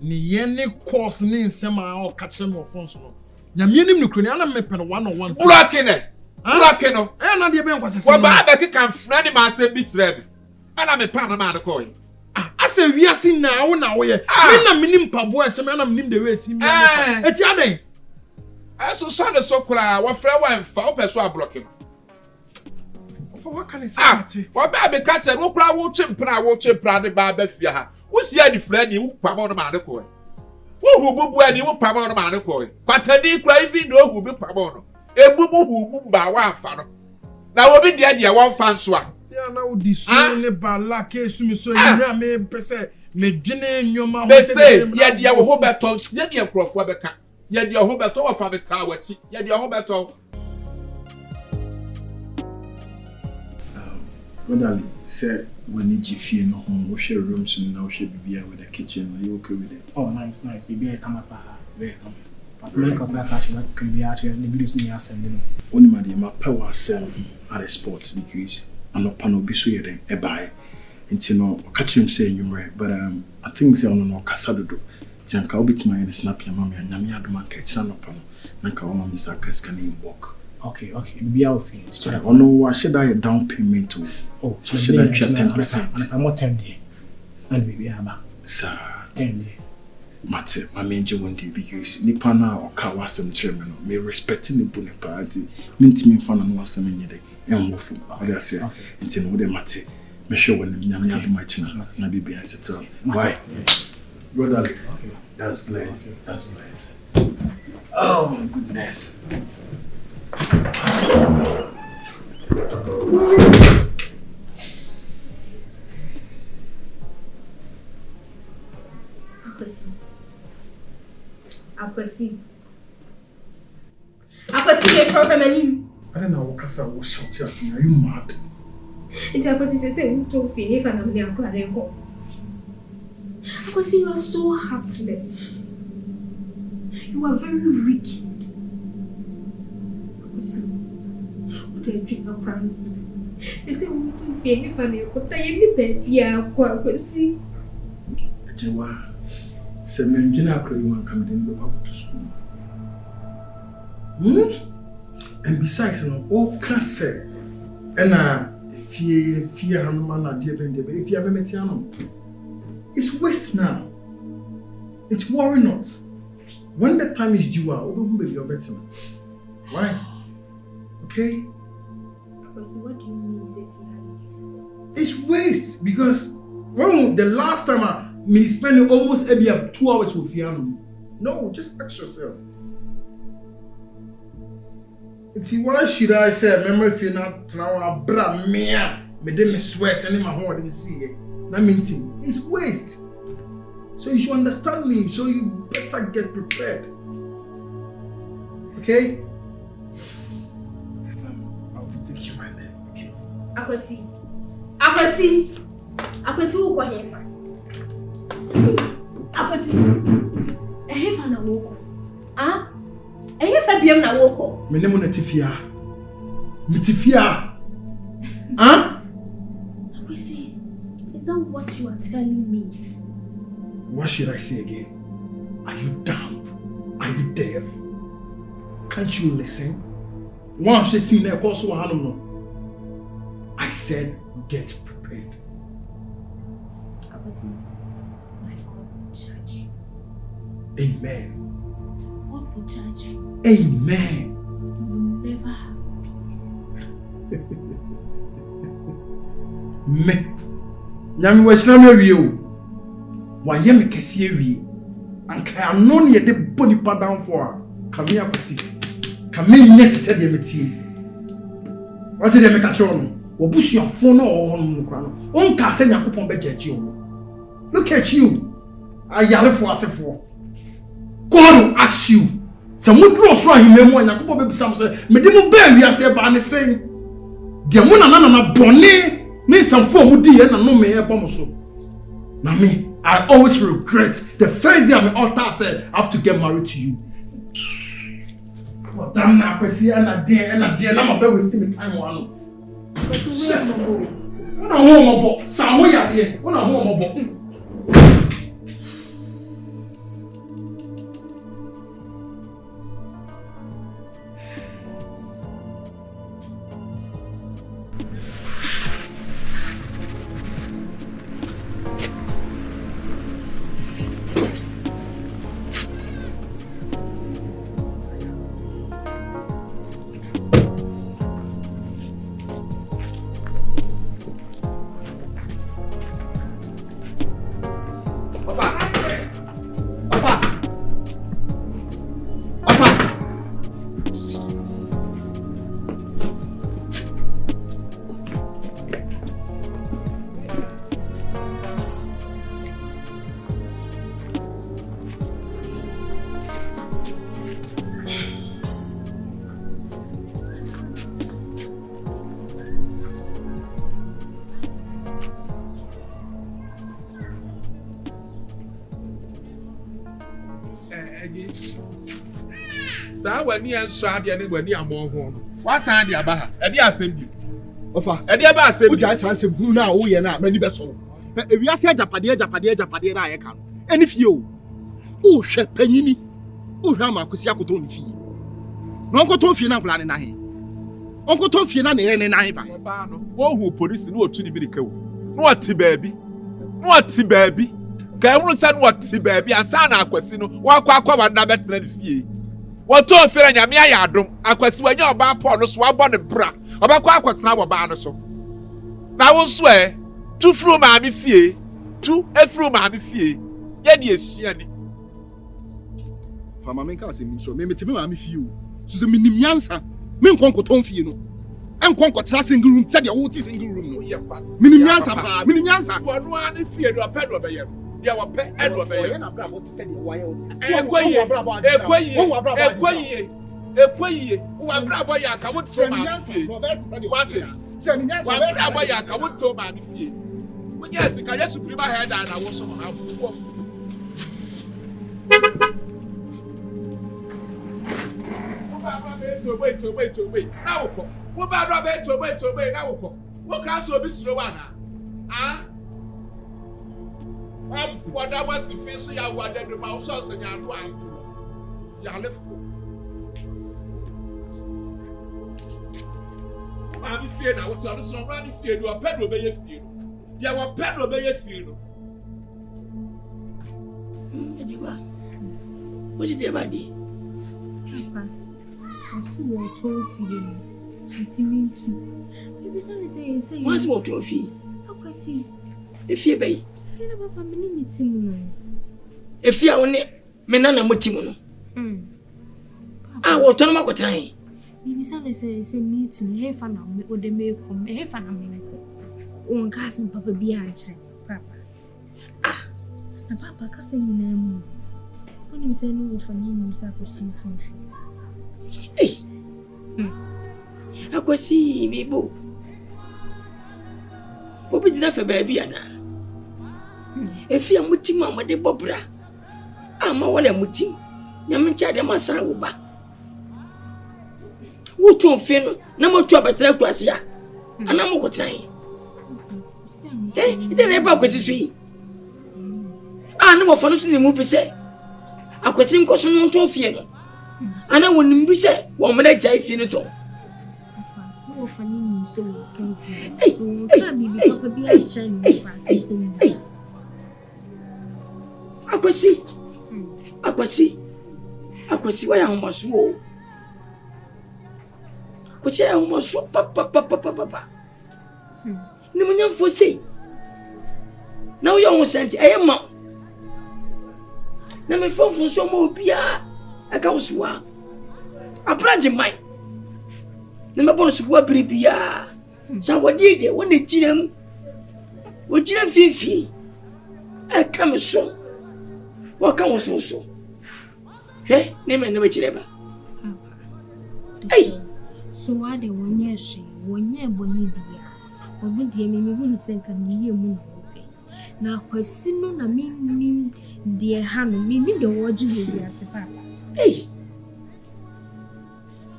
ni yene course ni nsema o ka kire me ofon so nya me nim nukru ni ana me pe no 101 Burake no na de be nkwasese wo ba be kika mfra ni ma asem bi kire me ana me pa na ma de ko yi asa wiase na wo ye me na me nim pabo ese me na me nim de we si mi eti aden so so de so kura wo fra wa mfa wo pe so ablock no what can I say wo ba be ka kire wo kura wo chimpra de ba ba fia ha wo si ani fra ni wo pamo no ma de ko wo hu bubu ani wo pamo no ma de ko kwatani kura even no hu bi pamo no ebubu hu ba wa afa no na wo bi dia wo mfa nso a ya na wo di so ne bala ke su mi so yira me pese me dwene nyoma ho se ye dia wo ho beto sie ne enkrofo beka ye dia ho beto wo fa beta wachi ye dia ho beto Rodali said when you feel no home, wash your rooms and now should be with the kitchen. Are you okay with it? Oh, nice. Be come up, very come. Make up that actually can be actually the videos me sending. Only my dear, my power sell at the sports because I'm not panel be so then a buy. And you know, catch him saying you right, but I think say on no casado. Tianka obit my snap your mommy and Yamia do market channel panel. Nanka mama Mr. Cascane walk. Okay. Be out for I don't know what should I down payment to? Oh, should I 10%? I'm not 10 day. And we have sir 10 day. Mate, my major one day because Nipana or Kawasam chairman may respecting the Bune party, means me fan and was some in day, and woeful. What I say, it's in Wood Mate, me show when Yamia my chin, and be behind settle. Why? Brother, okay, that's blessed. Oh my goodness. Akwasi, your problem and you. I don't know what Kasa will shout at me. Are you mad? It's a person saying to fear if I'm near Kwadwo. Because you are so heartless. You are very wicked. Because what do you drink of crown? They say we to fear if I'm near Kwadwo. Baby, I'm quite see. Jewa, se menjina akra you want come in to school. And besides, all can say, and fear Hanuman, dear Ben, if you have a metiano. It's waste now. It's worry not. When the time is due, I'll be your better. Why? Okay? Because what do you mean if you have useless? It's waste because the last time me spending almost every 2 hours with Fiano. No, just ask yourself. Why should I say remember if you're not now bra me did me sweat and my heart didn't see it. That means it's waste. So you should understand me, so you better get prepared. Okay? I'll be taking my leg, okay? Akwasi who got here? Akwasi ehefa na woko. Ah? Ehefa biam na woko. Me name na Tifia. Mitifia. Huh? Akwasi, is that what you are telling me? What should I say again? Are you dumb? Are you deaf? Can't you listen? One of the there also I said get prepared. Akwasi, my God will judge you. Amen. God will judge you. Amen. You will never have peace. Me. Nyami washina me wiyo. Wa ye me kese wie. Anka ano ne de boni pa down for. Kame akosi. Kame nyet se de metie. What did they make a show? Wo busu your phone or on kra no. On ka se Yakobon be judge you. Look at you. Ayare for asefo. God will ask you. Se mudro so ahimemu Yakobon be bisam se me de mo ba wi ase ba ne sen. De mo na bone ni samfo mu di ye na no me e bom so. Na me, I always regret the first day I'm an altar said I have to get married to you. But damn na kwesi na dear na my be wasting my time on. But we are no go. Una ho mo bo, sa ho ya de, una ho mo bo. Sa wani an sha de ne wani amon ho no wa san de aba ha e de asem bi ofa e de aba asem o ja san asem hu na wo ye na mani be so na ewiase ajapade na ayeka no eni fie o hwe panyini o hwe amakosi akoto ni fie no nkoto fie na nkula ne na he onkoto fie na ne ne na he ba no wo hu police no otu ni bi ka wo no ati baabi ka ehunu sa no ati baabi ansa na akwasi no wa kwa ba na betra ne fie what to fear nyame ya adom akwasi wanya oba Paul no so abọ ne bra obekọ akwatena oba no so na wo so tu fru ma me fie ye de esia ni fa ma menka se mi so me metime ma me fie o so se minim yansa me nkonkoton fie no enkonkotra single room se de wo ti single room no minim yansa wo no ani fie do pedo be ye ya wa pe edo be ye na bra bo ti se de wa ye o ekwayi wo bra bo ya ka wo tro ma fie Say ni nyasa. Wa bra boy aka wo to ma me fie. Wo nya sika ya supreme head na wo so ha wo. Wait. Now wo. Wo ba bra wait. Now wo. Wo ka so obi suro wa na. Ah? What that was the face ya wa da do ma wo so nya do anto. Ya lefo. I'm fear now. What I'm so running fear. You are pedal by your fear. You are pedal by your fear. What's it about? Papa, I see your trophy. It's me too. Maybe something say. What's more trophy? I see. If you pay. Fear Papa, me need Timono. If you are only Menana Mutimono. I will turn my trying. Maybe something say me to me. If I know me, or they may come. If I know me, one cousin Papa be answering. Papa. Ah, and Papa cousin in them. When you say no for me, you say I could see trophy. Hey, I could see me, Bo. What did I for baby, Anna? If you are muting, Mamma de Bobra, I'm a one muting. Yamancha de Masauba. Who to feel no more trouble to Gracia, and I'm not trying. Eh, then I broke his tree. I know what furniture the movie say. I could sing caution to fear. And I wouldn't be said, 1 minute, I feel it all. I could see why I almost swore. Could I almost swore, papa. No one for say. Now you almost sent I am mom. Now my phone for so more beer. I can't swear. A branch of mine. Number bonus were baby. So what did you when they did them? What did I feel? I come so. What can was also? Hey, name and never ever. Hey, so why they 1 year she 1 year bonibia? Or would you mean when you send a year moon? Now, Quasino, na mean, dear Hannah, meaning the word you will be as a papa. Hey,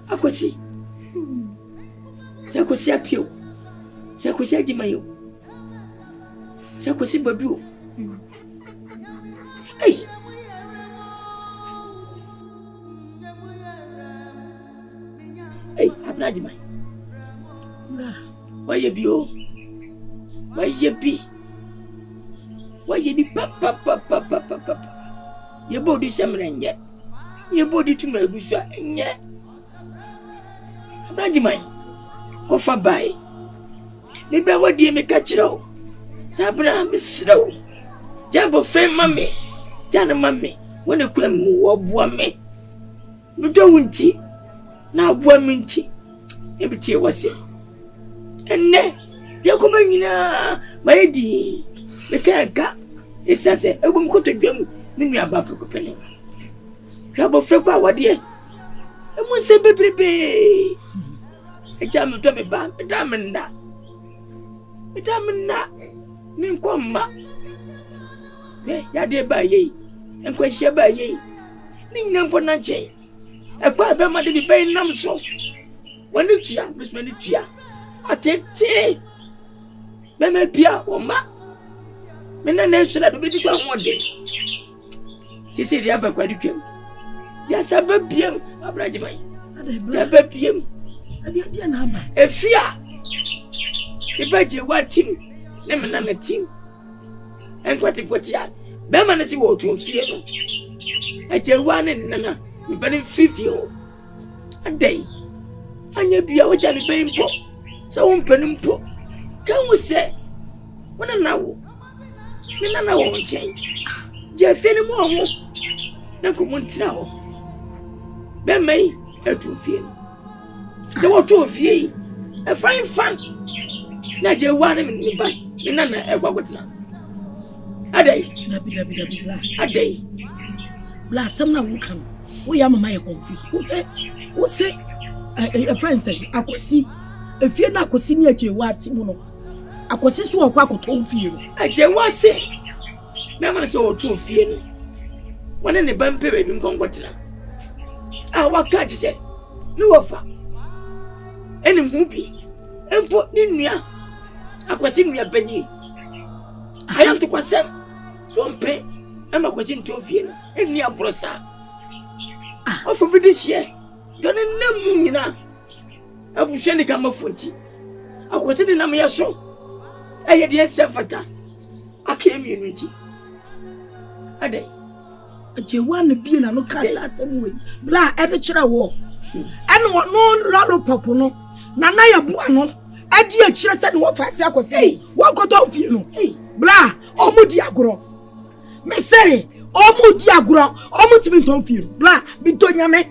I could see. Sakosia Pio, Sakosia Dimayo, Sakosi Babu. Hey, I'm not Dimay. Why you be? Why you be? Why you be? Papa. Your body summoning yet. Your body to my bush yet. I'm not Dimay. Go for by. Maybe what do you make a chill? Sabra, Miss Slow. Jabbo, friend, mammy. Jana, mammy. When a queen wore me. You don't tea. Now, woman tea. Every tea was it. And then, they're coming in my dear. The can't it's as a woman could have been me about the penny. Trouble for what dear. I must say, baby. A jam to me back, a diamond that. A diamond that. Mean come back. Ya dear by ye, and question by ye. Ning no for not change. A papa might be paying them so. When it's ya, Miss Manitia, I take tea. Mamma Pia or Ma. Men I should have been one day. She said, the upper quadricum. Just a baby, a brajimai. A baby. A fear. The budget what team, never none a team. And what it was yet. Beman is what to fear. I tell one and nana, but in 50 a day. And you be our Johnny Bain po. So on penum po. Can we say? When I know, Nana won't change. Jeff anymore. No, come on now. Ben may have to fear. So what to fear? A fine fun. Not your one in me by Nana ever what's now. A day, a day. Last summer will come. We are my confused. Who say? A friend said, I could see. efie na akosi ni ajewa atimu no akosi so okwa akoto fie no ajewa se me ma se o to fie no wona ne ban pe bebi nkonkotira waka ji se ni wofa eni mu bi empo ni nua akosi nua banyi ayam to kwasem so mpe ama kwaji nto fie no eni abrosa ofo bi de hie done nam nyina abuhwe ni kama fonti akosi de nam ye so aye de sefata akemi nti ade ajewan bi na no kasa asem we bla e de kire wo ene wo no lollipop no na na ya bua no e de akire se ne wo fase akosi wo koto fie no bla omudi agoro me say omudi agoro omutimi ton fie bla bi to nyame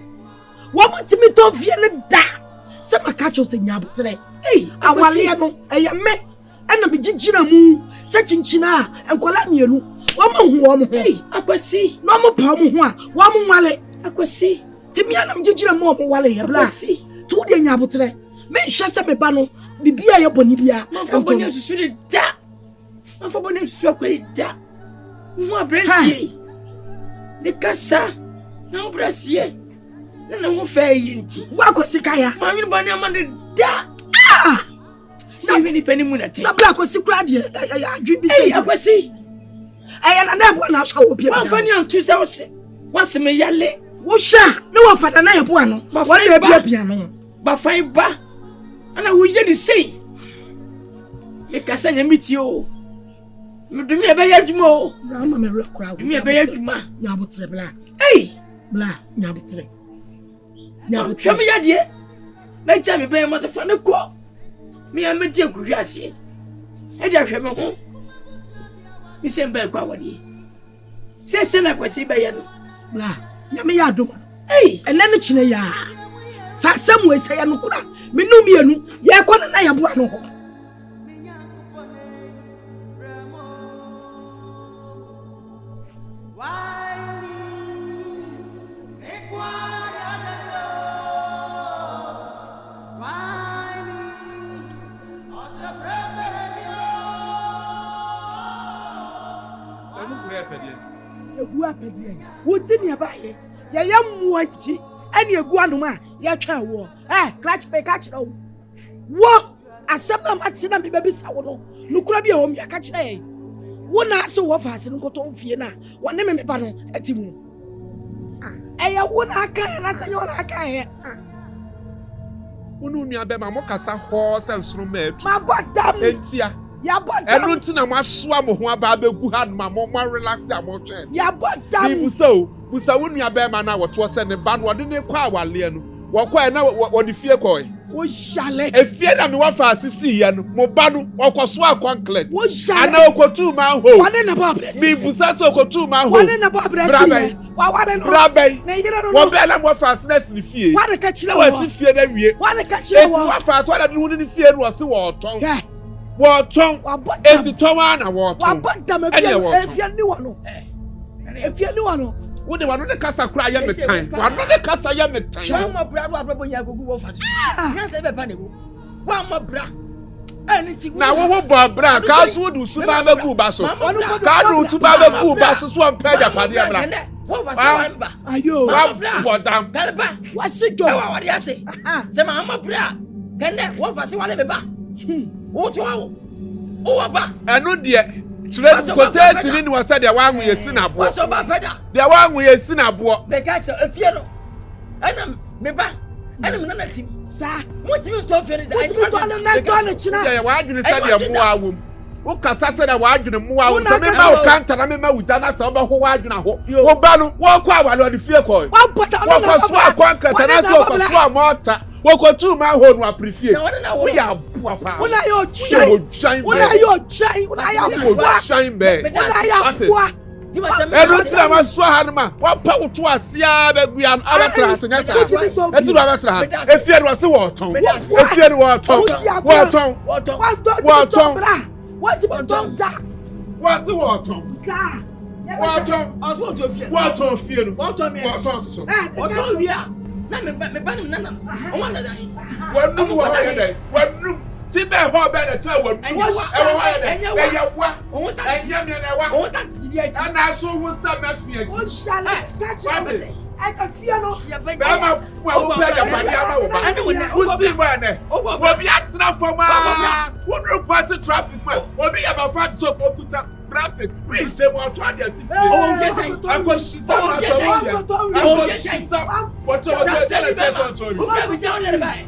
wo mutimi ton fie ne da se makacho se nyabotre awale no eye me ena bi gigina mu se chinchina enkola mienu wama hu akwasi no mo pa mo ho a wama nwale akwasi timi anam gigina mo wale ya bla tu de nyabotre me hwe se me ba no bibia ye boni bia man boni susu de da man boni susu akwai da mo abrenti de kasa na obrasie na ho fa yinti wa akwasi kaya man ni boni amande da na me ni pani mu na te na bla akwasi kura de adwi bi te akwasi na na bo na so wo pie man fa ni antu se wase me yale wo sha ne wo fada na ye bo ano wo na bia no ba fine ba ana wo ye di sei me kasa nya miti o me do me be ya dwuma o rama me rekura me be ya dwuma nya botre bla bla nya botre me ya de na cha me be ma se fa ne ko me ya me de ku hwase e de hwe me ho mi se mba kwa wadi se na kwasi be ya no bla nya me ya doma ene ne kine ya sa sam we se ya no kura me no mienu ye ko na ya bo ano ho egu apedie wuti ne ba ye muanti ene egu anuma ya twa wo clutch pe catch no wo asema mati na me bebi sawo no nukura bi a wo me ka kire wo na so wo fa se nkoto mfie na wo ne me ba no atimu eya wo na aka na se yo na aka wonu nua be ma mo kasa ho se nsoro ma atu ma bodam entia ya bodam enu ntina mo asoa mo ho aba abegu ha no ma mo relax ya mo twen ya bodam ni busa wonu nua be ma na wo to se ne ba no de ne kwa awale no wo kwa na wo de fie ko wo shale efie na me wa fa asisi ye no mo ba no wo koso akonklet wo shale ana okotu ma ho wane na ba bless mi busa so okotu ma ho wane na ba bless wa wane no brabai na yira no wo be na mo fa asnes ni fie wane ka kire wo si fie na wie wane ka kire wo wa fa so da de woni ni fie no se wo ton wo ton enti ton wa na wo ton wa bodam efie ni wo no efie ni wo no wo de wa no de kasa kura ya metan wa no de kasa ya metan wa ma bra do abrabo nya gogu wo fa so nya se be pa ne wo wa ma bra anything na wo bo bra ka so du su ba magu ba so ka du su ba magu ba so so ampa ja pade bra wo fa se wa ayo wa bodam kalba wa se jo wa wa dia se se ma bra kenne wo fa se wa le be ba wo to wo ba enu de Children, quotation in was said, the one we see now. What's up, brother? The one we see now. The catch a fiano. And I'm me back. And I'm not team. Sir, what you to finish? I want you to say your more. What Cassa said, I want you to move out. I can't tell me with Dana Samba who are you now. You walk out while the fear call. What was swap conquer and I saw mortar. What two my home were prefer. We are papa. When are you shine? When are you shine? When are you shine bed? When are you? Every time I saw Hanma, what power to us, yeah, we are other class and yes, if you was the water, if you were tongue, what don't that? What's the water? What fear? What Na me ba nim nana. O wa dada. Wanu wa ya dai. Wanu ti be ho be na ta wanu. E wa ya dai. E ya wa. O sta enya me na wa. O sta ti di achi. Ana so hu sa me fi achi. O shall catch you. I can feel no. Bama fu a wo pe ja pa dia ma wo ba. Wo si ba na. Wo bi atena for ma. Wo no pass traffic ma. Wo bi ya ba fat so computer traffic. We say what to dey see. Oh, yes I. I go shisa na to me. I go shisa. What to tell you. O fa bi down there bai.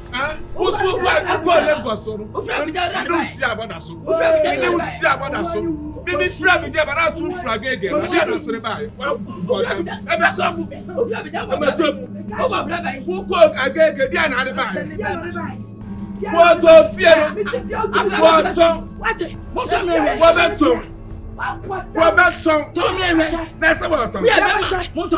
Wo so wa go le go so no. O fa bi down there bai. No si abada so. O fa bi down there. No si abada so. Bibi fra bi dey bara so fra gege. Na dia na so re bai. E be so. O fa bi down. E be so. O ba bra bai. Wo ko agege dia na re bai. What to fear no. What to. What? What to me? What to. What song? That's what I'm talking about. What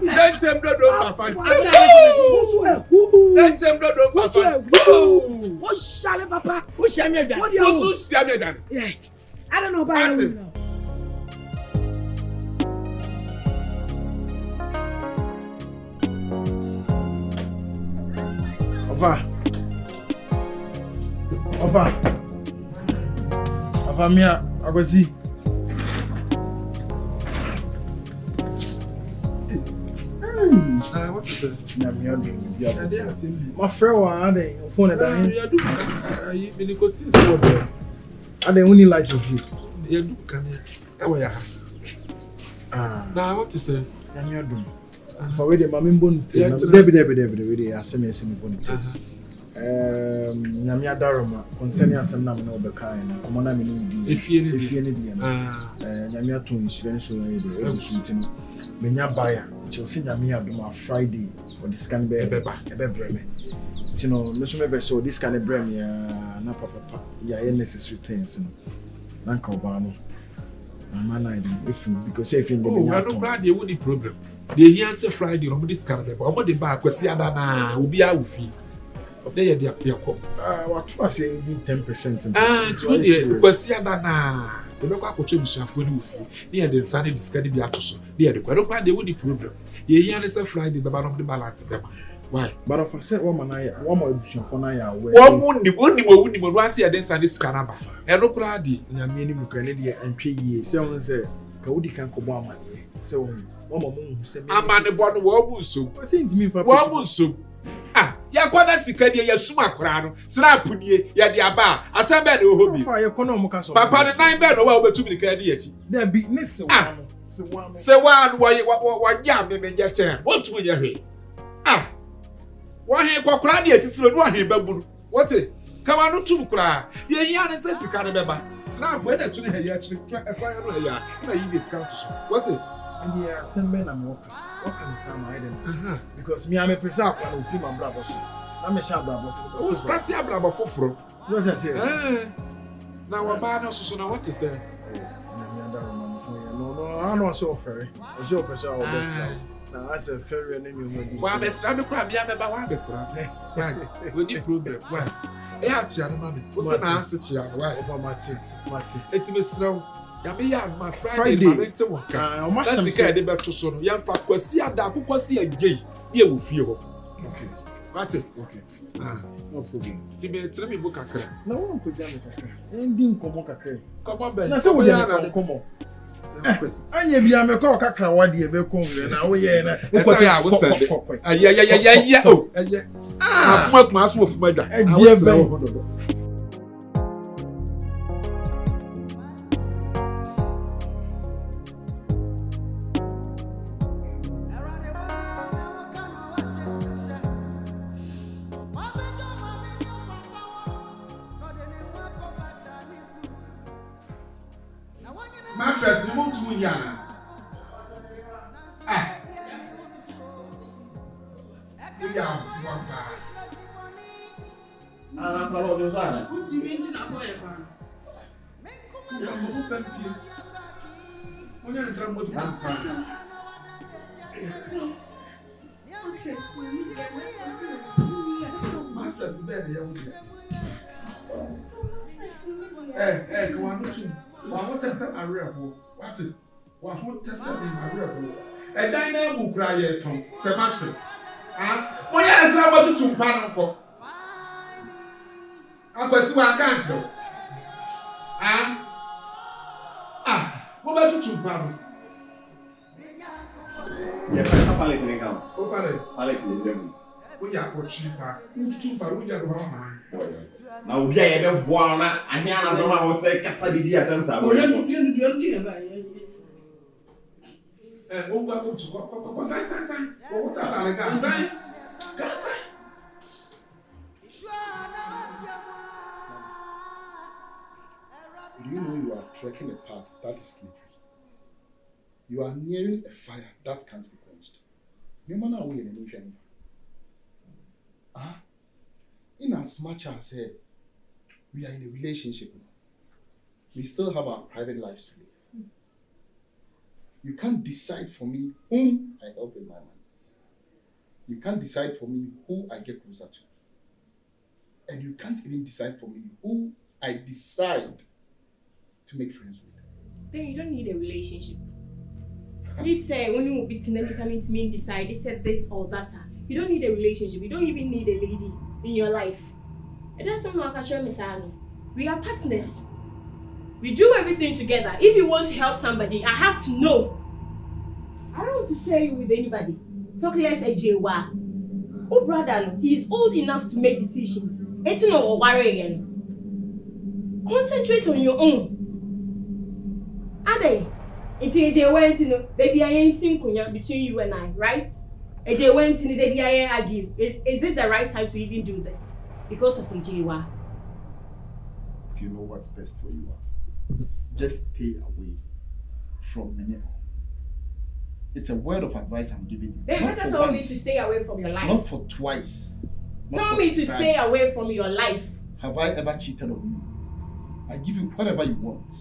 Let them don't find. Let them don't find. What shall papa? Who shall me that? What do you shall me that? Yeah. I don't know about it. Ova mia agozi. What is it? My friend was on phone and I go see I didn't only like you. You do can you? Now what is it? I'm your doom. For where the mammy bone, Debbie, I send me a bone. Namia Darama, concerning us and number of the kind, if you need Namia to insurance, Menya buyer, she was saying Namia do my Friday or this can be a breme. You know, Miss so this kind of breme, na papa, necessary things. Uncle Barney, man, if because if you I don't glad you wouldn't problem. The answer Friday on this kind of but the back was Siadana will be out fee. They are the what was it 10%? To the Siadana. The local contribution for you fee near the Sunday discarded the action. Near the Quadruple, they wouldn't problem. The answer Friday, the bottom of the balance. Why? But if I said woman, I one more for Naya, one wouldn't was here then Sunday Scaraba. And no pradi, Namini Canadian and 3 years. Someone said, Kaudi can come on. So, one said, I'm on the bottom of Wabu soup. Saying to me for Wabu soup. Ah, ya kwada sikadi ya suma krano snap nie ya de aba asambe na ohobi fa ya kono muka so papa ne nine bed no wa obetumi kadi yachi da bi ne se wa wa ya me ja chen what we ya hwe ah wa he kokra de atisiro no he baburu what kama no tum kra ye ya ne se sika ne beba snap we na tuni he ya chiri kwa ya no ya na yi this count so what and yeah send men am work in some identity because me am a preserve when we my brother na me sha brother o start ya brother foforo what I say na wa ba na so na what is that no I know so fair o so person o best na as a fair and you wa besra me kwa bia me ba wa besra we need problem why e ha tia no mama o se na ase tia why over mati eti besra ya be ya ma Friday ma mente wo ka o ma sham se de beto so no ya fa kwasi ada akokwasi agei ye wo fie ho okay what okay no problem ti be tire me bu kakra na wo ko jame kakra endi nkomo kakra komo be na se wo ya na komo anya bia me ko kakra wade e be ko ngre na wo ye na ko ya wo sende ya o afuma kuma aso ofuma dwa e die be mattress ni mo tun yana ya waka Ana kala ojo sana. Ultimate na boy fa. Ya mo fa pie. Mo ya ntra mo tu pa. Mattress bed ya wo dia. Come on, no too. Wa test areabo. What it? Wa test areabo. Dynamo cry ye tom. Se mattress. Ah, mo ya ntra mo tutu mpa no ko. Akwasi wa kan tro. Mo ba tutu mpa no. Ye pa pallet ni kam. O fare. Pallet ni dem. Wo ya ko chipa. Tutu mpa wo ya do ha ma. Na obi a ye be boa na ane ana no ma wo se kasa didi atam sa bo. Oye tutu na ba. O gba ko tu ko sai. O sa ta le ka sai. Ka sai. Do you know you are trekking a path that is slippery? You are nearing a fire that can't be quenched. No matter where you are. In as much as we are in a relationship now, we still have our private lives to live. You can't decide for me whom I help with my money. You can't decide for me who I get closer to. And you can't even decide for me who I decide to make friends with. Then you don't need a relationship. You say when you will be coming to me and decide, they said this or that. You don't need a relationship. You don't even need a lady in your life. It doesn't matter. We are partners. We do everything together. If you want to help somebody, I have to know. I don't want to share you with anybody. So let's Ejewa. Oh brother, he is old enough to make decisions. It's no worry again. Concentrate on your own. Ade, it's Ejewa ntino. Baby, I ain't seen between you and I, right? Ejewa ntino, baby, I ain't argue. Is this the right time to even do this? Because of Ejewa. If you know what's best for you, just stay away from Meneo. It's a word of advice I'm giving you. Then better tell me to stay away from your life. Not for twice. Tell me to stay away from your life. Have I ever cheated on you? I give you whatever you want.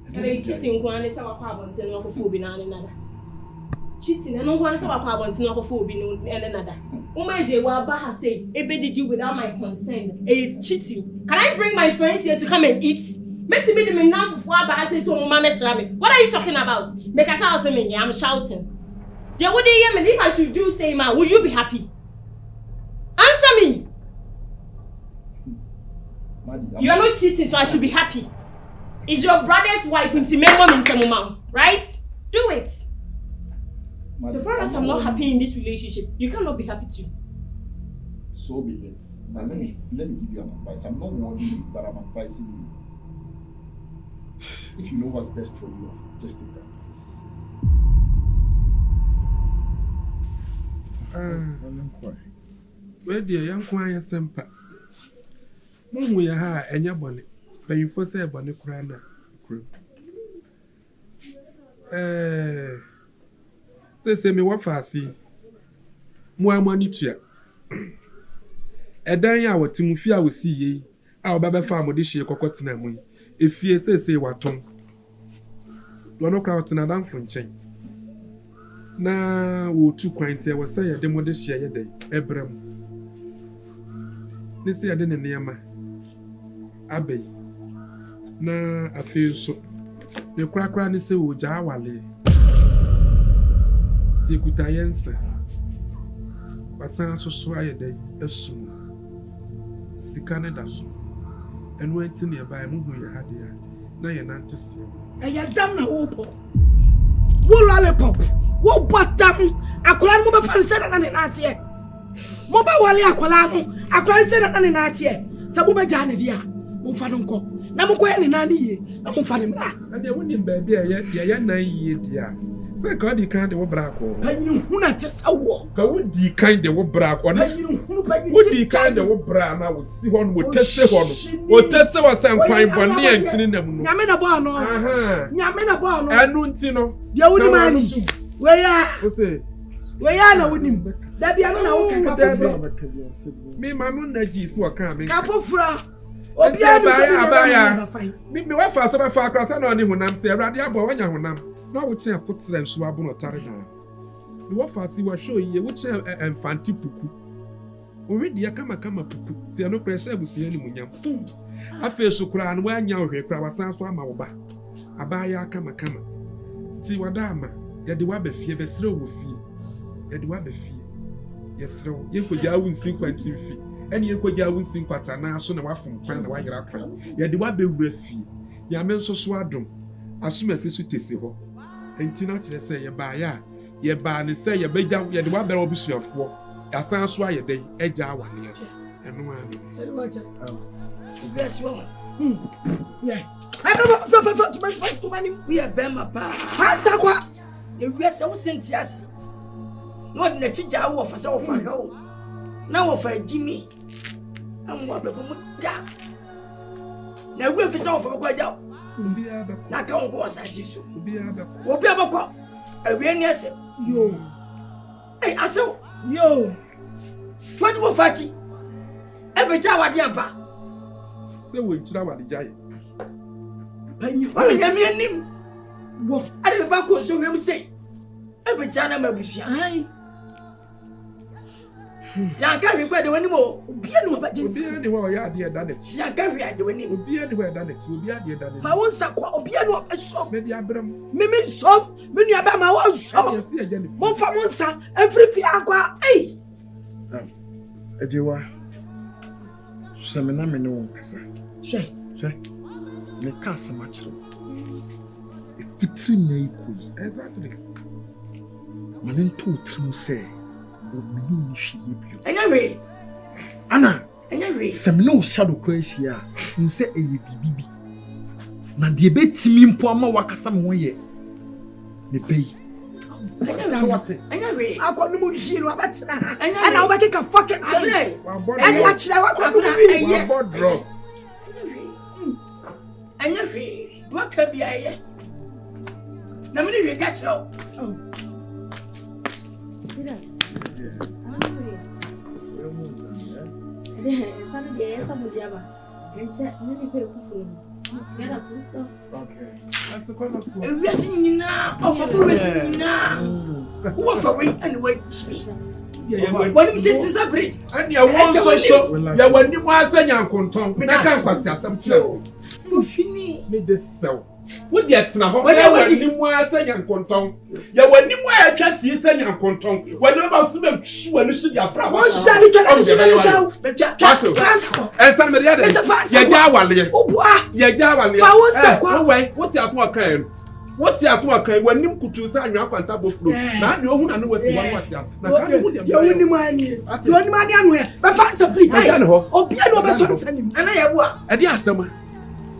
Cheating, cheating, and no one is about carbon to knock for being another. Umajewa say, Ebe did you without my consent. It's cheating. Can I bring my friends here to come and eat? Make me the man now before Abba says so Mama's rabbit. What are you talking about? Because I was saying, I'm shouting. Then would they hear me if I should do say man, will you be happy? Answer me! You are not cheating, so I should be happy. It's your brother's wife in Timemom, right? Do it. So far as I'm not happy in this relationship, you cannot be happy too. So be it. Now let me give you an advice. I'm not warning you, but I'm advising you. If you know what's best for you, just take that advice. Where dear young choir semper. Mum we are and your bonnet, but you for say bonnet crana. Say me what fancy. More money chair. A day hour Timothy will see ye. Our baby farm this year cocotinam. If you say what tongue. You no crowd in a damn from chain. Now, we'll too quaint here was say a demo this year day, Abraham. This year didn't near my Abbey. Now, I feel so. The crack run is so jawally. Take with I answer. But sounds so swire day, as soon. See Canada soon. And went in nearby, moving your head here. Now you're not to see. And you're damn no opo. Wo lollipop. Wo bottom. Akola mo be fan say na ne na tie. Mo ba wale akola no. Akola say na ne na tie. Sa mo be ja ne dia. Mo fa no nko. Na mo ko ye ne na ne ye. Na mo fa ne mra. And you wouldn't baby ya 9 years dia. Say God you kind of black or. Panyin hu na tesa wo. Ka would you kind of black or. Panyin hu panyin. Would you kind of brown I will see one would test one. Would test was some fine bonny and tin them. Nyame na bo no. Nyame na bo no. Anu ntino. Dia woni mani. We ya. Wo say. We ya na wonim. That be another okay. Me, my moon, that is what coming. Kafofra. Obia, me, what fast about Farcas and only when I'm saying, Radia, but when you're on them. Now, which I put them so I will not. The what fast you were showing you, which and Fanti Puku. Already, I come puku. See, no pressure with the enemy. I feel so crying when you're here, crowd sounds for my back. Abaya, come. See what dama, yet the wabbe fear, the throw with fear. Yet the wabbe fear. Yes, throw. You could ya win 50 feet. And you could ya win 50 patana, so now from Panda, why you're up. Yet the wabbe with fear. Ya men so swadrum. As soon as you see her. And Tina say, you buy ya. Ye ban and say, you beg out, yet the wabbe will be sure for. As sounds why you day, edge hour. And one. Bless you. Yeah. I don't know to money. We are Bema Pa. Pasaqua. If we are so sentious. Not in the teacher of us all for no. Now for Jimmy. And what the da. Now we're for some for a job. Not come go as I see so. We'll be able to. I really say, yo. Hey, I saw, yo. 2040. Every time I dear Pa. So we travel the giant. I am him. What? I didn't back on so we say. Every time I'm a bush. I can't regret the anymore. Be anywhere, dear done it. She can't do any. Be anywhere done it. Will be a dear done it. I want Sakwa, be anywhere. So many Abram. Mimi so many Abama was so. One for one, sir. Every fiagua. Hey. Ejiwa. Semina me no kasa. She. Me kasa machro. E fitri na iko. Exactly. Manen to trim say. Me no hwie bio. Anyway. Ana. Anyway. Semina o shadow crash ya. Nse eye bibibi. Na de betimi mpo ama wakasa me won ye. Ne pay. Anyway. Akwa no mu hwie no abatina. Ana obake ka fucking things. Ani achira wakwa no mu hwie. Drop. Anyway. What can be I? Na me ni catch now. Oh. That's the kind of food. Racing now, of racing now. Who are for me and wait me? What do you celebrate? And you want so, you want you want to young conton. I can't pass some chill. You need this so. What yet now? Whatever you want to young conton. You want you want to just see young conton. Whatever you shoe and you should have from. What shall you tell? And some of the others. Yajawali. Oh, boy. Yajawali. What's your small crime? What's your small crime when you could choose and you have a flow? Now you won't know what's what you have. You only money. You only money anywhere. But fast and free. Oh, piano was sending. And I have what? A dear summer.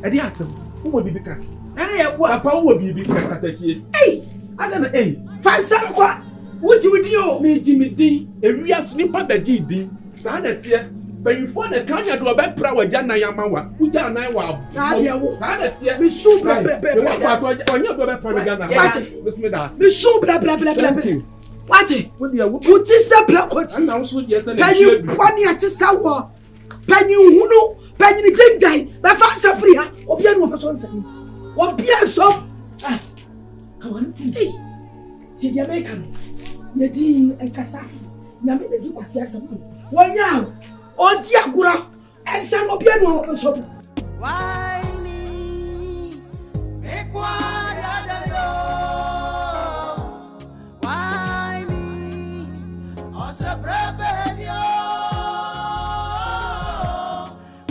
A dear summer. Who will be the cat? And I have what? Papa will be the cat. Hey, I don't know. Hey, fast and what? What you would do? Me, Jimmy D. A real snipper the GD. Sanet here. But you find a kind of a bad proud Jana Yamawa, who down I wow. Me soup, when you're better, me soup, blah, blah, blah, blah, blah. What? What is the black? What's the house with yes and you funny at the sour? Penny Hunu, Penny Jay, my father free, or be one person. What be so? I want to be. See Jamaican, Nadine and Kasa, Yamina Ducasia. One young. Oh, Diagura, and some of you know the shop. Why me? Make why me? Also,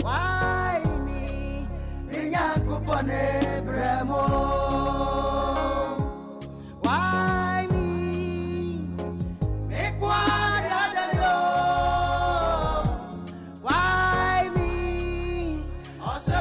why me? Coupone Bremo. Why me? Make why me? Also,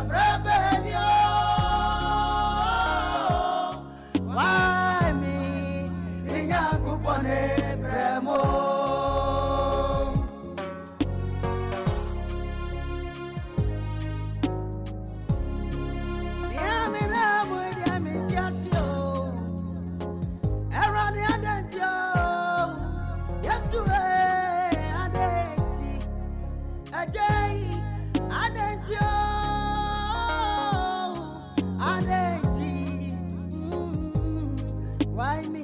Why me?